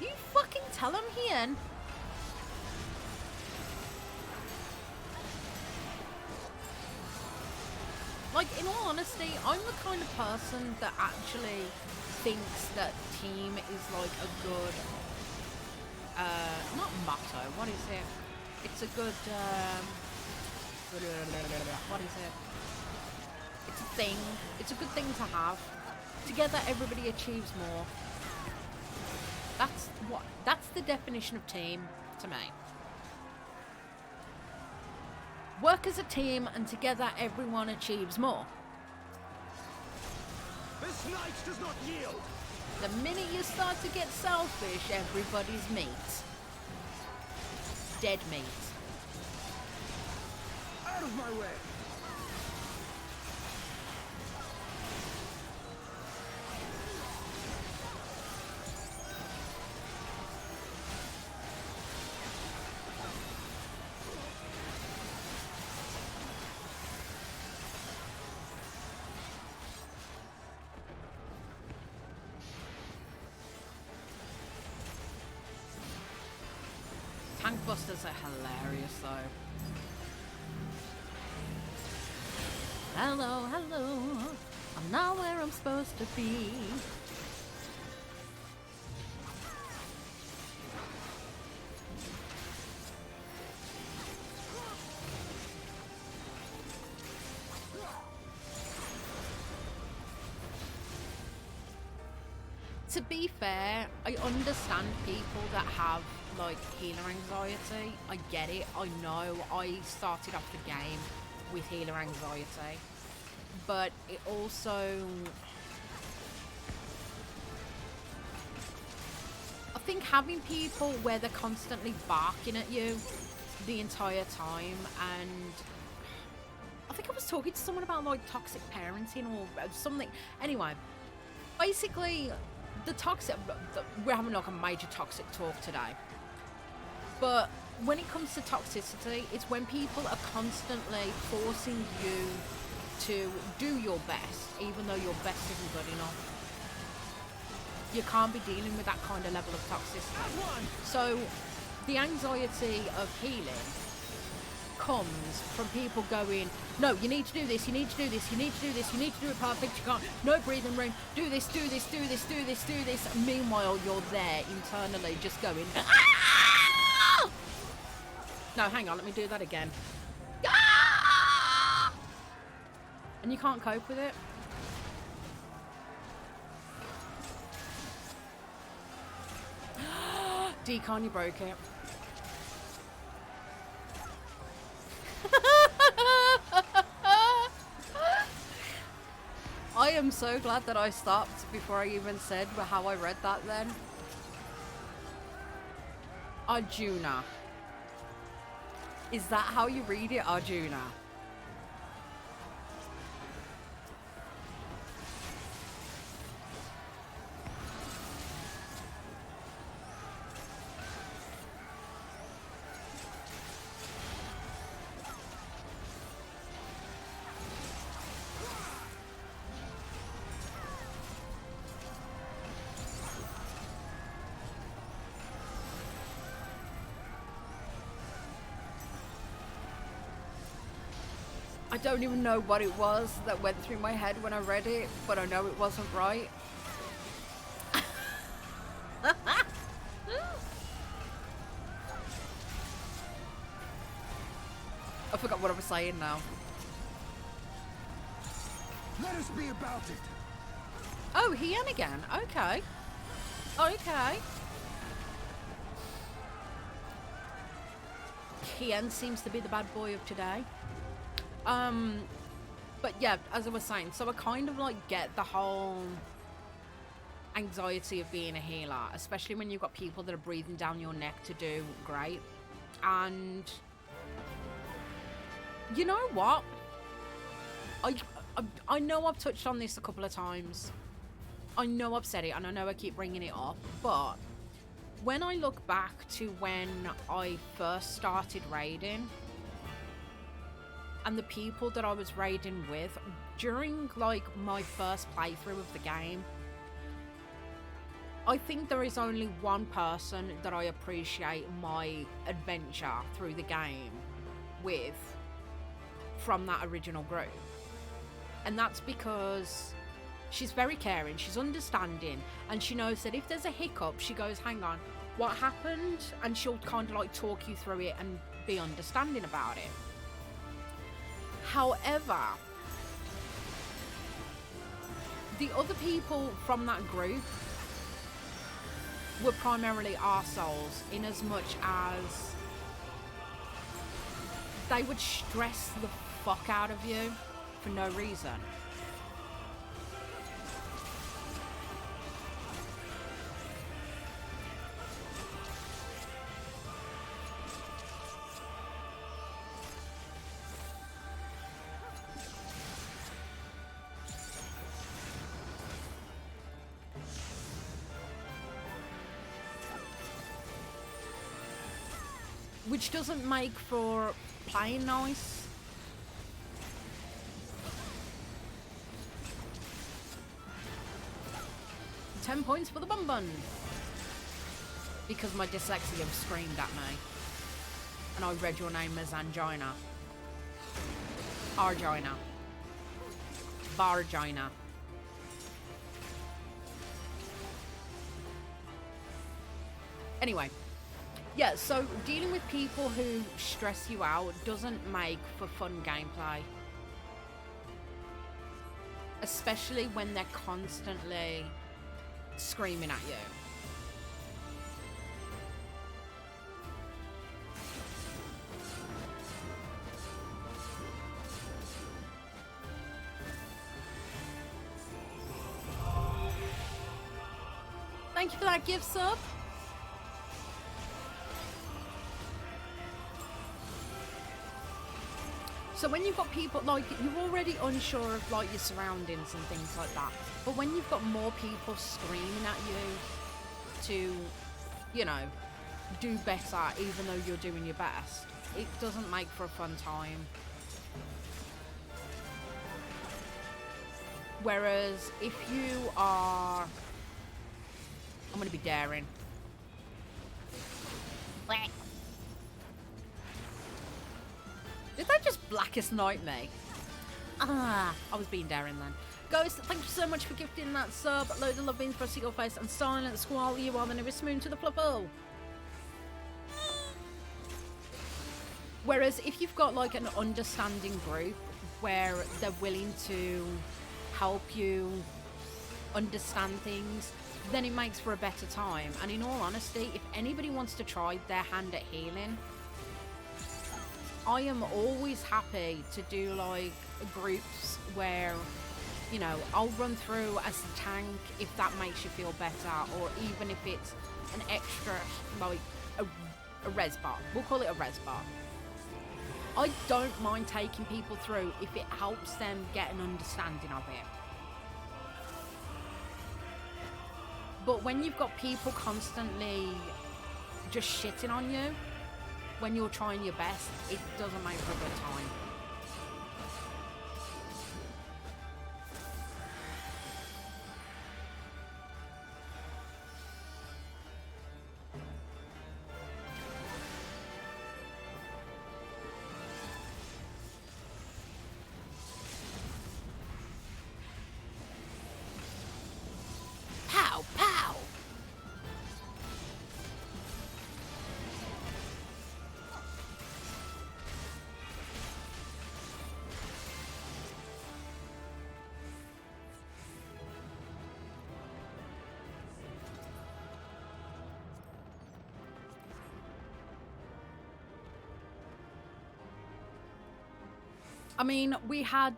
You fucking tell them, Hien. Like, in all honesty, I'm the kind of person that actually thinks that team is like a good... not motto, what is it? It's a good, what is it? It's a thing. It's a good thing to have. Together, everybody achieves more. That's the definition of team to me. Work as a team, and together everyone achieves more. This knight does not yield. The minute you start to get selfish, everybody's meat. Dead meat. Out of my way. Tank busters are hilarious though. Hello, hello. I'm not where I'm supposed to be. To be fair, I understand people that have like healer anxiety. I get it. I know I started off the game with healer anxiety, but it also, I think having people where they're constantly barking at you the entire time, and I think I was talking to someone about like toxic parenting or something. Anyway, basically the toxic, we're having like a major toxic talk today. But when it comes to toxicity, it's when people are constantly forcing you to do your best, even though your best isn't good enough. You can't be dealing with that kind of level of toxicity. So the anxiety of healing comes from people going, no, you need to do this, you need to do this, you need to do this, you need to do it perfect, you can't, no breathing room, do this, do this, do this, do this, do this. And meanwhile, you're there internally just going, ah! No, hang on, let me do that again. Ah! And you can't cope with it. Decon, you broke it. I am so glad that I stopped before I even said how I read that then. Arjuna. Is that how you read it, Arjuna? I don't even know what it was that went through my head when I read it, but I know it wasn't right. I forgot what I was saying now. Let us be about it. Oh, Hien again. Okay. Okay. Hien seems to be the bad boy of today. But yeah, as I was saying, so I kind of like get the whole anxiety of being a healer, especially when you've got people that are breathing down your neck to do great. And you know what? I know I've touched on this a couple of times. I know I've said it, and I know I keep bringing it up, but when I look back to when I first started raiding, and the people that I was raiding with during like my first playthrough of the game, I think there is only one person that I appreciate my adventure through the game with from that original group. And that's because she's very caring, she's understanding, and she knows that if there's a hiccup, she goes, hang on, what happened? And she'll kind of like talk you through it and be understanding about it. However, the other people from that group were primarily arseholes, in as much as they would stress the fuck out of you for no reason. Which doesn't make for playing nice. $10 points for the bun bun. Because my dyslexia screamed at me. And I read your name as Angina. Argina. Vargina. Anyway. Yeah, so dealing with people who stress you out doesn't make for fun gameplay. Especially when they're constantly screaming at you. Thank you for that gift sub. So when you've got people, like, you're already unsure of, like, your surroundings and things like that. But when you've got more people screaming at you to, you know, do better even though you're doing your best, it doesn't make for a fun time. Whereas if you are... I'm going to be daring. Did that just Blackest Night me? Ah, I was being daring then. Guys, thank you so much for gifting that sub. Load of love beans for your face and silent squall. You are the Ivorysmoon to the flubble. Whereas if you've got like an understanding group where they're willing to help you understand things, then it makes for a better time. And in all honesty, if anybody wants to try their hand at healing, I am always happy to do like groups where, you know, I'll run through as a tank if that makes you feel better, or even if it's an extra, like a res bar. We'll call it a res bar. I don't mind taking people through if it helps them get an understanding of it. But when you've got people constantly just shitting on you when you're trying your best, it doesn't make for a good time. Pow, pow! I mean, we had,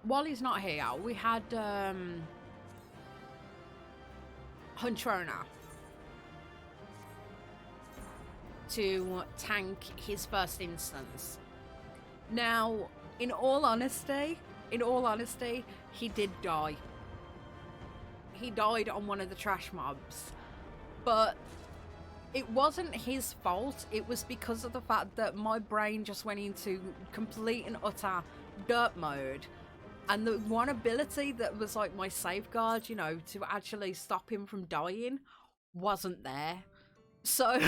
while he's not here, we had, Huntrona to tank his first instance. Now, in all honesty, he did die. He died on one of the trash mobs. But it wasn't his fault. It was because of the fact that my brain just went into complete and utter dirt mode. And the one ability that was like my safeguard, you know, to actually stop him from dying wasn't there. So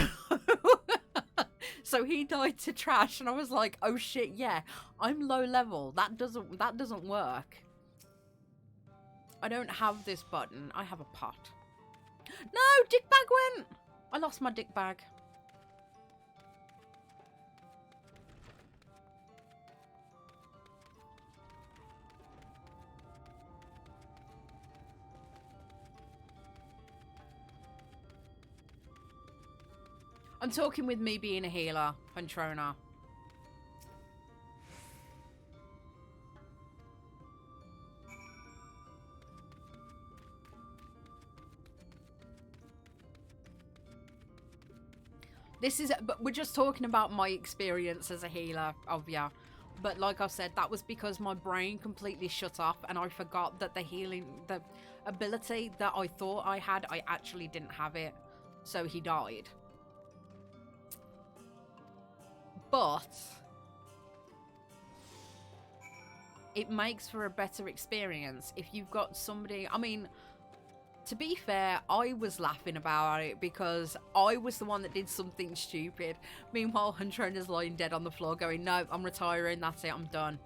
so he died to trash, and I was like, oh shit, yeah, I'm low level. That doesn't work. I don't have this button. I have a pot. No, dick bag went. I lost my dick bag. I'm talking with me being a healer, Huntrona. This is, but we're just talking about my experience as a healer, obvia. But like I said, that was because my brain completely shut off and I forgot that the ability that I thought I had, I actually didn't have it. So he died. But it makes for a better experience if you've got somebody. I mean, to be fair, I was laughing about it because I was the one that did something stupid. Meanwhile, Huntrona's lying dead on the floor going, no, I'm retiring, that's it, I'm done.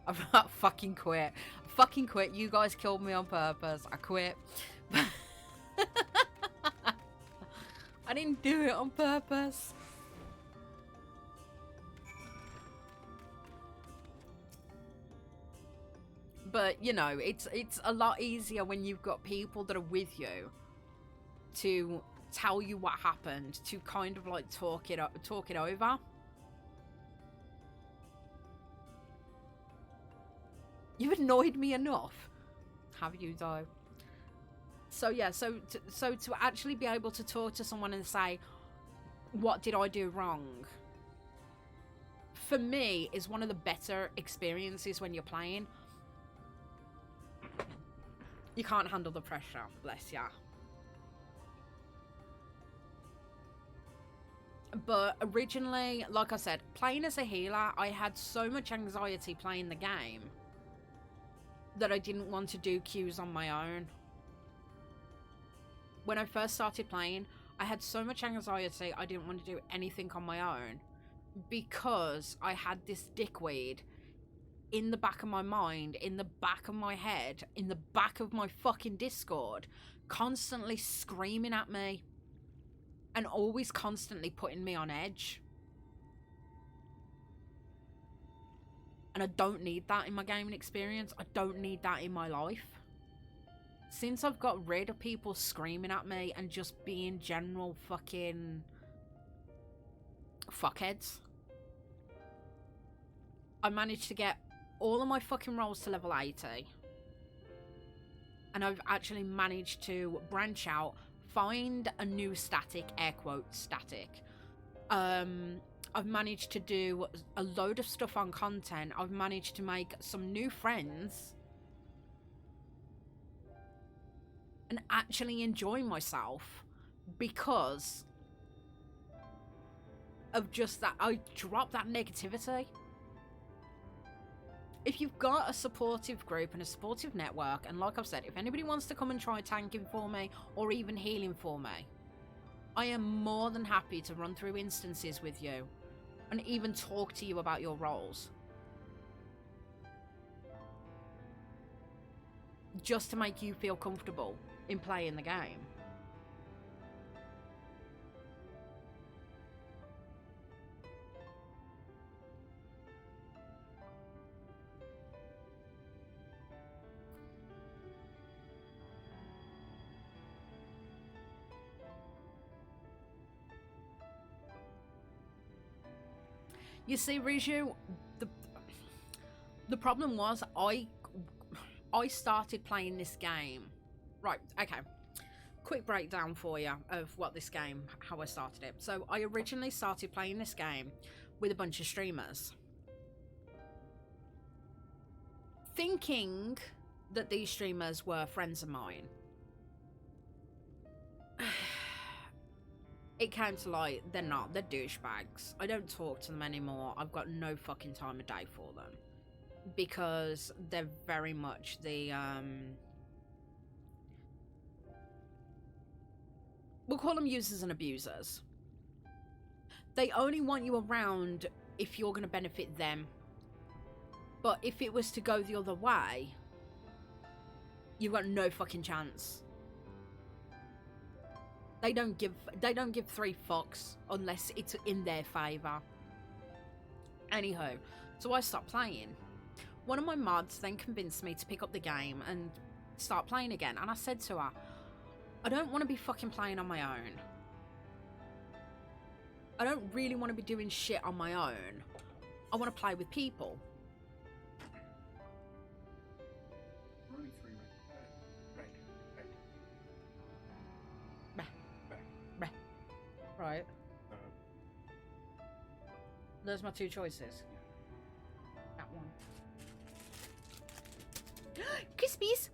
I fucking quit. I fucking quit. You guys killed me on purpose. I quit. I didn't do it on purpose. But, you know, it's a lot easier when you've got people that are with you to tell you what happened, to kind of like talk it over. You've annoyed me enough. Have you though? So yeah, so to actually be able to talk to someone and say, what did I do wrong? For me, is one of the better experiences when you're playing. You can't handle the pressure, bless ya. But originally, like I said, playing as a healer, I had so much anxiety playing the game that I didn't want to do queues on my own. When I first started playing, I had so much anxiety, I didn't want to do anything on my own because I had this dickweed in the back of my mind, in the back of my head, in the back of my fucking Discord, constantly screaming at me and always constantly putting me on edge. And I don't need that in my gaming experience. I don't need that in my life. Since I've got rid of people screaming at me and just being general fucking fuckheads, I managed to get all of my fucking rolls to level 80. And I've actually managed to branch out, find a new static, air quotes static. I've managed to do a load of stuff on content. I've managed to make some new friends and actually enjoy myself because of just that. I dropped that negativity. If you've got a supportive group and a supportive network, and like I've said, if anybody wants to come and try tanking for me or even healing for me, I am more than happy to run through instances with you and even talk to you about your roles. Just to make you feel comfortable in playing the game. You see, Riju, the problem was I started playing this game. Right, okay. Quick breakdown for you of what this game, how I started it. So I originally started playing this game with a bunch of streamers, thinking that these streamers were friends of mine. It came to light, they're not. They're douchebags. I don't talk to them anymore. I've got no fucking time of day for them. Because they're very much the, we'll call them users and abusers. They only want you around if you're going to benefit them. But if it was to go the other way, you've got no fucking chance. They don't give 3 fucks unless it's in their favour. Anywho, so I stopped playing. One of my mods then convinced me to pick up the game and start playing again. And I said to her, I don't want to be fucking playing on my own. I don't really want to be doing shit on my own. I want to play with people. Right. Those are my 2 choices. That one. Crispies!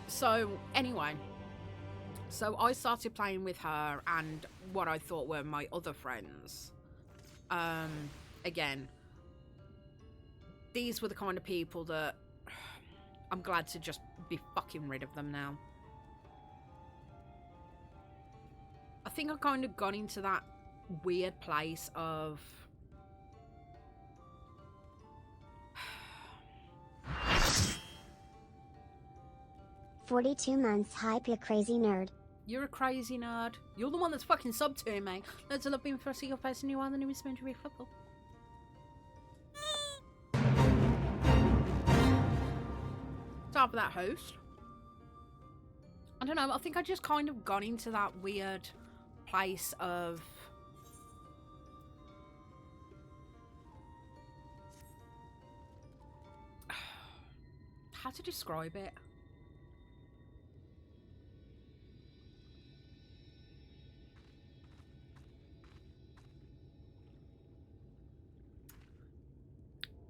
So, anyway. So, I started playing with her and what I thought were my other friends. Again, these were the kind of people that I'm glad to just be fucking rid of them now. I think I kind of got into that weird place of... "42 months hype, you crazy nerd." You're a crazy nerd. You're the one that's fucking subbed to me. Loads of love being for a single person you are the newest meant to be football. Top of that host. I don't know, I think I just kind of got into that weird place of how to describe it.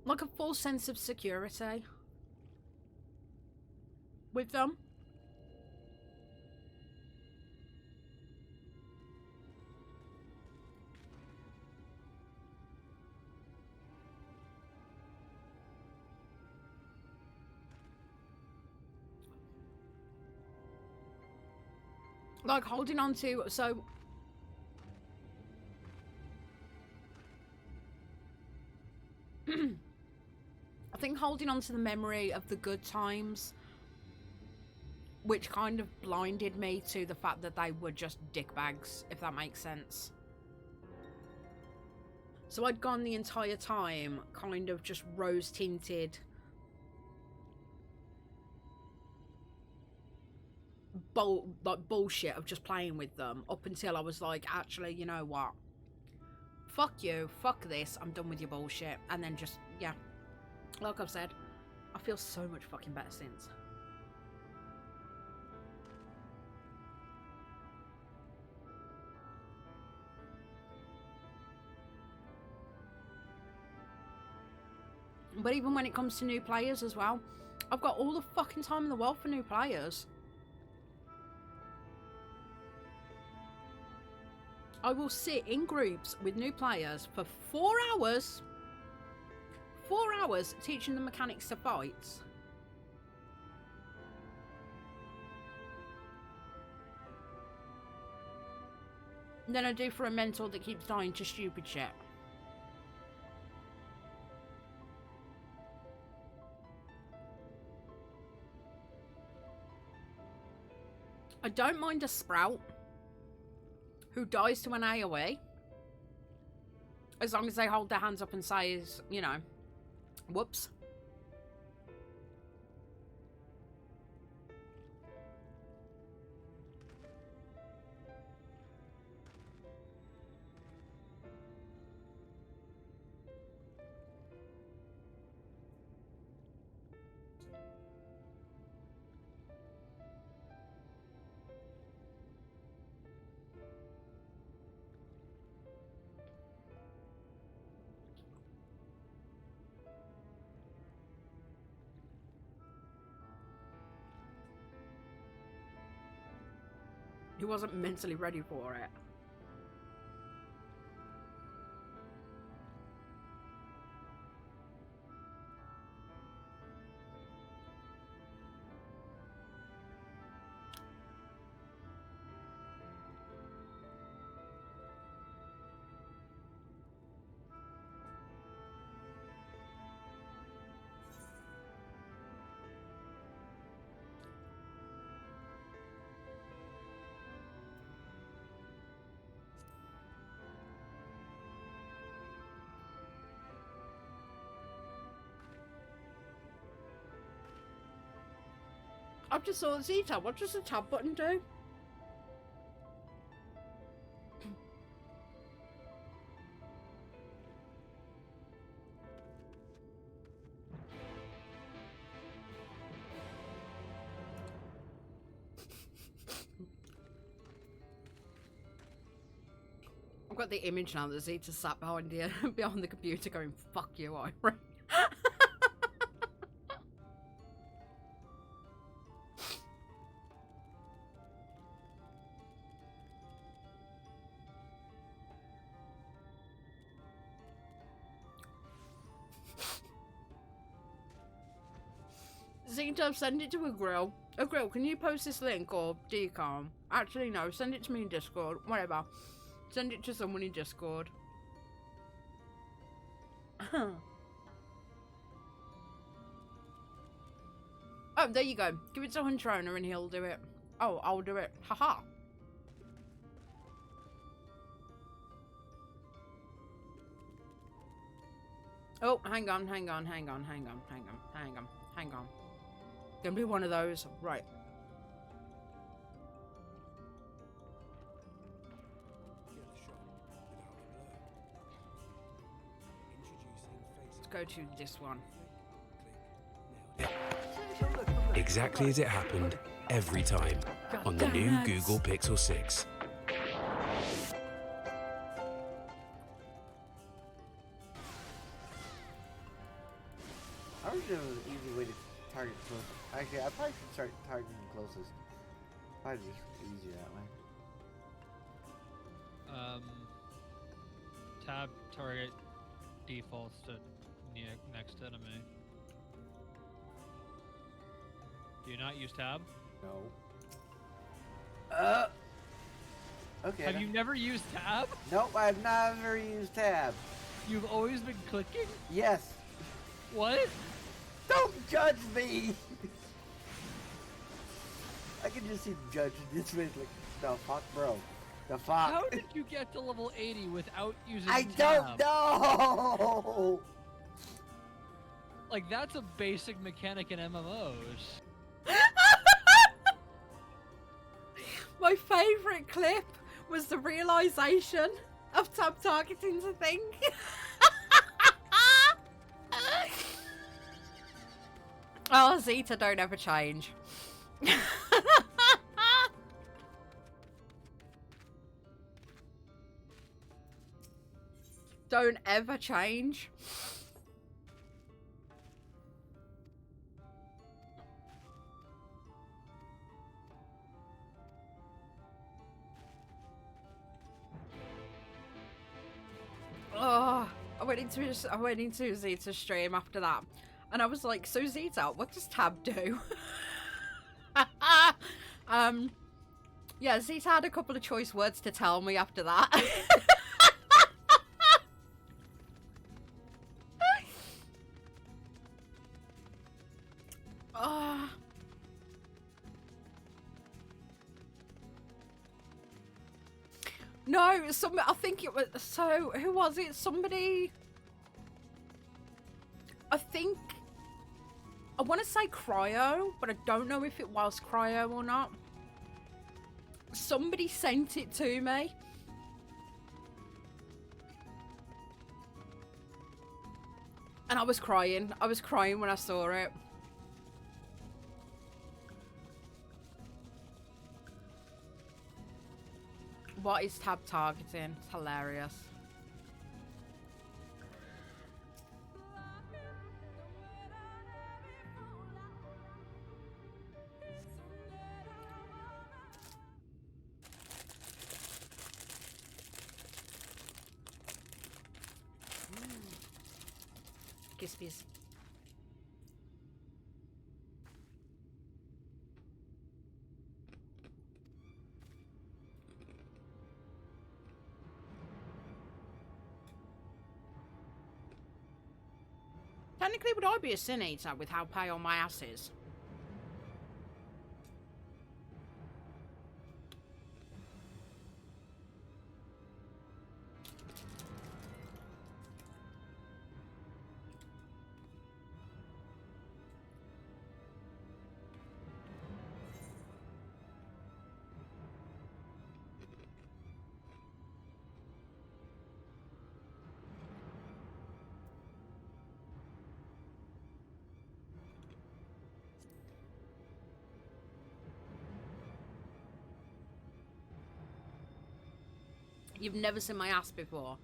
Like a full sense of security with them. Like holding on to, so I think holding on to the memory of the good times, which kind of blinded me to the fact that they were just dickbags, if that makes sense. So I'd gone the entire time kind of just rose-tinted bullshit of just playing with them up until I was like, actually, you know what? Fuck you, fuck this, I'm done with your bullshit. And then just, yeah, like I've said, I feel so much fucking better since. But even when it comes to new players as well, I've got all the fucking time in the world for new players. I will sit in groups with new players for 4 hours. 4 hours teaching them mechanics to fights. Than I do for a mentor that keeps dying to stupid shit. I don't mind a sprout who dies to an AoE, as long as they hold their hands up and say, you know, whoops. He wasn't mentally ready for it. I've just saw the Z-tab. What does the tab button do? I've got the image now that Zeta sat behind the computer going, fuck you, Ivory. Zeta, send it to a grill. A grill, can you post this link or do you can't? Actually, no, send it to me in Discord. Whatever. Send it to someone in Discord. Oh, there you go. Give it to Huntrona and he'll do it. Oh, I'll do it. Haha. Oh, hang on. Gonna be one of those. Right. Let's go to this one. Exactly as it happened every time on the new Google Pixel 6. I wish there was an easy way to target close. Actually, I probably should start targeting closest. Probably just easier that way. Tab target defaults to next enemy. Do you not use tab? No. Okay. Have you never used tab? Nope, I've never used tab. You've always been clicking? Yes. What? Don't judge me! I can just see the judge this way, like, the fuck, bro. The fuck. How did you get to level 80 without using I tab? don't know! Like, that's a basic mechanic in MMOs. My favourite clip was the realisation of tab targeting's a thing. Oh, Zeta, don't ever change. Don't ever change. Oh, I went into Zeta's stream after that, and I was like, "So Zeta, what does tab do?" Yeah, Zeta had a couple of choice words to tell me after that. Oh. No, I think it was, so, who was it? Somebody, I think, I want to say Cryo, but I don't know if it was Cryo or not. Somebody sent it to me. And I was crying. I was crying when I saw it. What is tab targeting? It's hilarious. Gispies. Technically, would I be a sin eater with how pale my ass is? You've never seen my ass before.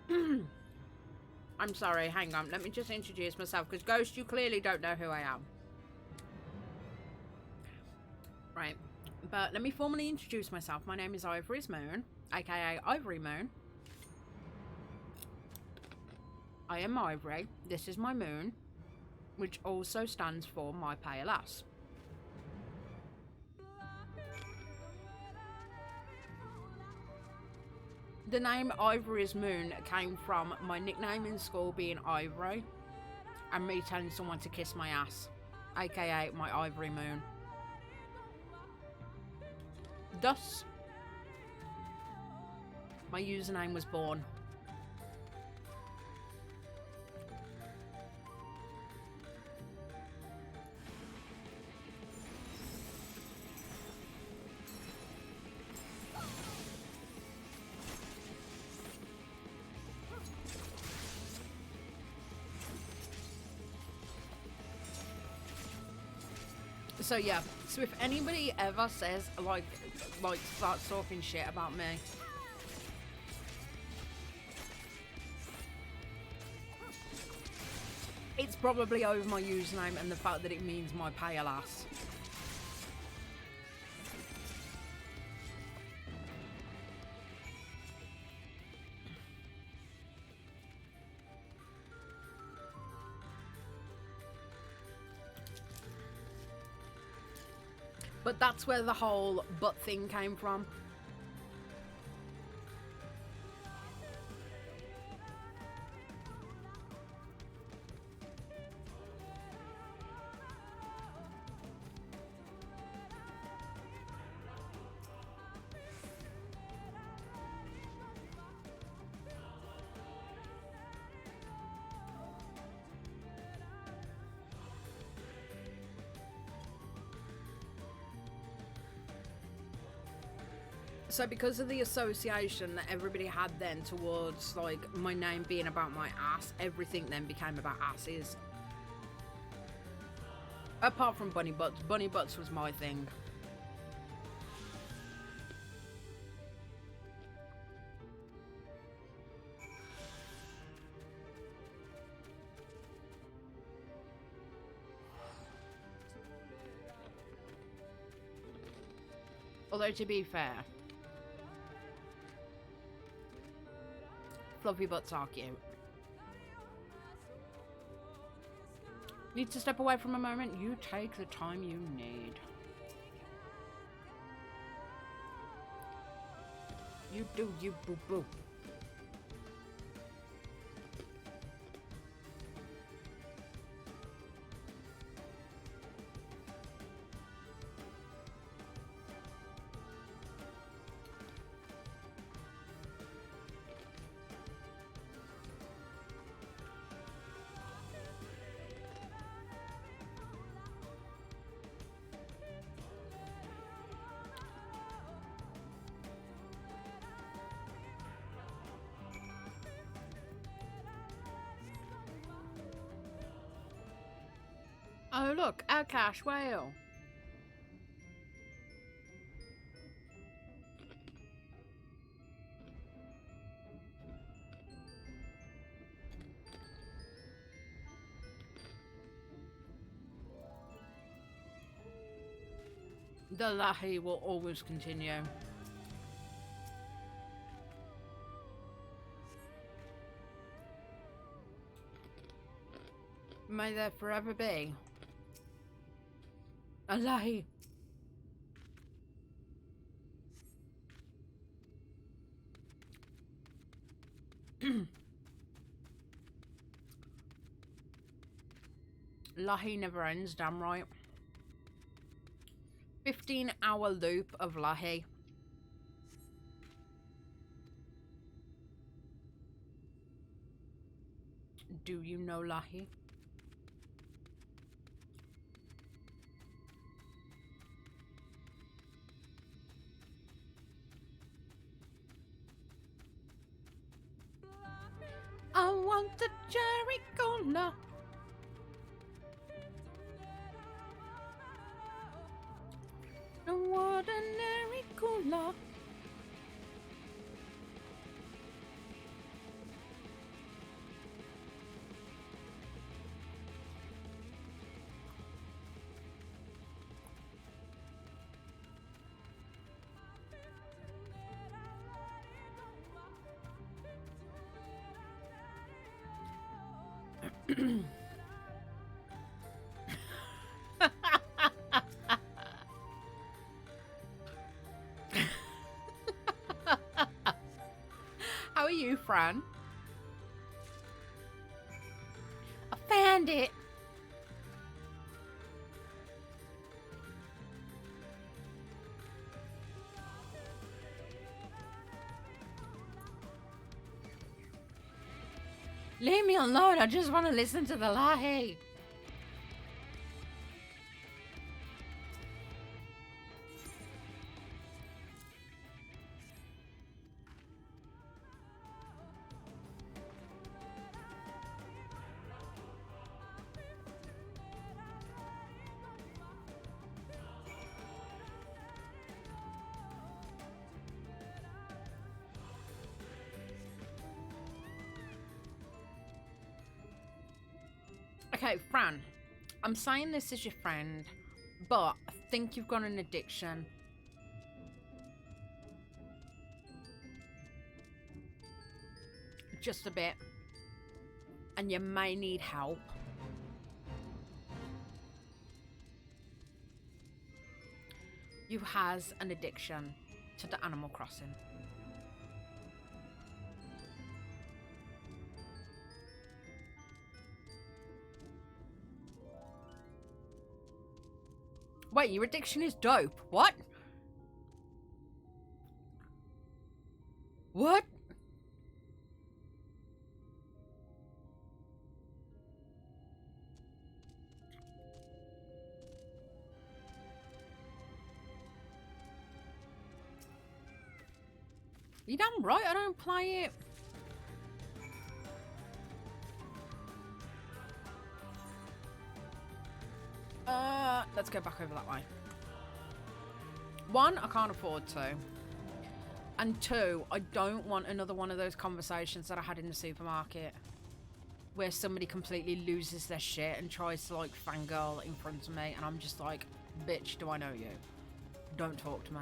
I'm sorry, hang on. Let me just introduce myself, because Ghost, you clearly don't know who I am. Right. But let me formally introduce myself. My name is Ivorysmoon, aka Ivorysmoon. I am Ivory. This is my moon, which also stands for my pale ass. The name Ivorysmoon came from my nickname in school being Ivory, and me telling someone to kiss my ass, aka my Ivory Moon. Thus, my username was born. So yeah, so if anybody ever says, like starts talking shit about me, it's probably over my username and the fact that it means my pale ass. But that's where the whole butt thing came from. So because of the association that everybody had then towards like my name being about my ass, everything then became about asses. Apart from bunny butts. Bunny butts was my thing. Although to be fair, fluffy butts are cute. Need to step away from a moment? You take the time you need. You do you, boo-boo. Oh look, our cash whale. The lahi will always continue. May there forever be a lahi. Lahi never ends, damn right. 15-hour loop of lahi. Do you know lahi? I want the cherry cola. The ordinary cola. How are you, Fran? I found it. Leave me alone. I just want to listen to the lahi. Okay, Fran, I'm saying this as your friend, but I think you've got an addiction. Just a bit. And you may need help. You has an addiction to the Animal Crossing. Wait, your addiction is dope. What? What? You damn right I don't play it. Let's go back over that way. One, I can't afford to. And two, I don't want another one of those conversations that I had in the supermarket where somebody completely loses their shit and tries to like fangirl in front of me and I'm just like, bitch, do I know you? Don't talk to me.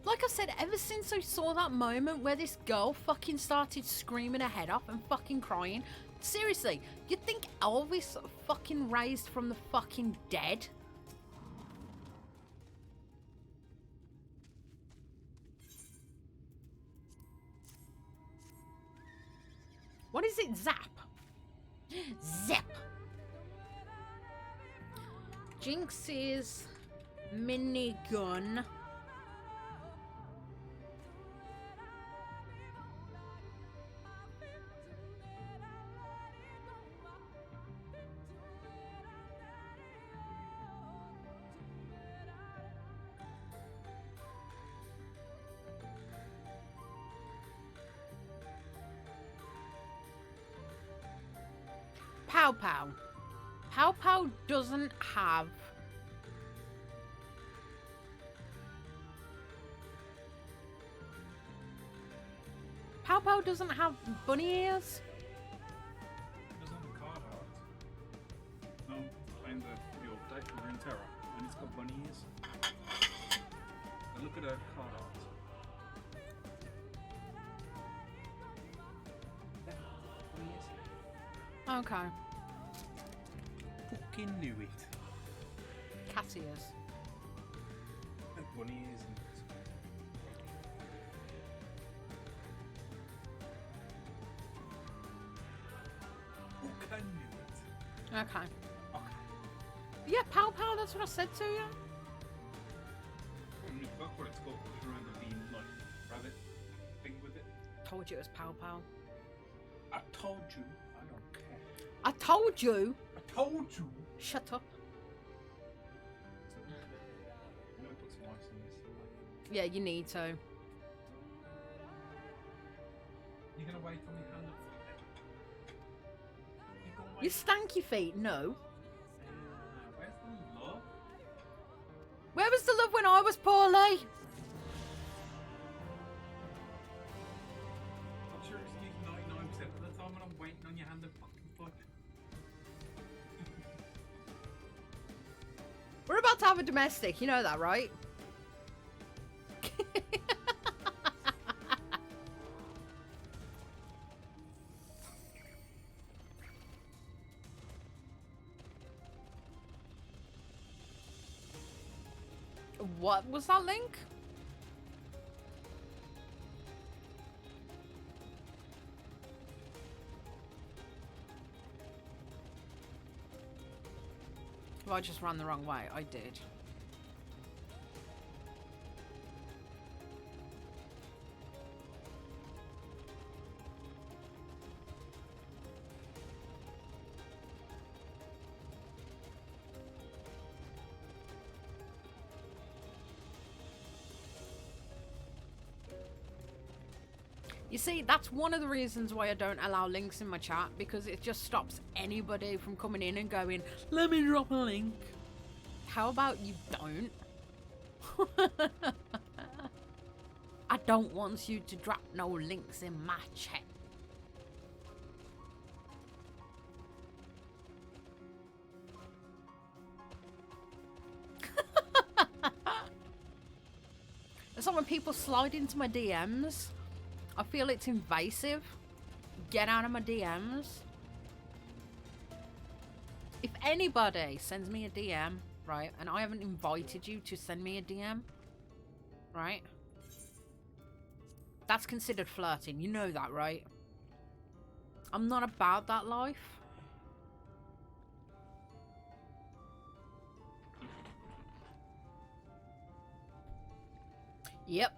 Like I said, ever since I saw that moment where this girl fucking started screaming her head off and fucking crying, seriously, you'd think Elvis fucking raised from the fucking dead? What is it? Zap? Zap! Jinx's minigun. Pow Pow. Pow Pow doesn't have... Pow Pow doesn't have bunny ears? Doesn't have a card art. No, playing the update for Rune Terror, and it's got bunny ears. Now look at her card art. Yeah, bunny ears. Okay. Fucking knew it. Cat ears. Bunny ears and... Fucking knew it. Okay. Yeah, Pow Pow, that's what I said to you. That's what it's called. Do you remember being like rabbit thing with it? Told you it was Pow Pow. I told you. I don't care. I told you. I told you. Shut up. I'm gonna put some ice in this. Yeah, you need to. You're gonna wait on your hand up. You stanky feet, no. Where's the love? Where was the love when I was poorly? I'm sure it's used 99% of the time when I'm waiting on your hand and fucking foot. We're about to have a domestic, you know that, right? What was that link? Well, I just ran the wrong way. I did. You see, that's one of the reasons why I don't allow links in my chat, because it just stops anybody from coming in and going, let me drop a link. How about you don't? I don't want you to drop no links in my chat. It's like when people slide into my DMs, I feel it's invasive. Get out of my DMs. If anybody sends me a DM, right, and I haven't invited you to send me a DM, right, that's considered flirting. You know that, right? I'm not about that life. Yep.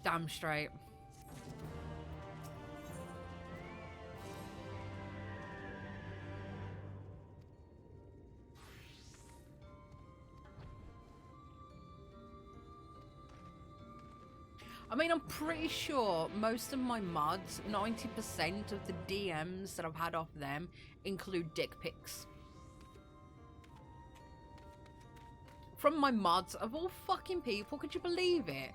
Damn straight. I mean, I'm pretty sure most of my mods, 90% of the DMs that I've had off them include dick pics. From my mods, of all fucking people, could you believe it?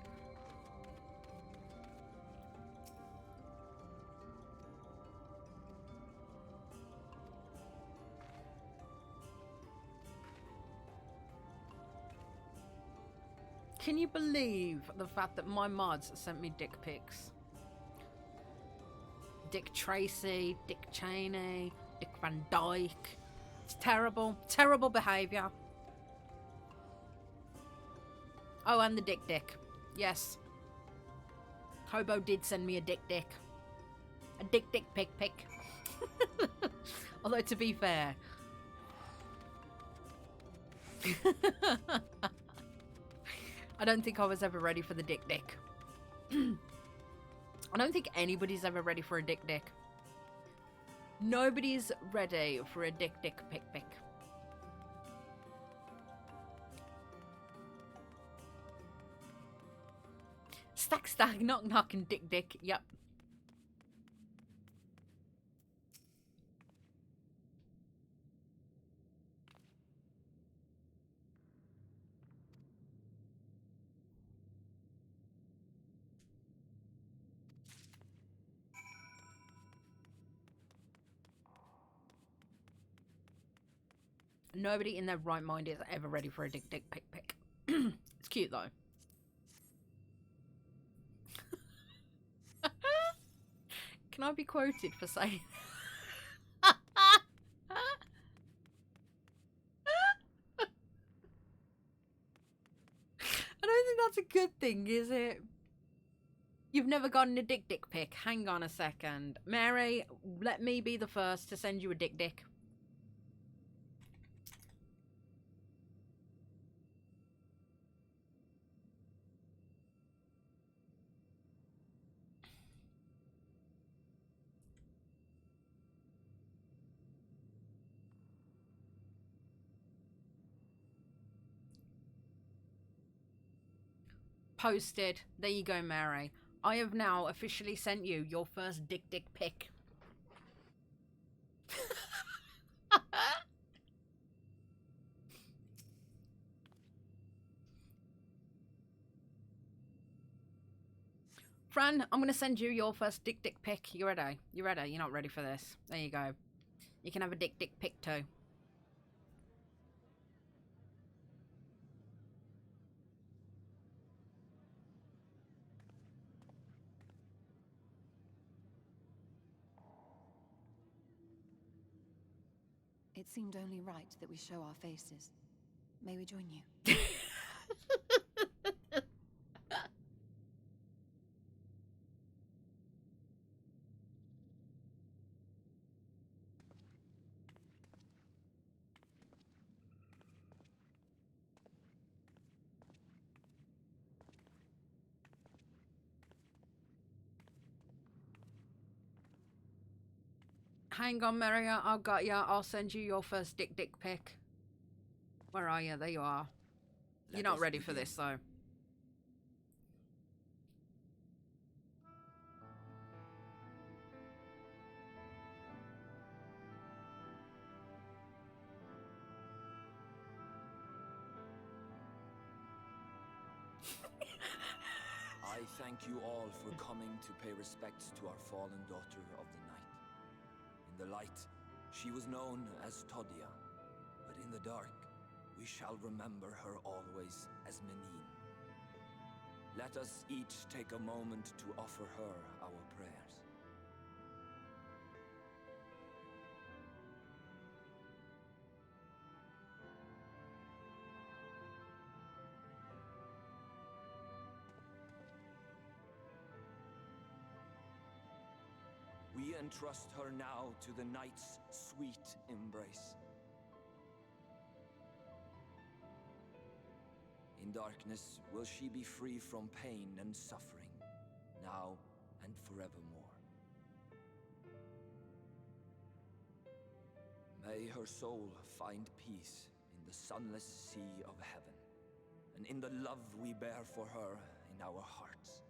Can you believe the fact that my mods sent me dick pics? Dick Tracy, Dick Cheney, Dick Van Dyke. It's terrible. Terrible behaviour. Oh, and the dick. Yes. Hobo did send me a dick. A dick pic. Although, to be fair... I don't think I was ever ready for the dick. I don't think anybody's ever ready for a dick. Nobody's ready for a dick pic. Stack, knock, and dick. Yep. Nobody in their right mind is ever ready for a dick pic. It's cute though. Can I be quoted for saying? I don't think that's a good thing, is it? You've never gotten a dick pic. Hang on a second. Mary, let me be the first to send you a dick. Posted. There you go, Mary. I have now officially sent you your first dick pic. Fran, I'm going to send you your first dick pic. You ready? You ready? You're not ready for this. There you go. You can have a dick pic too. It seemed only right that we show our faces. May we join you? Hang on, Maria. I've got you. I'll send you your first dick pic. Where are you? There you are. You're not ready for this, though. thank you all for coming to pay respects to our fallen daughter of the night. In the light, she was known as Todia, but in the dark, we shall remember her always as Menine. Let us each take a moment to offer her our prayers. We entrust her now to the night's sweet embrace. In darkness will she be free from pain and suffering, now and forevermore. May her soul find peace in the sunless sea of heaven, and in the love we bear for her in our hearts.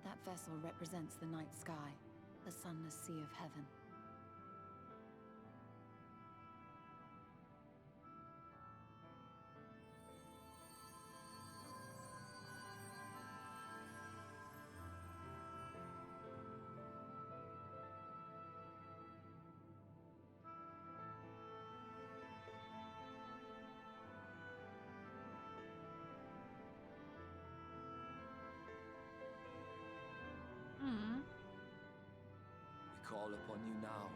That vessel represents the night sky, the sunless sea of heaven. We call upon you now,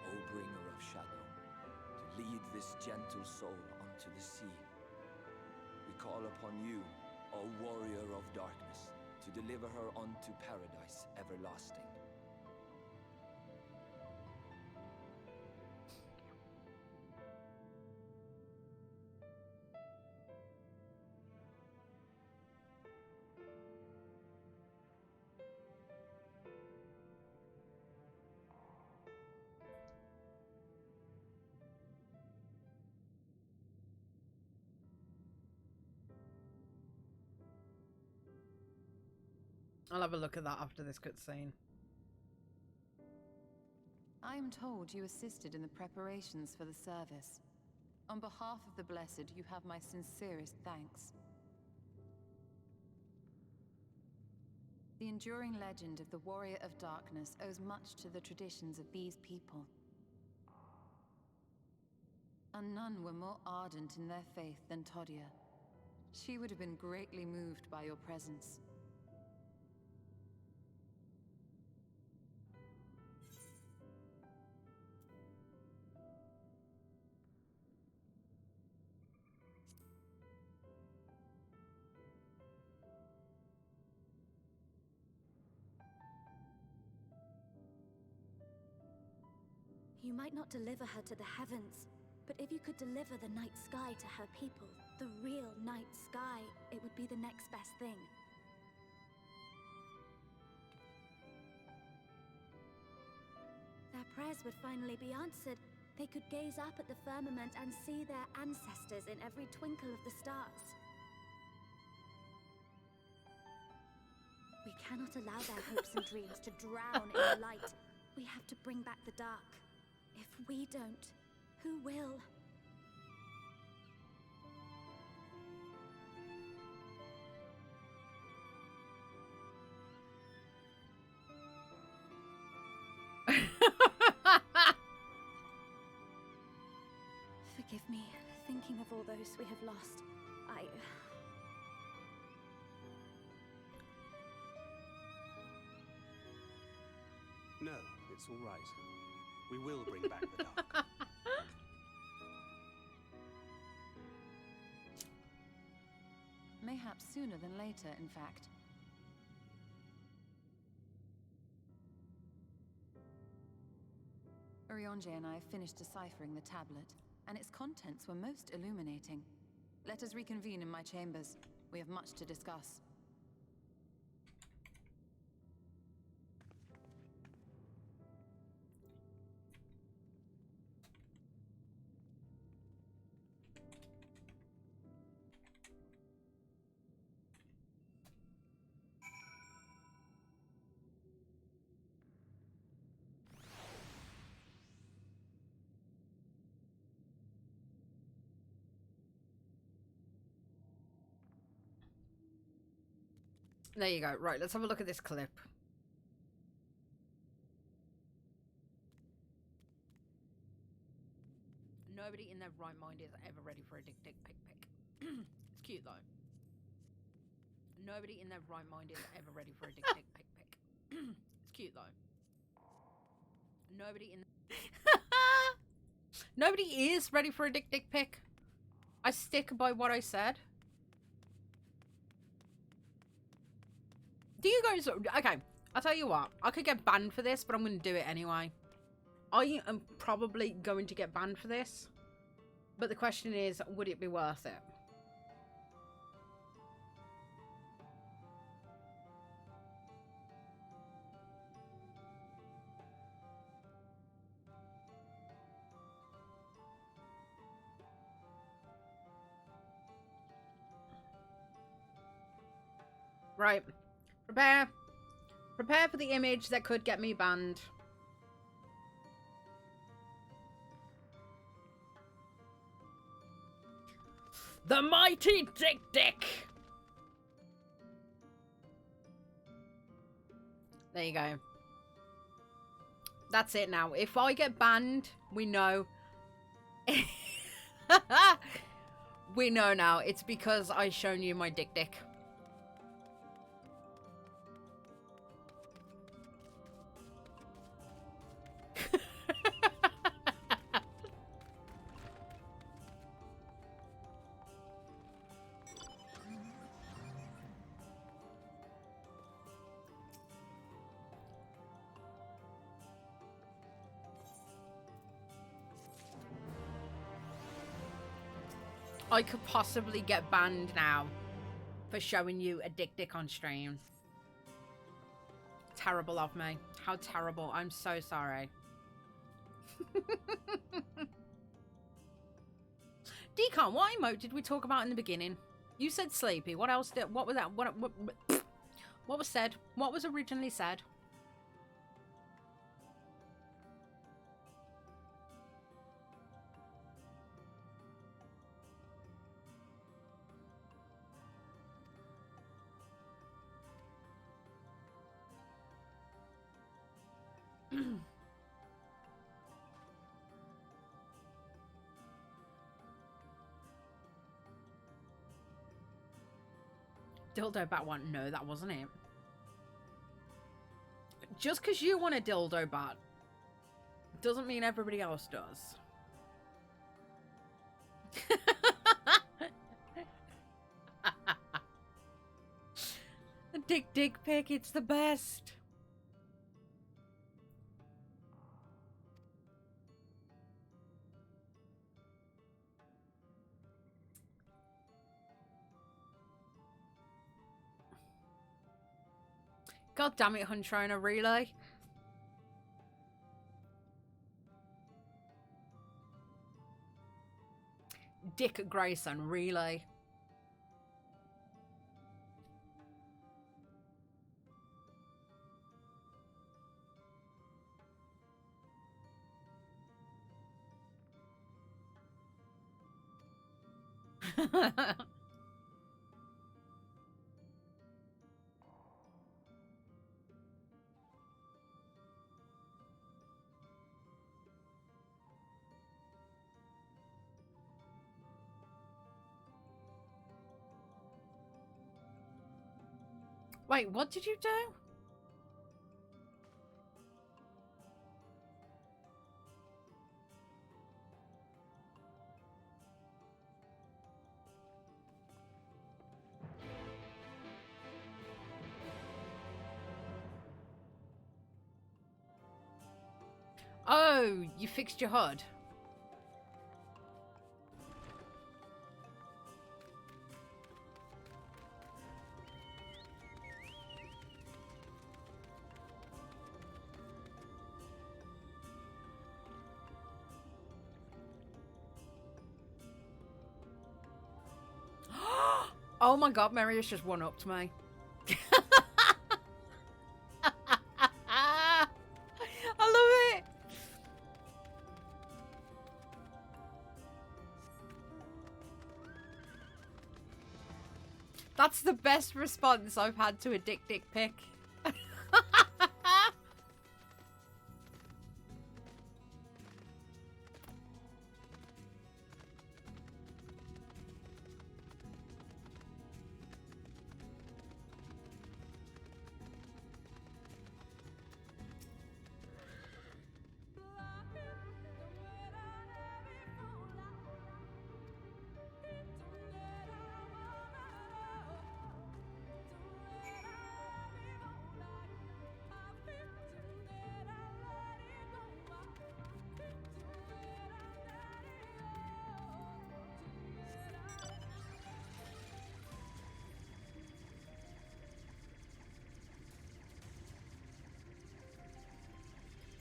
O bringer of shadow, to lead this gentle soul onto the sea. We call upon you, O warrior of darkness, to deliver her unto paradise everlasting. I'll have a look at that after this cutscene. I am told you assisted in the preparations for the service. On behalf of the Blessed, you have my sincerest thanks. The enduring legend of the Warrior of Darkness owes much to the traditions of these people. And none were more ardent in their faith than Todia. She would have been greatly moved by your presence. You might not deliver her to the heavens, but if you could deliver the night sky to her people, the real night sky, it would be the next best thing. Their prayers would finally be answered. They could gaze up at the firmament and see their ancestors in every twinkle of the stars. We cannot allow their hopes and dreams to drown in the light. We have to bring back the dark. If we don't, who will? Forgive me, thinking of all those we have lost. No, it's all right. We will bring back the dark. Mayhaps sooner than later, in fact. Urianger and I have finished deciphering the tablet, and its contents were most illuminating. Let us reconvene in my chambers. We have much to discuss. There you go. Right, let's have a look at this clip. Nobody in their right mind is ever ready for a dick pic. It's cute though. Nobody in their right mind is ever ready for a dick pic. It's cute though. Nobody in Nobody is ready for a dick pic. I stick by what I said. Do you guys... Okay, I'll tell you what. I could get banned for this, but I'm going to do it anyway. I am probably going to get banned for this. But the question is, would it be worth it? Right. Prepare. Prepare for the image that could get me banned. The mighty Dick. There you go. That's it now. If I get banned, we know. We know now. It's because I've shown you my dick. I could possibly get banned now for showing you a dick on stream. Terrible of me. How terrible. I'm so sorry. Decon, what emote did we talk about in the beginning? You said sleepy. What else did... What was that? What was said? What was originally said? Dildo bat one. No, that wasn't it. Just because you want a dildo bat doesn't mean everybody else does. A dick pic, it's the best. God damn it, Huntrona, really? Dick Grayson, really? Wait, what did you do? Oh, you fixed your HUD. Oh my god, Marius just one-upped me. I love it. That's the best response I've had to a dick pic.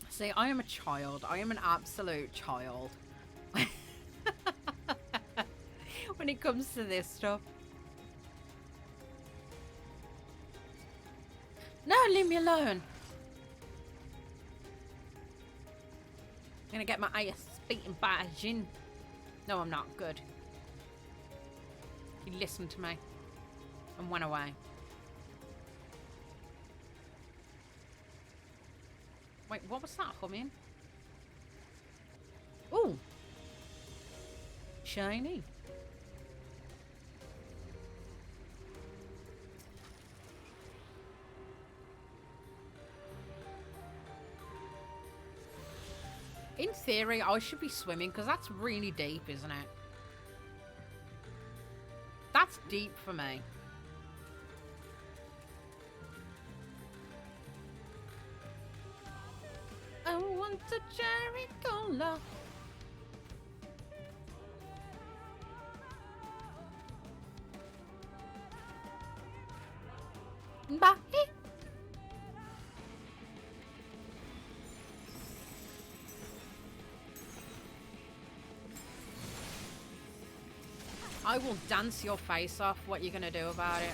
See, I am a child. I am an absolute child. When it comes to this stuff. No, leave me alone. I'm gonna get my ass beaten by a Jin. No, I'm not. Good. He listened to me and went away. Wait, what was that humming? Ooh. Shiny. In theory, I should be swimming because that's really deep, isn't it? That's deep for me. I want a cherry cola. Bye. I will dance your face off. What you gonna do about it?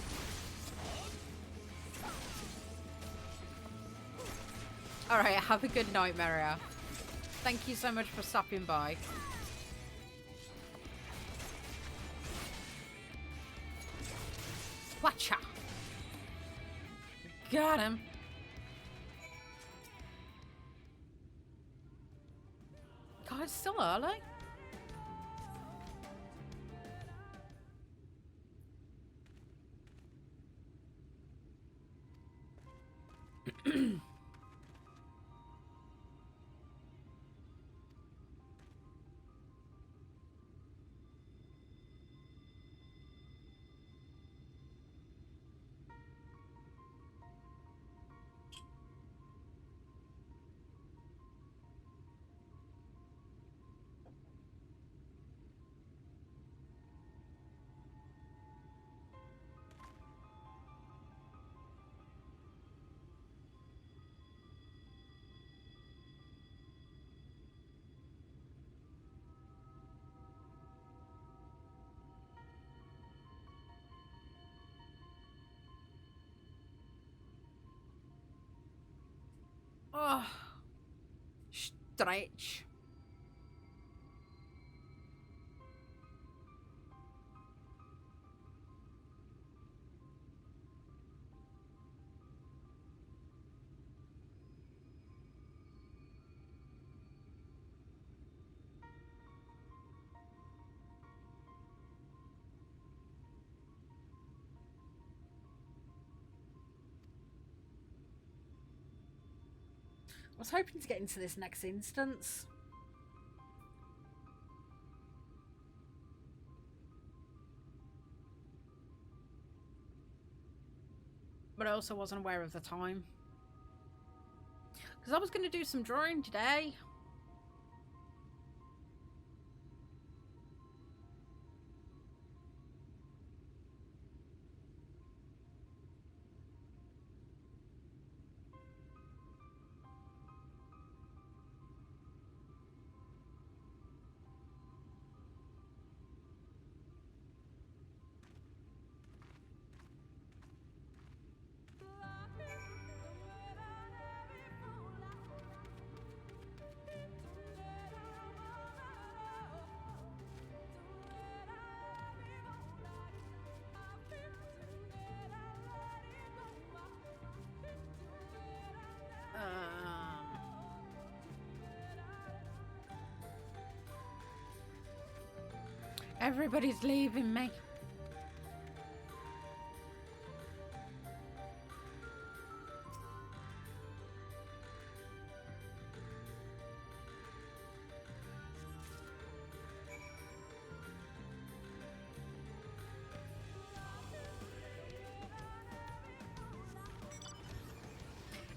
Alright, have a good night, Maria. Thank you so much for stopping by. Watcha! Got him. God, it's still early. Oh, stretch. I was hoping to get into this next instance. But I also wasn't aware of the time. Because I was going to do some drawing today. Everybody's leaving me.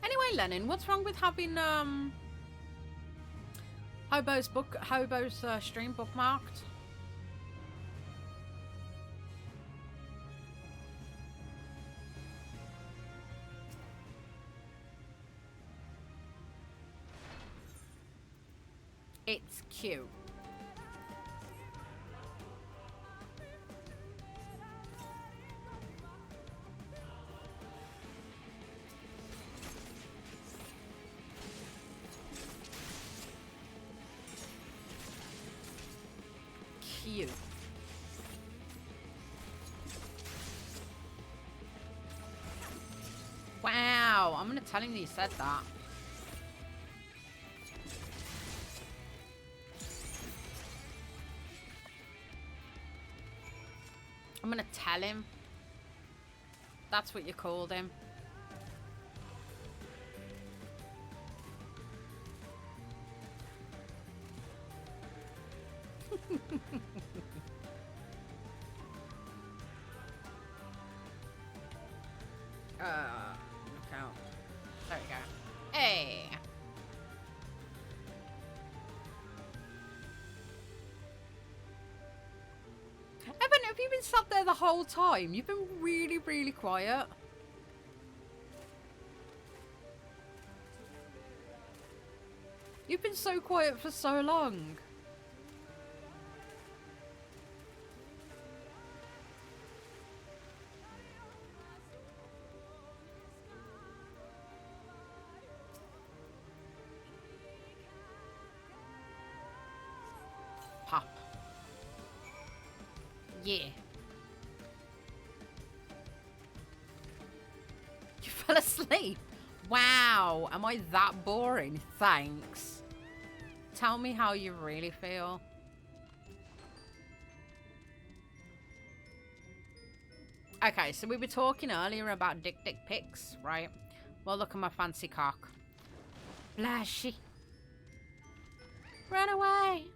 Anyway, Lenin, what's wrong with having Hobo's stream bookmarked? It's cute. Cute. Wow, I'm gonna tell him that you said that. I'm gonna tell him. That's what you called him. Look out. There we go. Hey! Evan, have you been sat there the whole time? You've been really, really quiet. You've been so quiet for so long. Pop. Yeah. You fell asleep? Wow. Am I that boring? Thanks. Tell me how you really feel. Okay, so we were talking earlier about dick pics, right? Well, look at my fancy cock. Flashy. Run away.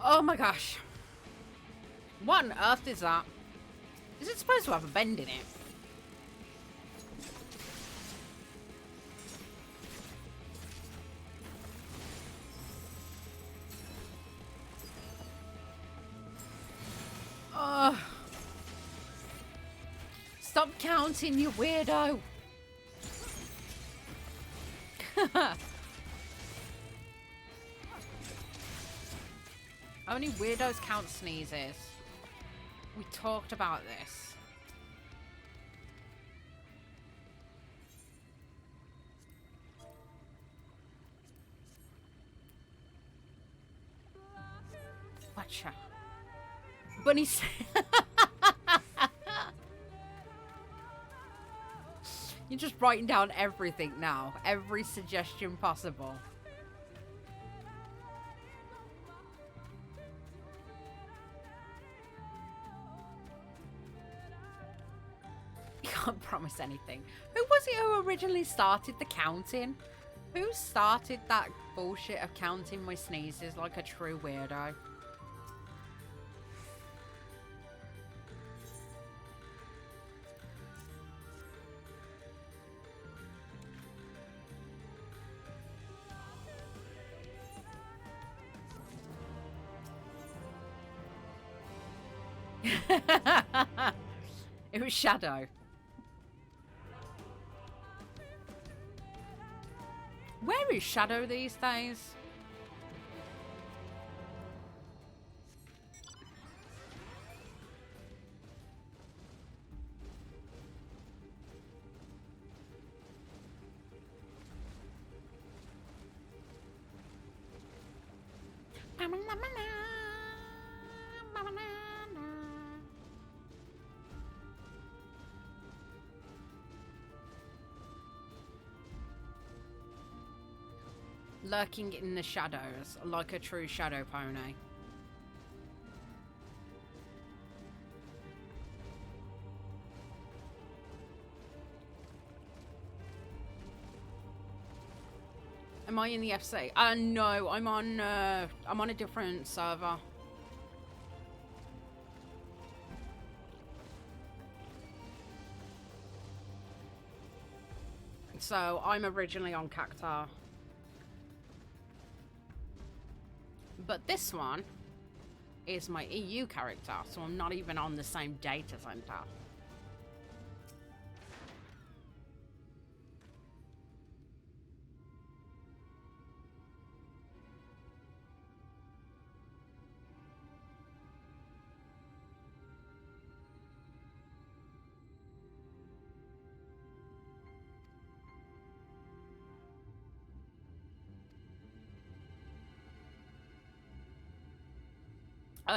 Oh my gosh. What on earth is that? Is it supposed to have a bend in it? Stop counting, you weirdo. Only weirdos count sneezes. We talked about this. Watcha. Bunny. You're just writing down everything now. Every suggestion possible. You can't promise anything. Who was it who originally started the counting? Who started that bullshit of counting my sneezes like a true weirdo? It was Shadow. Where is Shadow these days? Lurking in the shadows, like a true shadow pony. Am I in the FC? No, I'm on a different server. So I'm originally on Cactar. But this one is my EU character, so I'm not even on the same data center.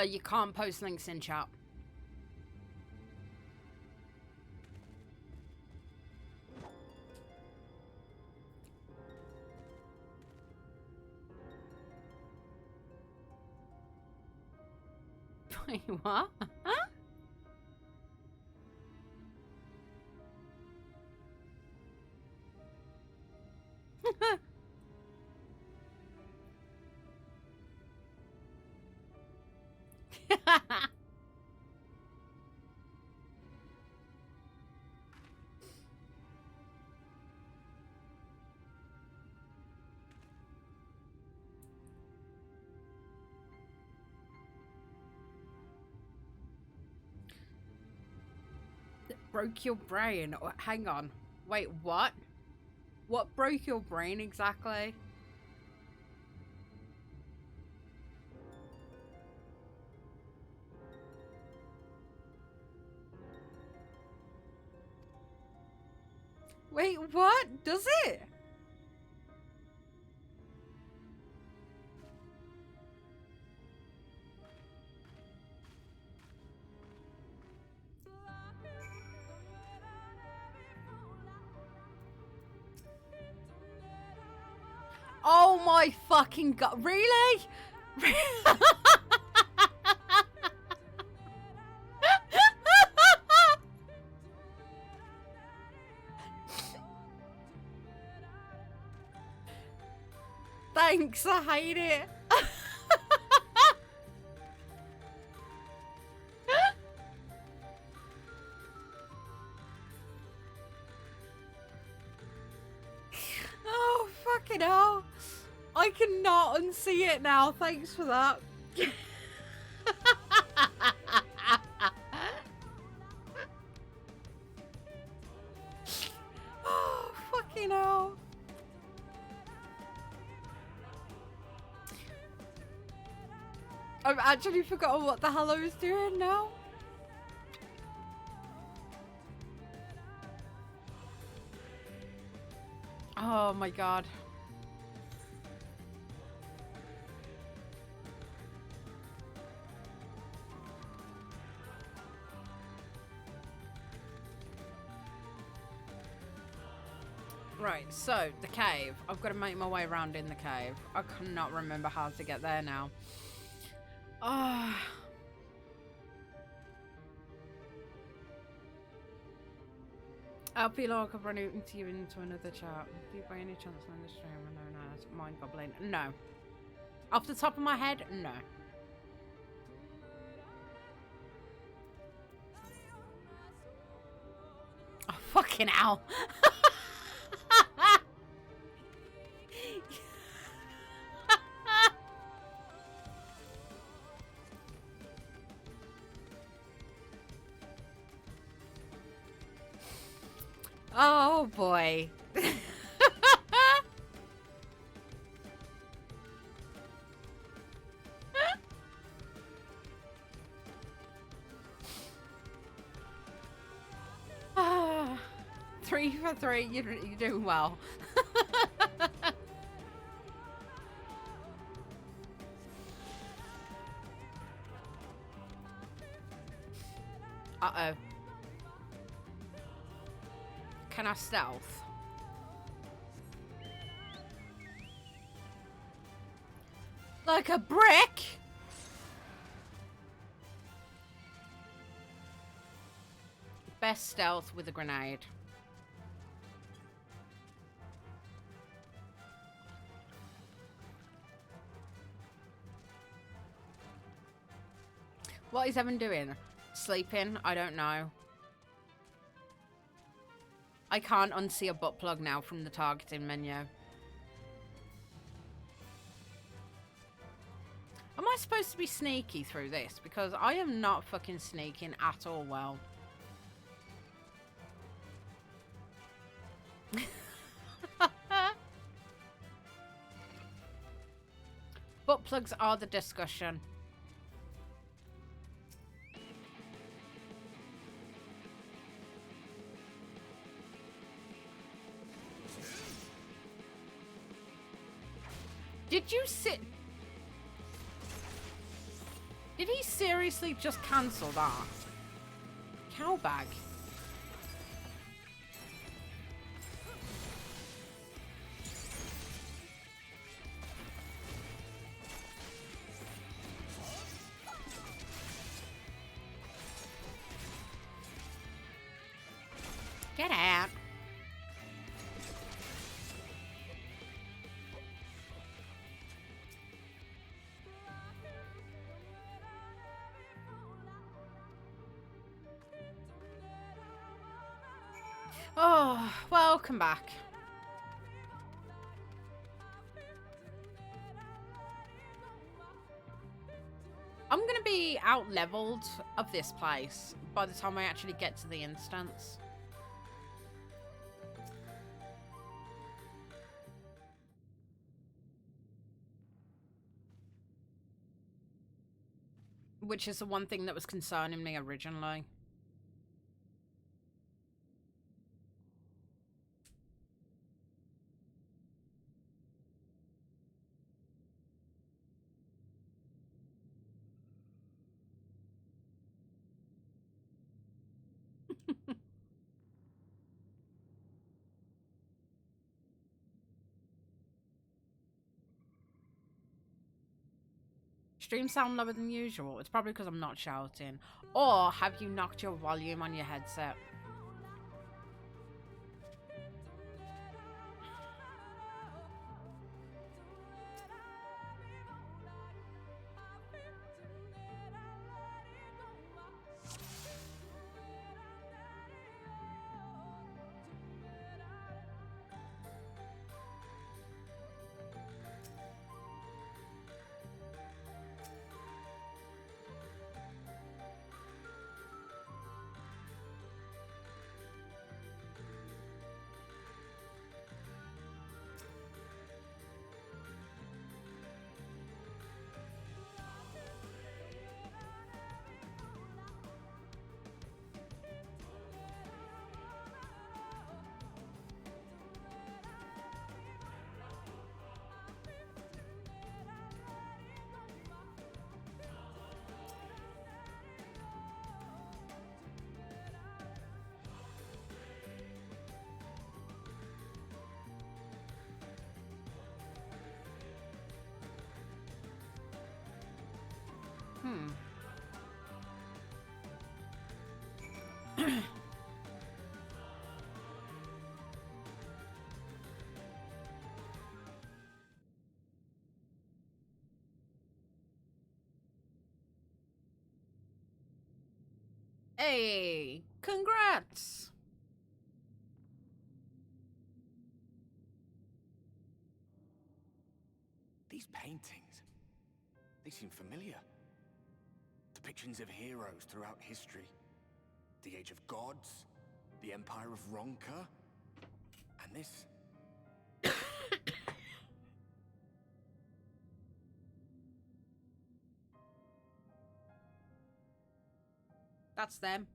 You can't post links in chat. Wait, what? Broke your brain? Oh, hang on. Wait, what? What broke your brain exactly? Wait, what? Does it? Oh my fucking god. Really? Thanks, I hate it. Oh, fucking hell. I cannot unsee it now. Thanks for that. Oh, fucking hell. I've actually forgotten what the hell I was doing now. Oh my god. Right, so the cave. I've got to make my way around in the cave. I cannot remember how to get there now. Ah. I feel like I've run into you into another chat. Do you by any chance know the stream? No, that's mind goblin. No. Off the top of my head, no. Oh, fucking hell. Oh boy. Ah, 3 for 3. You're doing well. Uh-oh. Can I stealth? Like a brick? Best stealth with a grenade. What is Evan doing? Sleeping? I don't know. I can't unsee a butt plug now from the targeting menu. Am I supposed to be sneaky through this? Because I am not fucking sneaking at all well. Butt plugs are the discussion. Did you sit? Did he seriously just cancel that? Cowbag. Get out. Oh, welcome back. I'm gonna be out leveled of this place by the time I actually get to the instance. Which is the one thing that was concerning me originally. Stream sound lower than usual. It's probably because I'm not shouting. Or have you knocked your volume on your headset? Hey, congrats! These paintings, they seem familiar. Depictions of heroes throughout history. The Age of Gods, the Empire of Ronka, and this. That's them.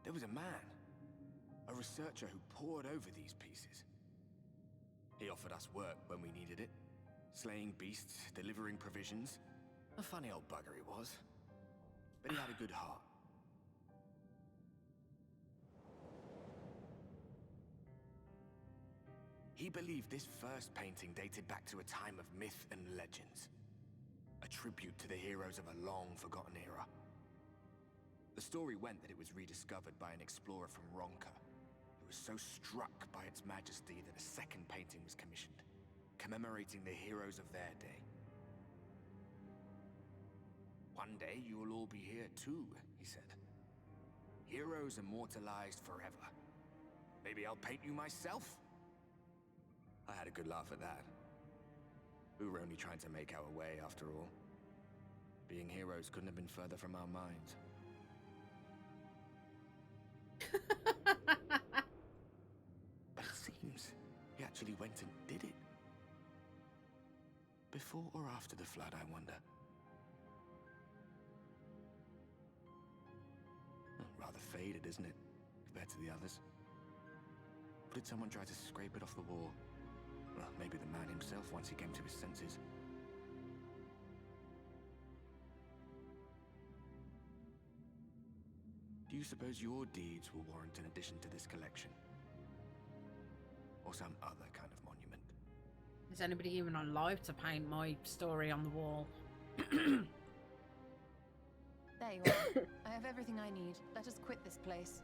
There was a man, a researcher who pored over these pieces. He offered us work when we needed it, slaying beasts, delivering provisions. A funny old bugger he was. but he had a good heart. He believed this first painting dated back to a time of myth and legends. A tribute to the heroes of a long-forgotten era. The story went that it was rediscovered by an explorer from Ronka, who was so struck by its majesty that a second painting was commissioned, commemorating the heroes of their day. One day you will all be here too, he said. Heroes immortalized forever. Maybe I'll paint you myself? I had a good laugh at that. We were only trying to make our way, after all. Being heroes couldn't have been further from our minds. But it seems he actually went and did it. Before or after the flood, I wonder. Rather faded, isn't it, compared to the others? Or did someone try to scrape it off the wall? Well, maybe the man himself once he came to his senses. Do you suppose your deeds will warrant an addition to this collection? Or some other kind of monument? Is anybody even alive to paint my story on the wall? There you are. I have everything I need. Let us quit this place.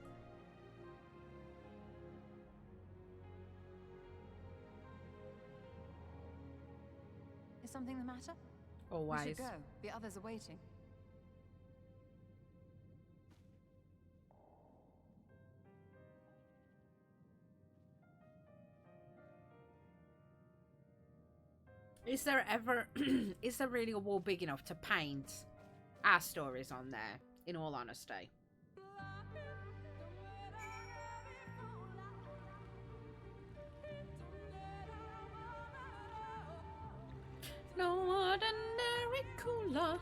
Is something the matter? Always. We should go. The others are waiting. Is there ever... is there really a wall big enough to paint our stories on there, in all honesty? No ordinary cooler.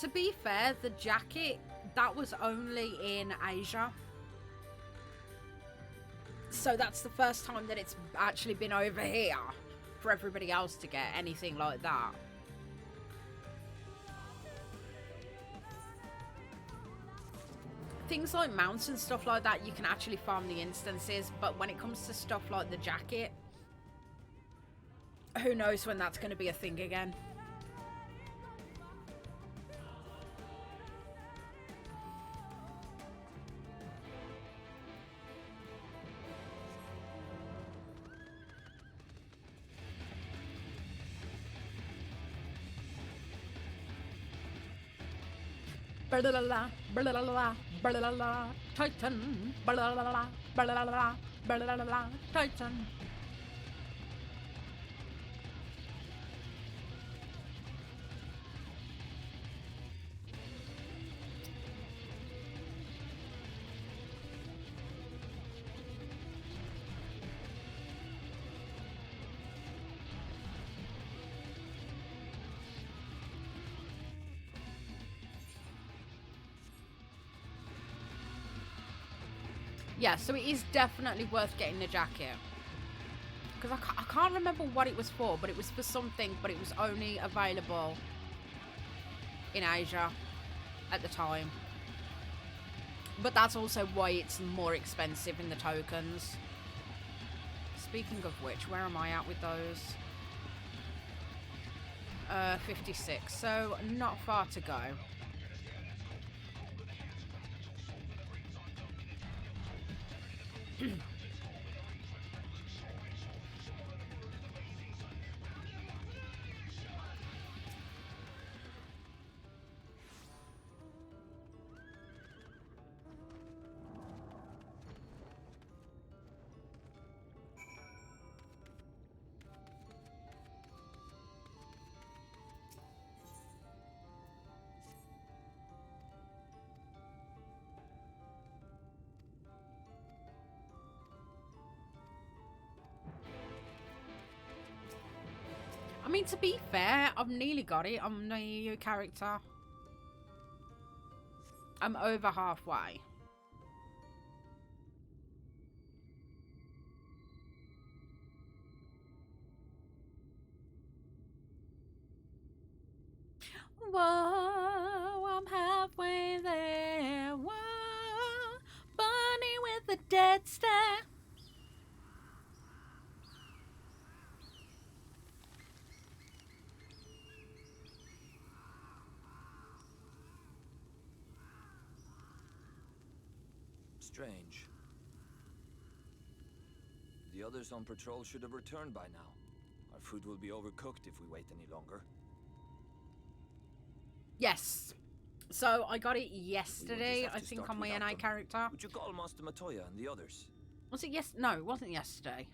To be fair, the jacket, that was only in Asia. So that's the first time that it's actually been over here for everybody else to get anything like that. Things like mounts and stuff like that, you can actually farm the instances, but when it comes to stuff like the jacket, who knows when that's going to be a thing again. Blah, blah, blah, blah, blah, Titan, blah, blah, blah, blah, blah, blah, Titan. Yeah, so it is definitely worth getting the jacket. Because I can't remember what it was for, but it was for something, but it was only available in Asia at the time. But that's also why it's more expensive in the tokens. Speaking of which, where am I at with those? 56, so not far to go. I mean, to be fair, I've nearly got it. I'm a new character. I'm over halfway. Whoa, I'm halfway there. Whoa, bunny with a dead stare. Strange. The others on patrol should have returned by now. Our food will be overcooked if we wait any longer. Yes. So I got it yesterday, I think, on my NA character. Would you call Master Matoya and the others? Was it yes? No, it wasn't yesterday.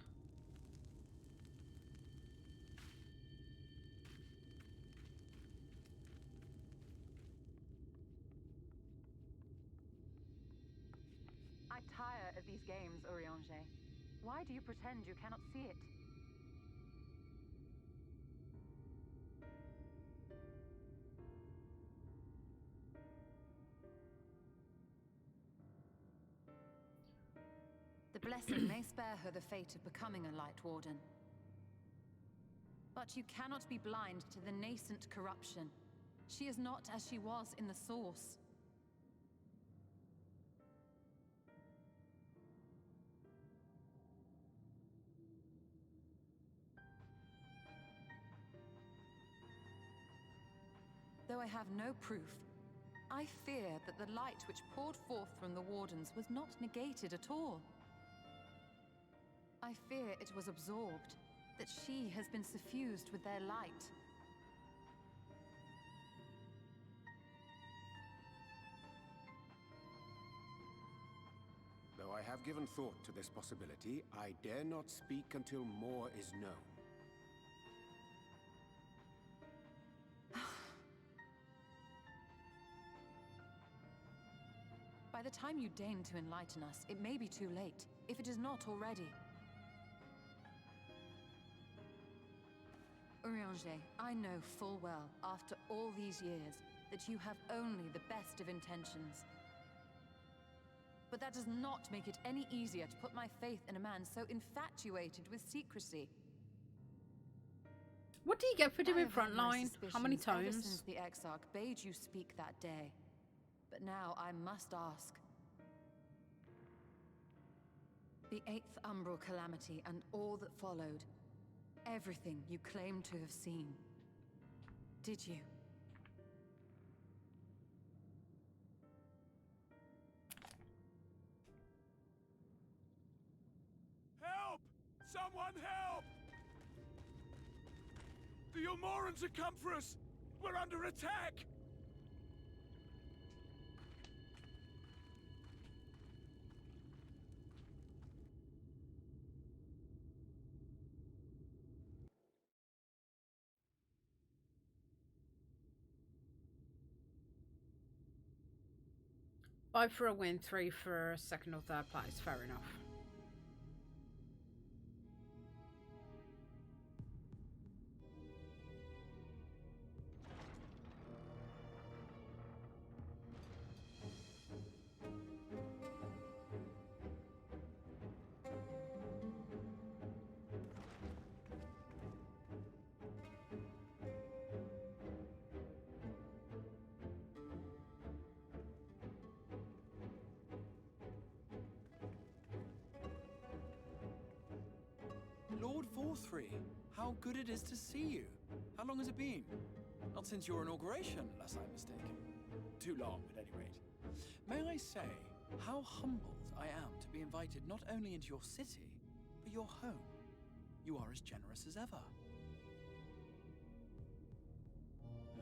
I tire of these games, Urianger. Why do you pretend you cannot see it? The blessing may spare her the fate of becoming a Light Warden. But you cannot be blind to the nascent corruption. She is not as she was in the Source. Though I have no proof, I fear that the light which poured forth from the Wardens was not negated at all. I fear it was absorbed, that she has been suffused with their light. Though I have given thought to this possibility, I dare not speak until more is known. By the time you deign to enlighten us, it may be too late, if it is not already. Urianger, I know full well, after all these years, that you have only the best of intentions. But that does not make it any easier to put my faith in a man so infatuated with secrecy. What do you get for doing I have had my frontline? How many suspicions ever times? since the Exarch bade you speak that day. But now I must ask. The 8th Umbral Calamity and all that followed. Everything you claim to have seen. Did you? Help! Someone help! The Ilmorans have come for us! We're under attack! Five for a win, 3 for second or third place. Fair enough. Lord Vorthry, how good it is to see you. How long has it been? Not since your inauguration, unless I'm mistaken. Too long, at any rate. May I say how humbled I am to be invited not only into your city, but your home. You are as generous as ever.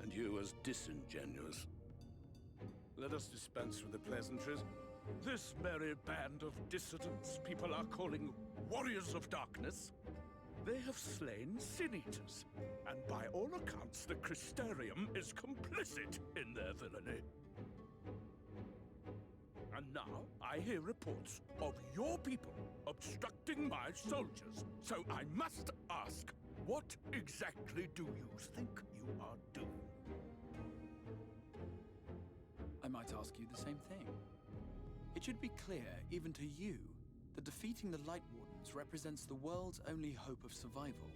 And you as disingenuous. Let us dispense with the pleasantries. This merry band of dissidents people are calling warriors of darkness. They have slain sin-eaters, and by all accounts the Crystarium is complicit in their villainy. And now I hear reports of your people obstructing my soldiers, so I must ask, what exactly do you think you are doing? I might ask you the same thing. It should be clear, even to you, that defeating the Light Wardens represents the world's only hope of survival.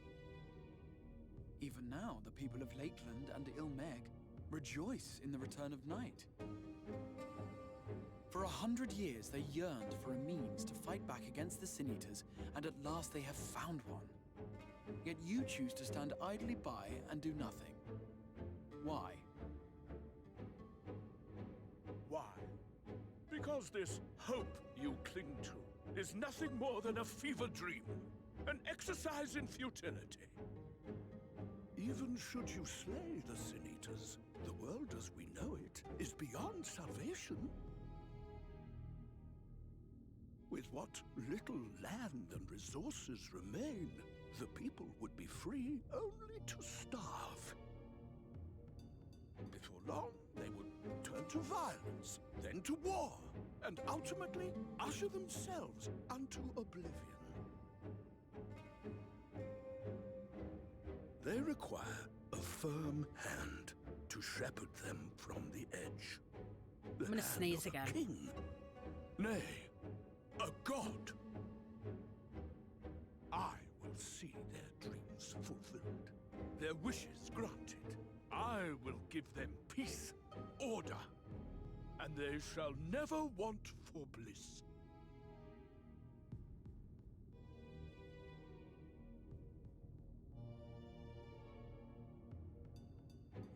Even now, the people of Lakeland and Ilmeg rejoice in the return of night. For 100 years, they yearned for a means to fight back against the Sin Eaters, and at last they have found one. Yet you choose to stand idly by and do nothing. Why? Why? Because this hope you cling to is nothing more than a fever dream, an exercise in futility. Even should you slay the Sin Eaters, the world as we know it is beyond salvation. With what little land and resources remain, the people would be free only to starve. Before long, they would turn to violence, then to war, and ultimately usher themselves unto oblivion. They require a firm hand to shepherd them from the edge. I'm gonna sneeze again. King, nay, a god. I will see their dreams fulfilled, their wishes granted. I will give them peace, order, and they shall never want for bliss.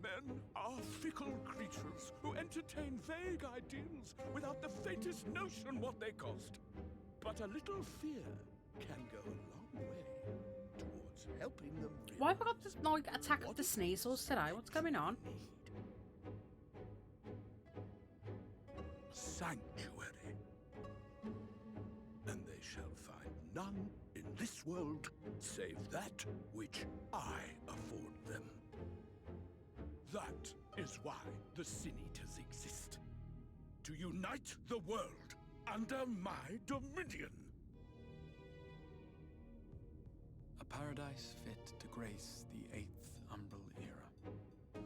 Men are fickle creatures who entertain vague ideals without the faintest notion what they cost. But a little fear can go a long way towards helping them. Why have I got this like attack of the Sneasels today? What's going on? Sanctuary. And they shall find none in this world save that which I afford them. That is why the Sin Eaters exist. To unite the world under my dominion. A paradise fit to grace the 8th Umbral era.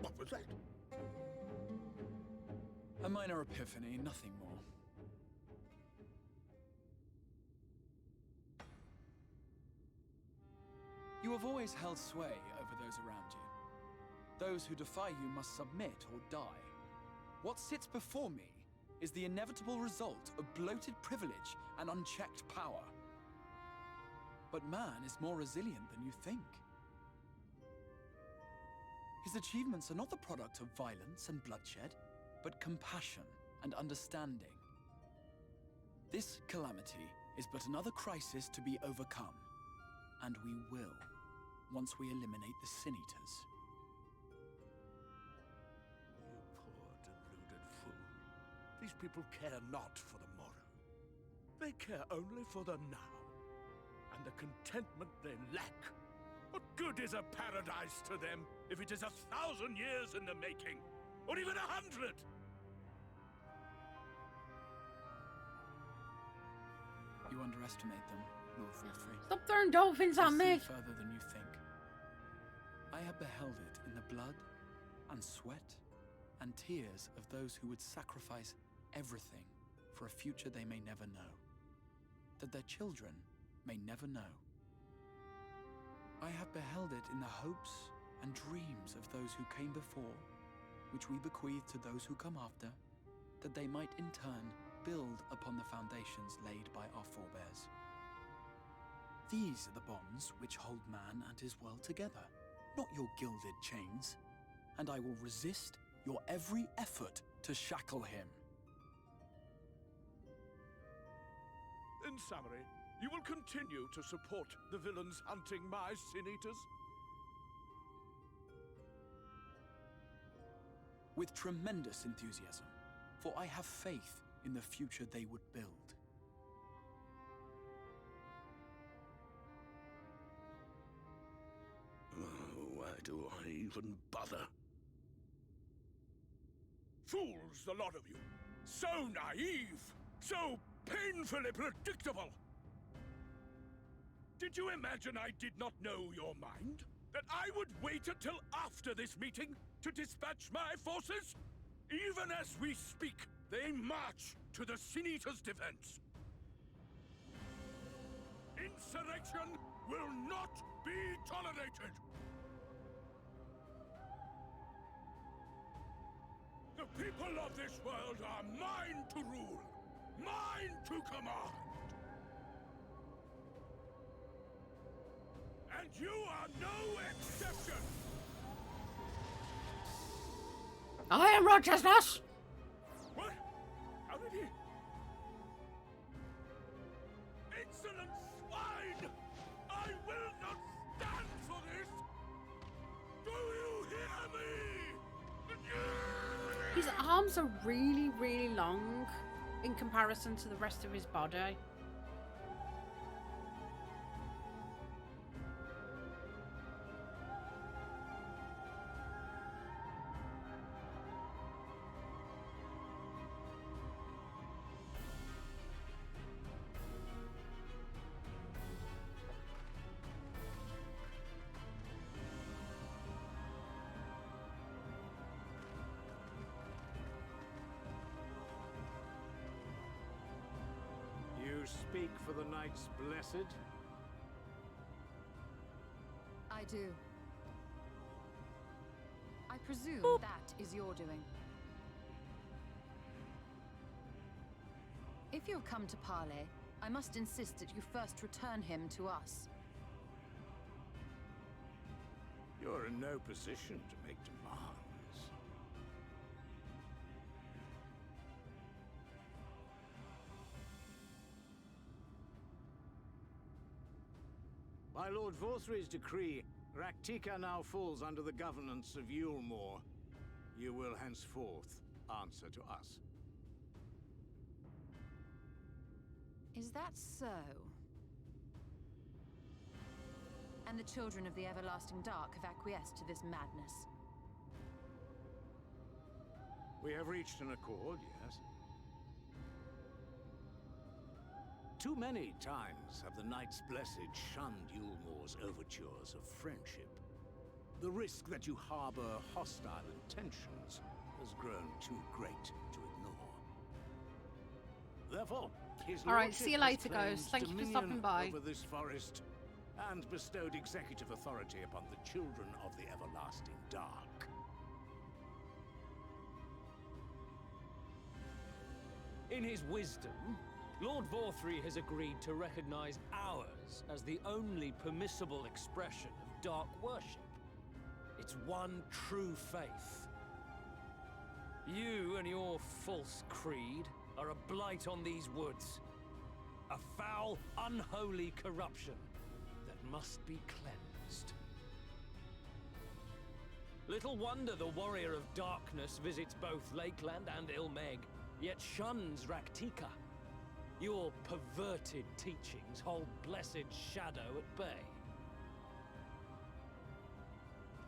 What was that? A minor epiphany, nothing more. You have always held sway over those around you. Those who defy you must submit or die. What sits before me is the inevitable result of bloated privilege and unchecked power. But man is more resilient than you think. His achievements are not the product of violence and bloodshed, but compassion and understanding. This calamity is but another crisis to be overcome, and we will, once we eliminate the Sin Eaters. You poor deluded fool. These people care not for the morrow. They care only for the now, and the contentment they lack. What good is a paradise to them if it is 1,000 years in the making, or even 100? You underestimate them, Lord Thorthree. Stop throwing dolphins at me! Further than you think. I have beheld it in the blood and sweat and tears of those who would sacrifice everything for a future they may never know, that their children may never know. I have beheld it in the hopes and dreams of those who came before, which we bequeath to those who come after, that they might in turn build upon the foundations laid by our forebears. These are the bonds which hold man and his world together, not your gilded chains, and I will resist your every effort to shackle him. In summary, you will continue to support the villains hunting my Sin Eaters? With tremendous enthusiasm, for I have faith in the future they would build. Oh, why do I even bother? Fools, the lot of you! So naive! So painfully predictable! Did you imagine I did not know your mind? that I would wait until after this meeting to dispatch my forces? Even as we speak, they march to the Sin Eater's defense. Insurrection will not be tolerated! The people of this world are mine to rule, mine to command! And you are no exception! I am righteousness! What? How did he... Insolent swine! I will not stand for this! Do you hear me? His arms are really, really long in comparison to the rest of his body. You speak for the Knights Blessed? I do. I presume that is your doing. If you've come to parley, I must insist that you first return him to us. You're in no position to make demands. By Lord Vorthry's decree, Raktika now falls under the governance of Yulmore. You will henceforth answer to us. Is that so? And the children of the Everlasting Dark have acquiesced to this madness? We have reached an accord, yes. Too many times have the Knights Blessed shunned Yulmore's overtures of friendship. The risk that you harbor hostile intentions has grown too great to ignore. Therefore, his All right, lordship see you has later, claimed Ghost. Thank you for dominion stopping by. over this forest and bestowed executive authority upon the children of the Everlasting Dark. In his wisdom, Lord Vorthry has agreed to recognize ours as the only permissible expression of dark worship. It's one true faith. You and your false creed are a blight on these woods. A foul, unholy corruption that must be cleansed. Little wonder the Warrior of Darkness visits both Lakeland and Ilmeg, yet shuns Raktika. Your perverted teachings hold blessed shadow at bay.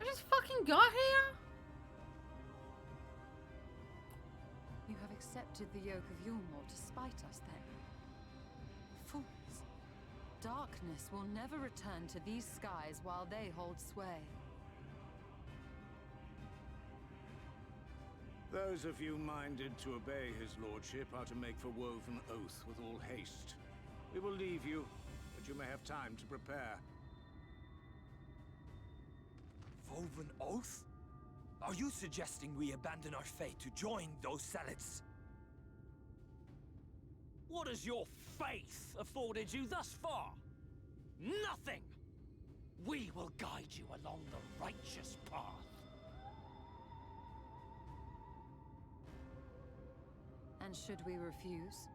I just fucking got here. You have accepted the yoke of Yulmore to spite us, then? Fools. Darkness will never return to these skies while they hold sway. Those of you minded to obey his lordship are to make for Woven Oath with all haste. We will leave you, but you may have time to prepare. Woven Oath? Are you suggesting we abandon our fate to join those zealots? What has your faith afforded you thus far? Nothing! We will guide you along the righteous path. And should we refuse?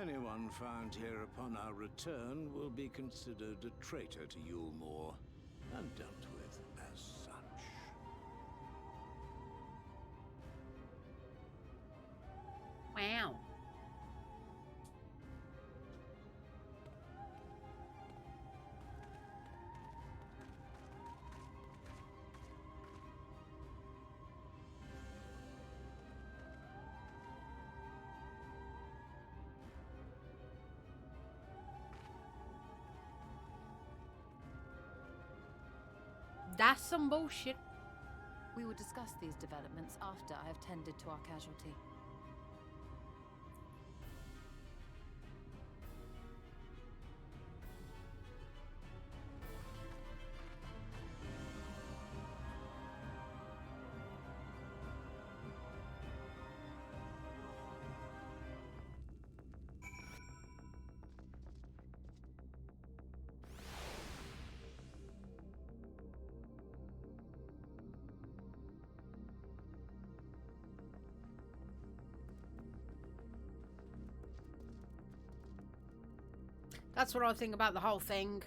Anyone found here upon our return will be considered a traitor to Yulmore and dealt with as such. Wow. That's some bullshit. We will discuss these developments after I have tended to our casualty. That's what I think about the whole thing.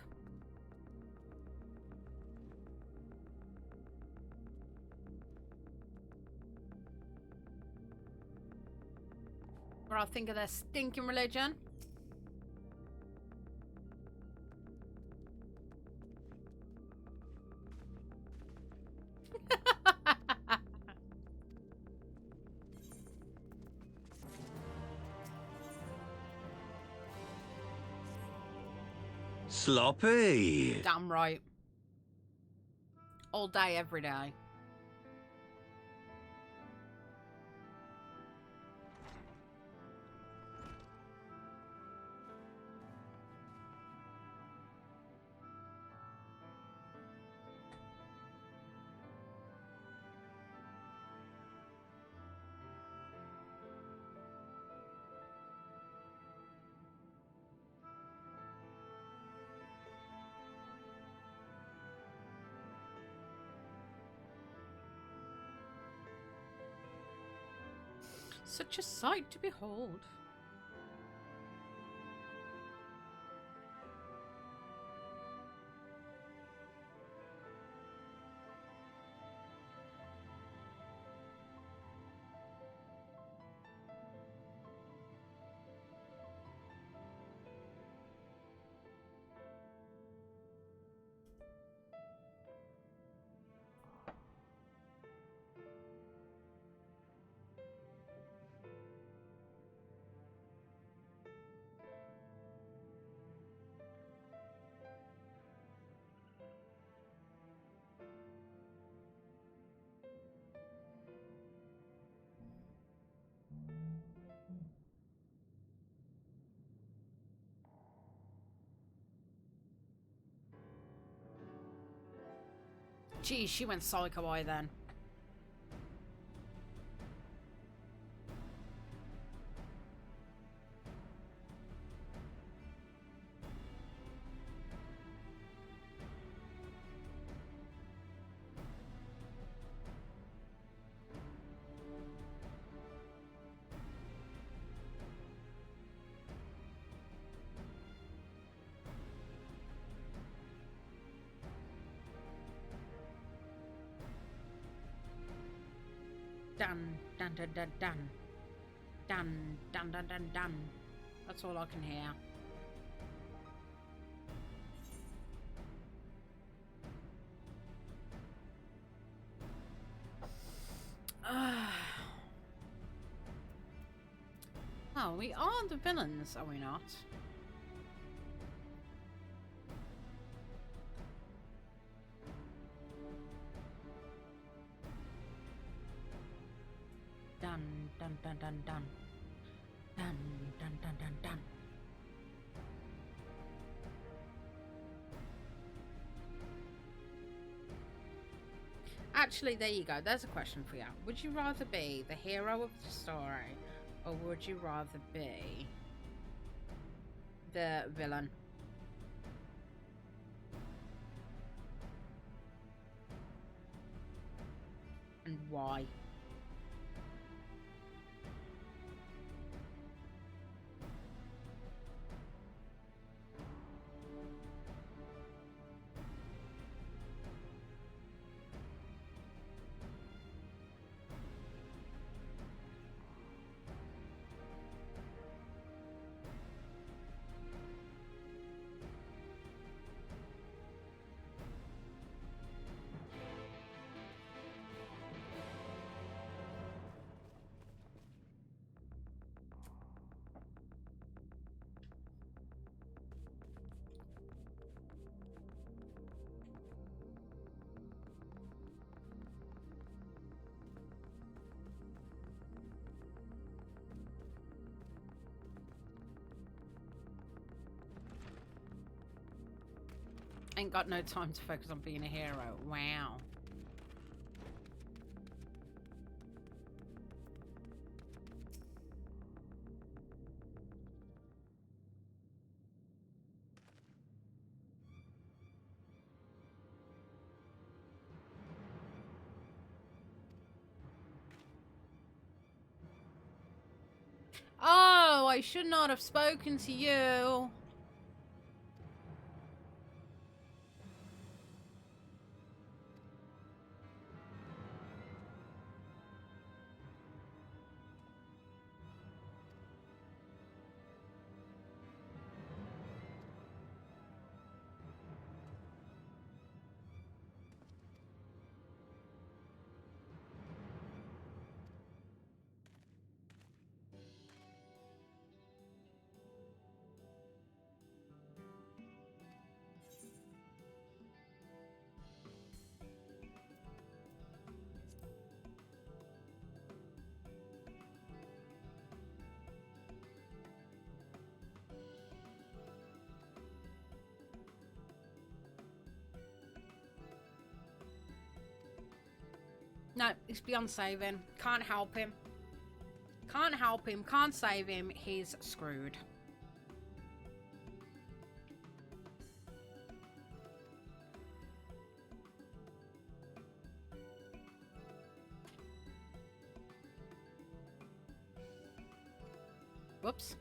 What I think of their stinking religion. Sloppy. Damn right. All day, every day. Such a sight to behold. Geez, she went psycho eye then. Dun, dun, dun, dun, dun. Dun, dun, dun, dun, dun. That's all I can hear. Oh, we are the villains, are we not? Dun, dun, dun, dun, dun. Dun, dun, dun, dun, dun. Actually, there you go. There's a question for you. Would you rather be the hero of the story, or would you rather be the villain? And why? Ain't got no time to focus on being a hero. Wow. Oh, I should not have spoken to you. No, it's beyond saving. Can't help him. Can't help him. Can't save him. He's screwed. Whoops.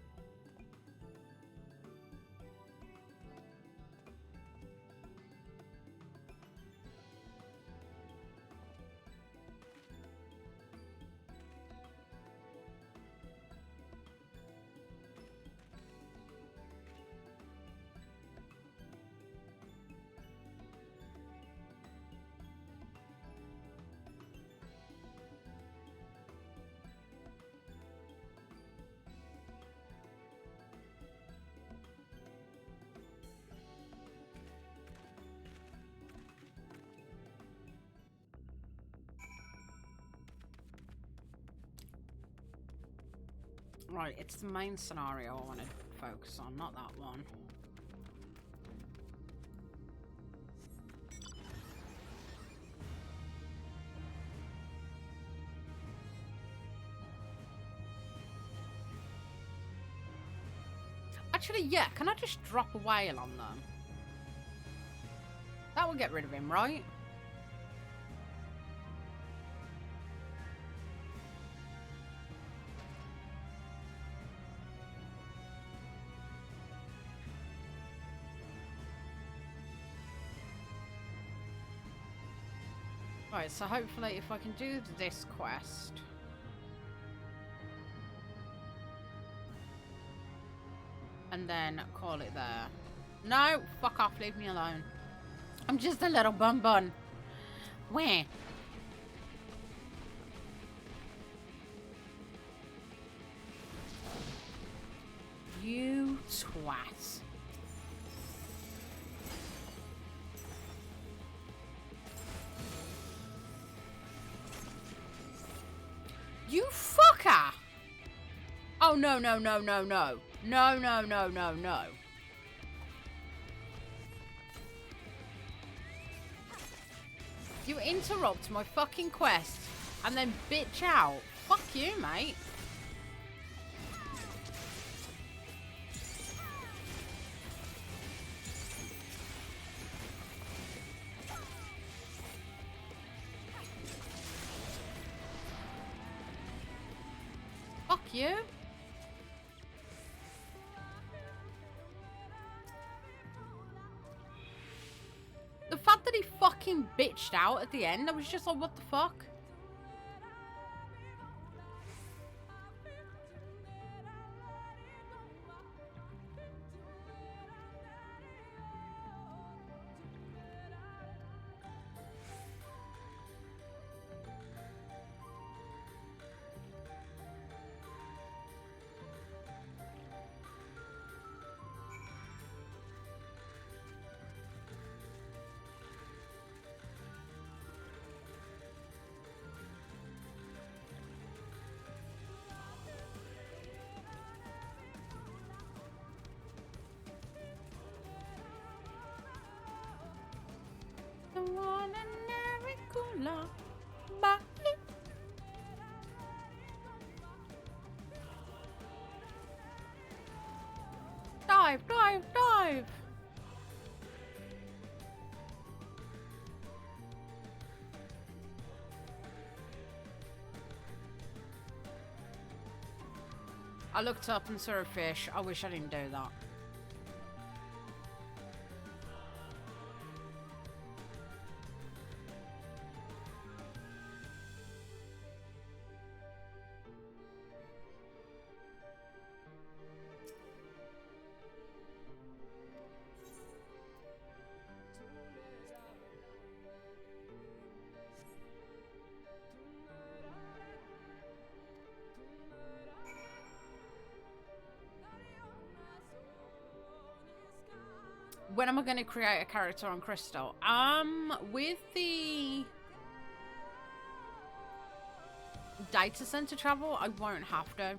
Right, it's the main scenario I want to focus on, not that one. Actually, yeah, can I just drop a whale on them? That will get rid of him, right? Right, so hopefully if I can do this quest... and then call it there. No, fuck off, leave me alone. I'm just a little bun bun. Where? You twat. You fucker! Oh, no, no, no, no, no. No, no, no, no, no. You interrupt my fucking quest and then bitch out. Fuck you, mate. Fuck you. The fact that he fucking bitched out at the end, I was just like, what the fuck? ordinary cooler. Bye. Dive, dive, dive! I looked up and saw a fish. I wish I didn't do that. When am I going to create a character on Crystal? With the data center travel, I won't have to.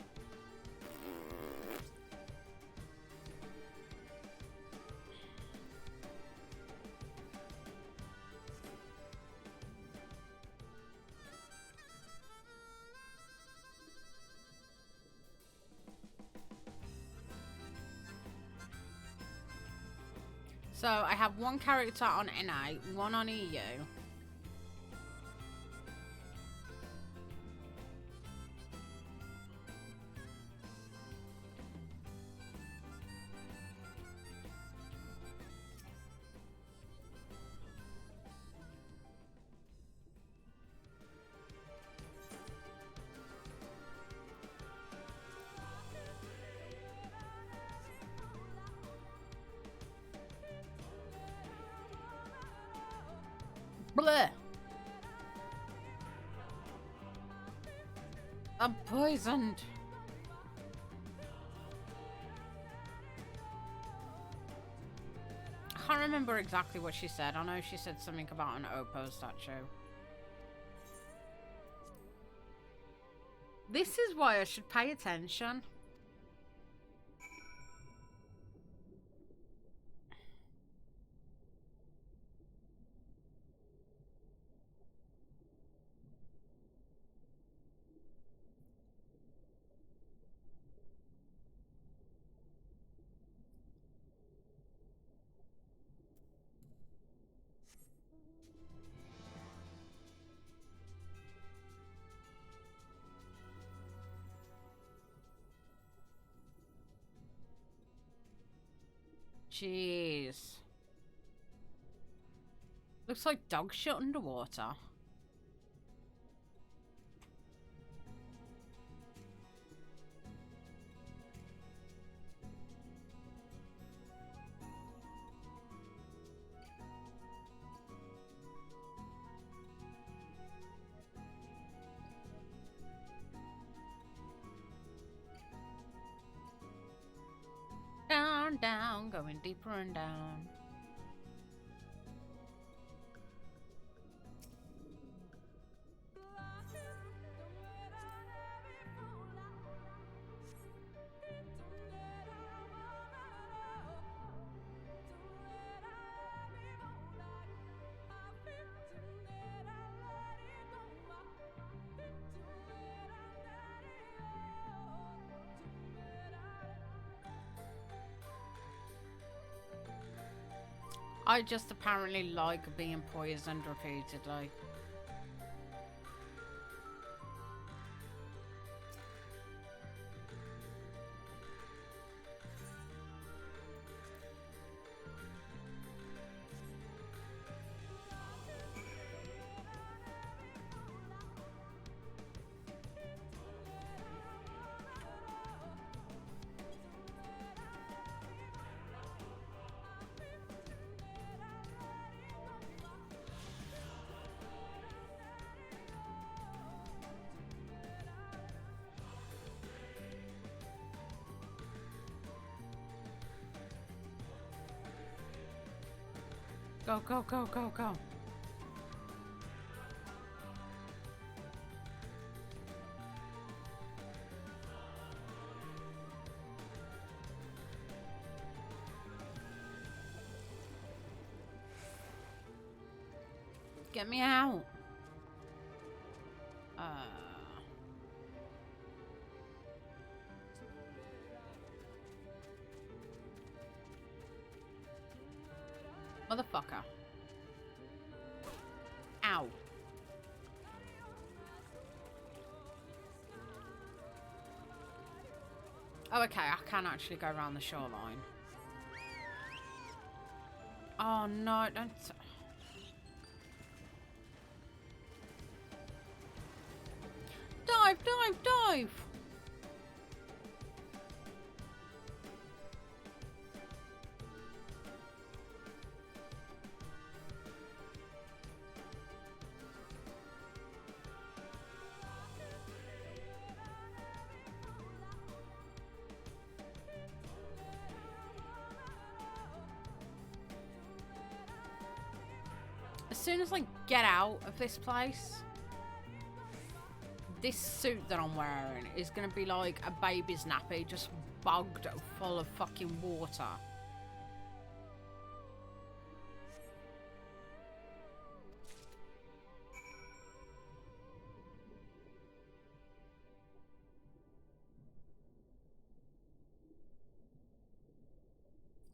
So I have one character on NA, one on EU. Bleh. I'm poisoned. I can't remember exactly what she said. I know she said something about an Oppo statue. This is why I should pay attention. Jeez. Looks like dog shit underwater. Down, down, going deeper and down. I just apparently like being poisoned repeatedly. Go, go, go, go, go. get me out. Motherfucker. Ow. Oh, okay, I can actually go around the shoreline. Oh, no, don't... Dive, dive, dive! As soon as I get out of this place, this suit that I'm wearing is going to be like a baby's nappy, just bugged full of fucking water.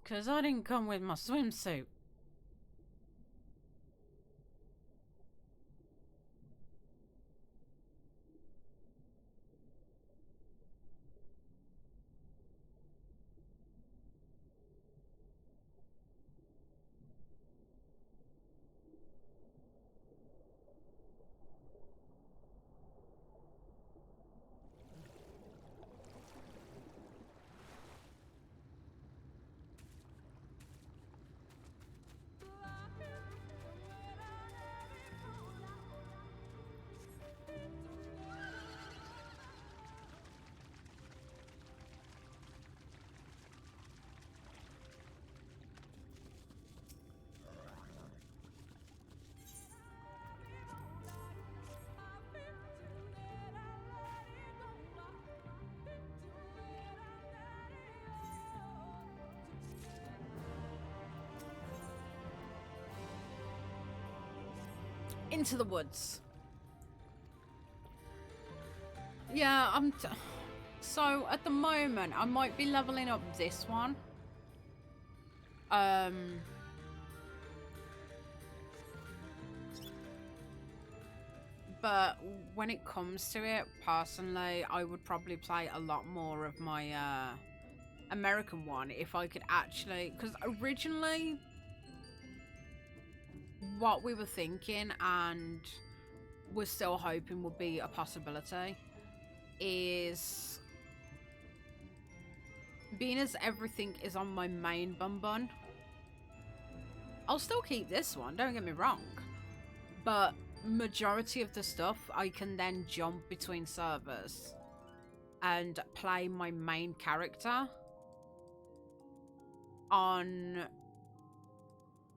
Because I didn't come with my swimsuit. Into the woods. Yeah, so at the moment I might be leveling up this one. But when it comes to it, personally, I would probably play a lot more of my American one if I could actually, because originally what we were thinking and we're still hoping would be a possibility is, being as everything is on my main bun, I'll still keep this one, don't get me wrong, but majority of the stuff I can then jump between servers and play my main character on,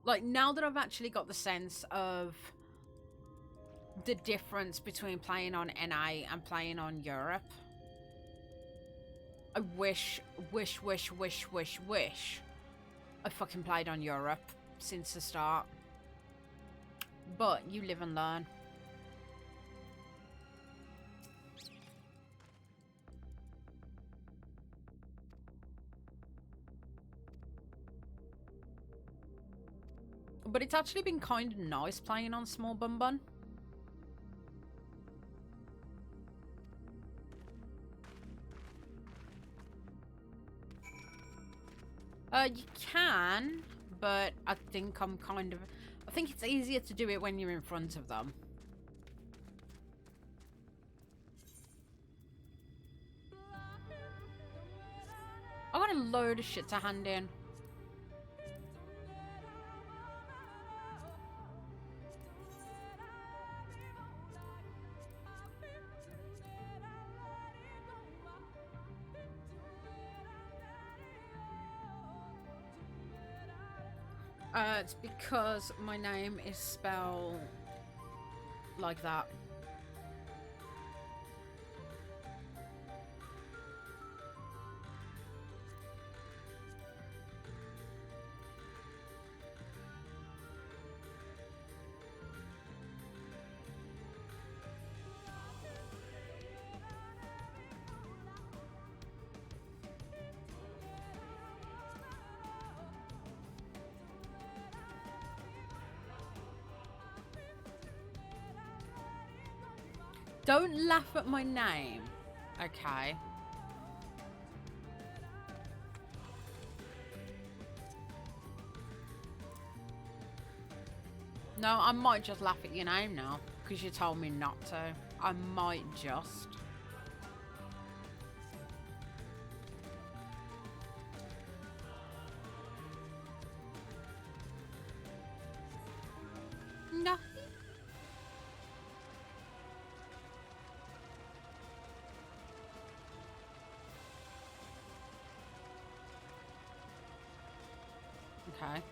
like, now that I've actually got the sense of the difference between playing on NA and playing on Europe, I wish I fucking played on Europe since the start. But you live and learn. But it's actually been kind of nice playing on small bun. You can, but I think I think it's easier to do it when you're in front of them. I got a load of shit to hand in. It's because my name is spelled like that. Don't laugh at my name. Okay. No, I might just laugh at your name now, because you told me not to. I might just. No. Okay.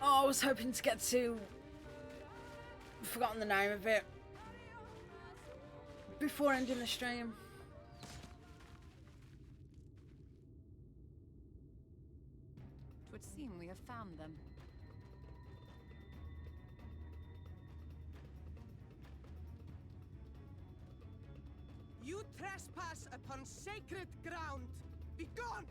Oh, I was hoping to get to... I've forgotten the name of it. Before ending the stream. It would seem we have found them. You trespass upon sacred ground! Begone!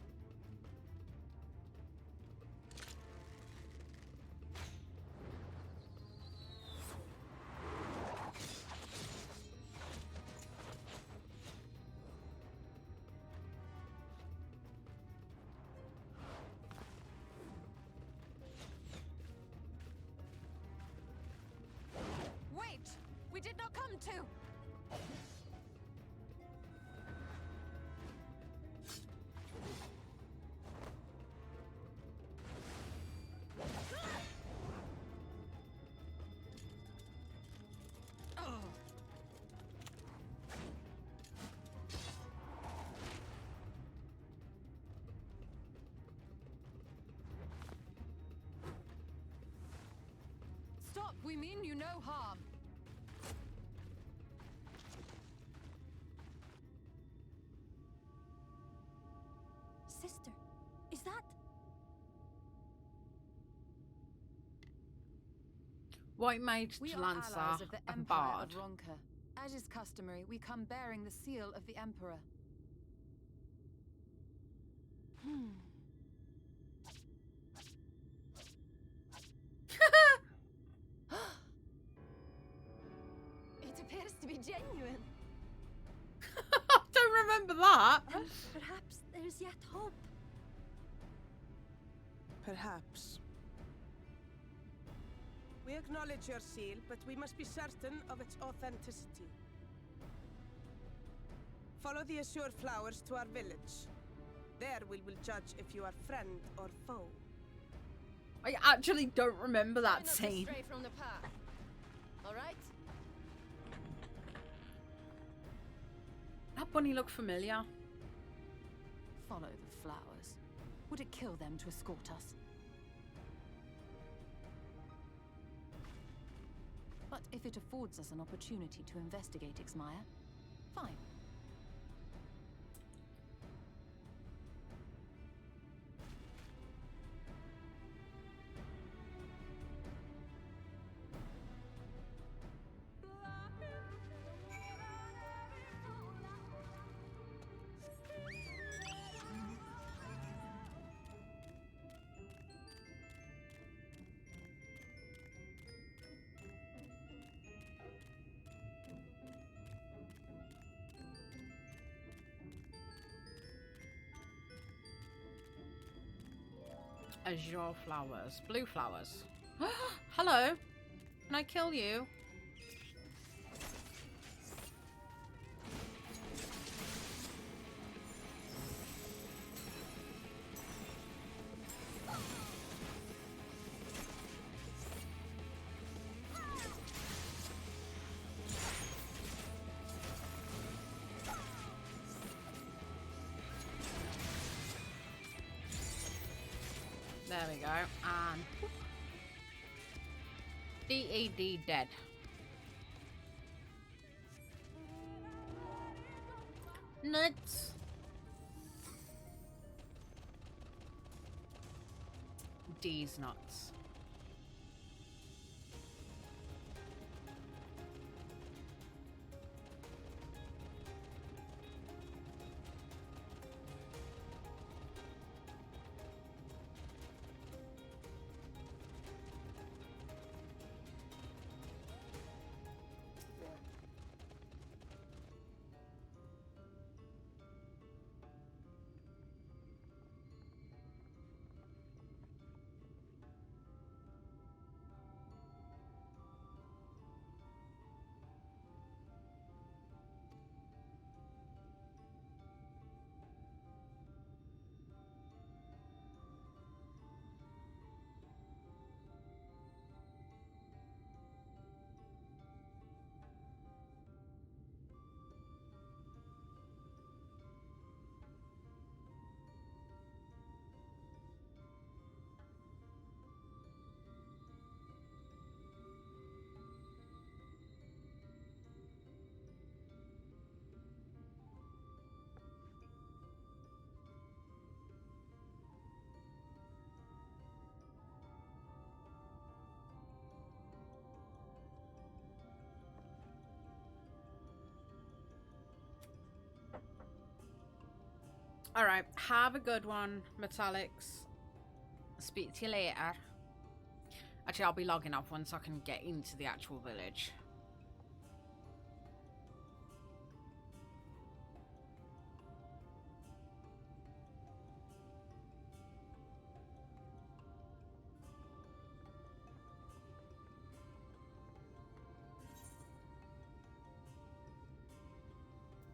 Wait! We did not come to! Stop! We mean you no harm. Sister, is that... White Mage, We are Lancer, allies of the and Empire Bard. of Ronka. As is customary, we come bearing the seal of the Emperor. It appears to be genuine. I don't remember that. Then perhaps there's yet hope. Perhaps. We acknowledge your seal, but we must be certain of its authenticity. Follow the azure flowers to our village. There we will judge if you are friend or foe. I actually don't remember that Try not to scene. stray from the path. All right? That bunny looked familiar. Follow the flowers. Would it kill them to escort us? But if it affords us an opportunity to investigate Ixmaya, fine. Azure flowers. Blue flowers. Hello. Can I kill you? There we go. And DED dead. Nuts. D's nuts. All right, have a good one, Metallics. Speak to you later. Actually, I'll be logging off once I can get into the actual village.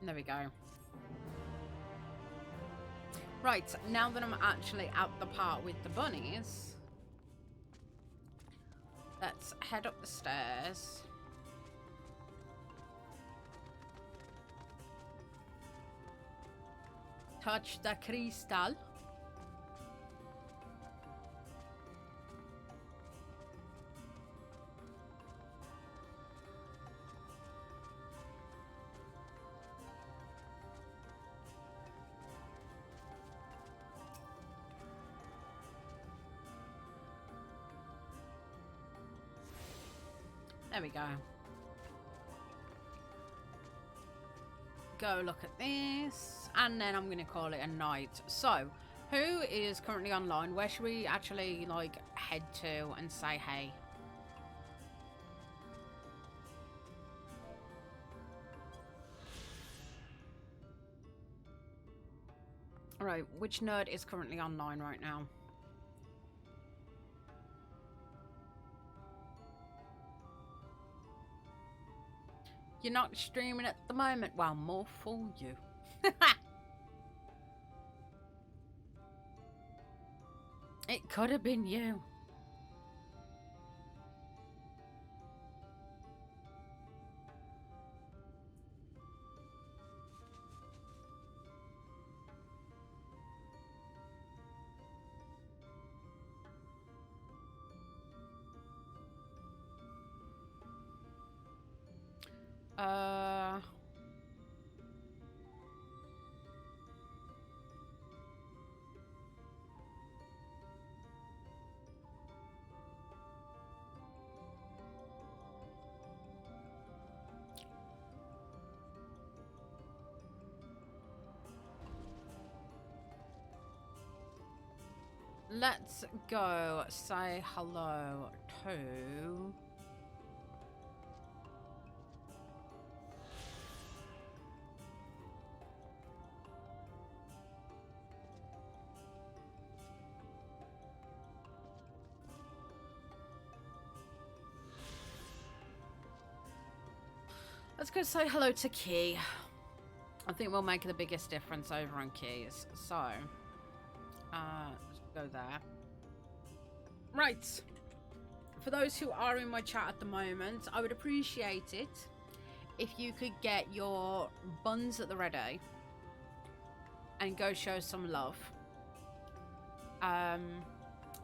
There we go. Right, now that I'm actually at the part with the bunnies, let's head up the stairs. Touch the crystal. There we go. Go look at this, and then I'm going to call it a night. So, who is currently online? Where should we actually, like, head to and say hey? Alright, which nerd is currently online right now? You're not streaming at the moment? Well, more fool you. It could have been you. Let's go say hello to... Let's go say hello to Key. I think we'll make the biggest difference over on Keys. So, let's go there. Right. For those who are in my chat at the moment, I would appreciate it if you could get your buns at the ready and go show some love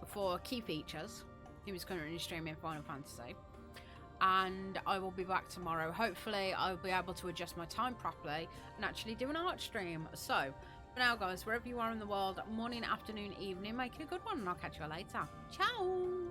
for Key Features, who is currently streaming Final Fantasy. and I will be back tomorrow. Hopefully I'll be able to adjust my time properly and actually do an art stream. So for now, guys, wherever you are in the world, morning, afternoon, evening, make it a good one, and I'll catch you later. Ciao.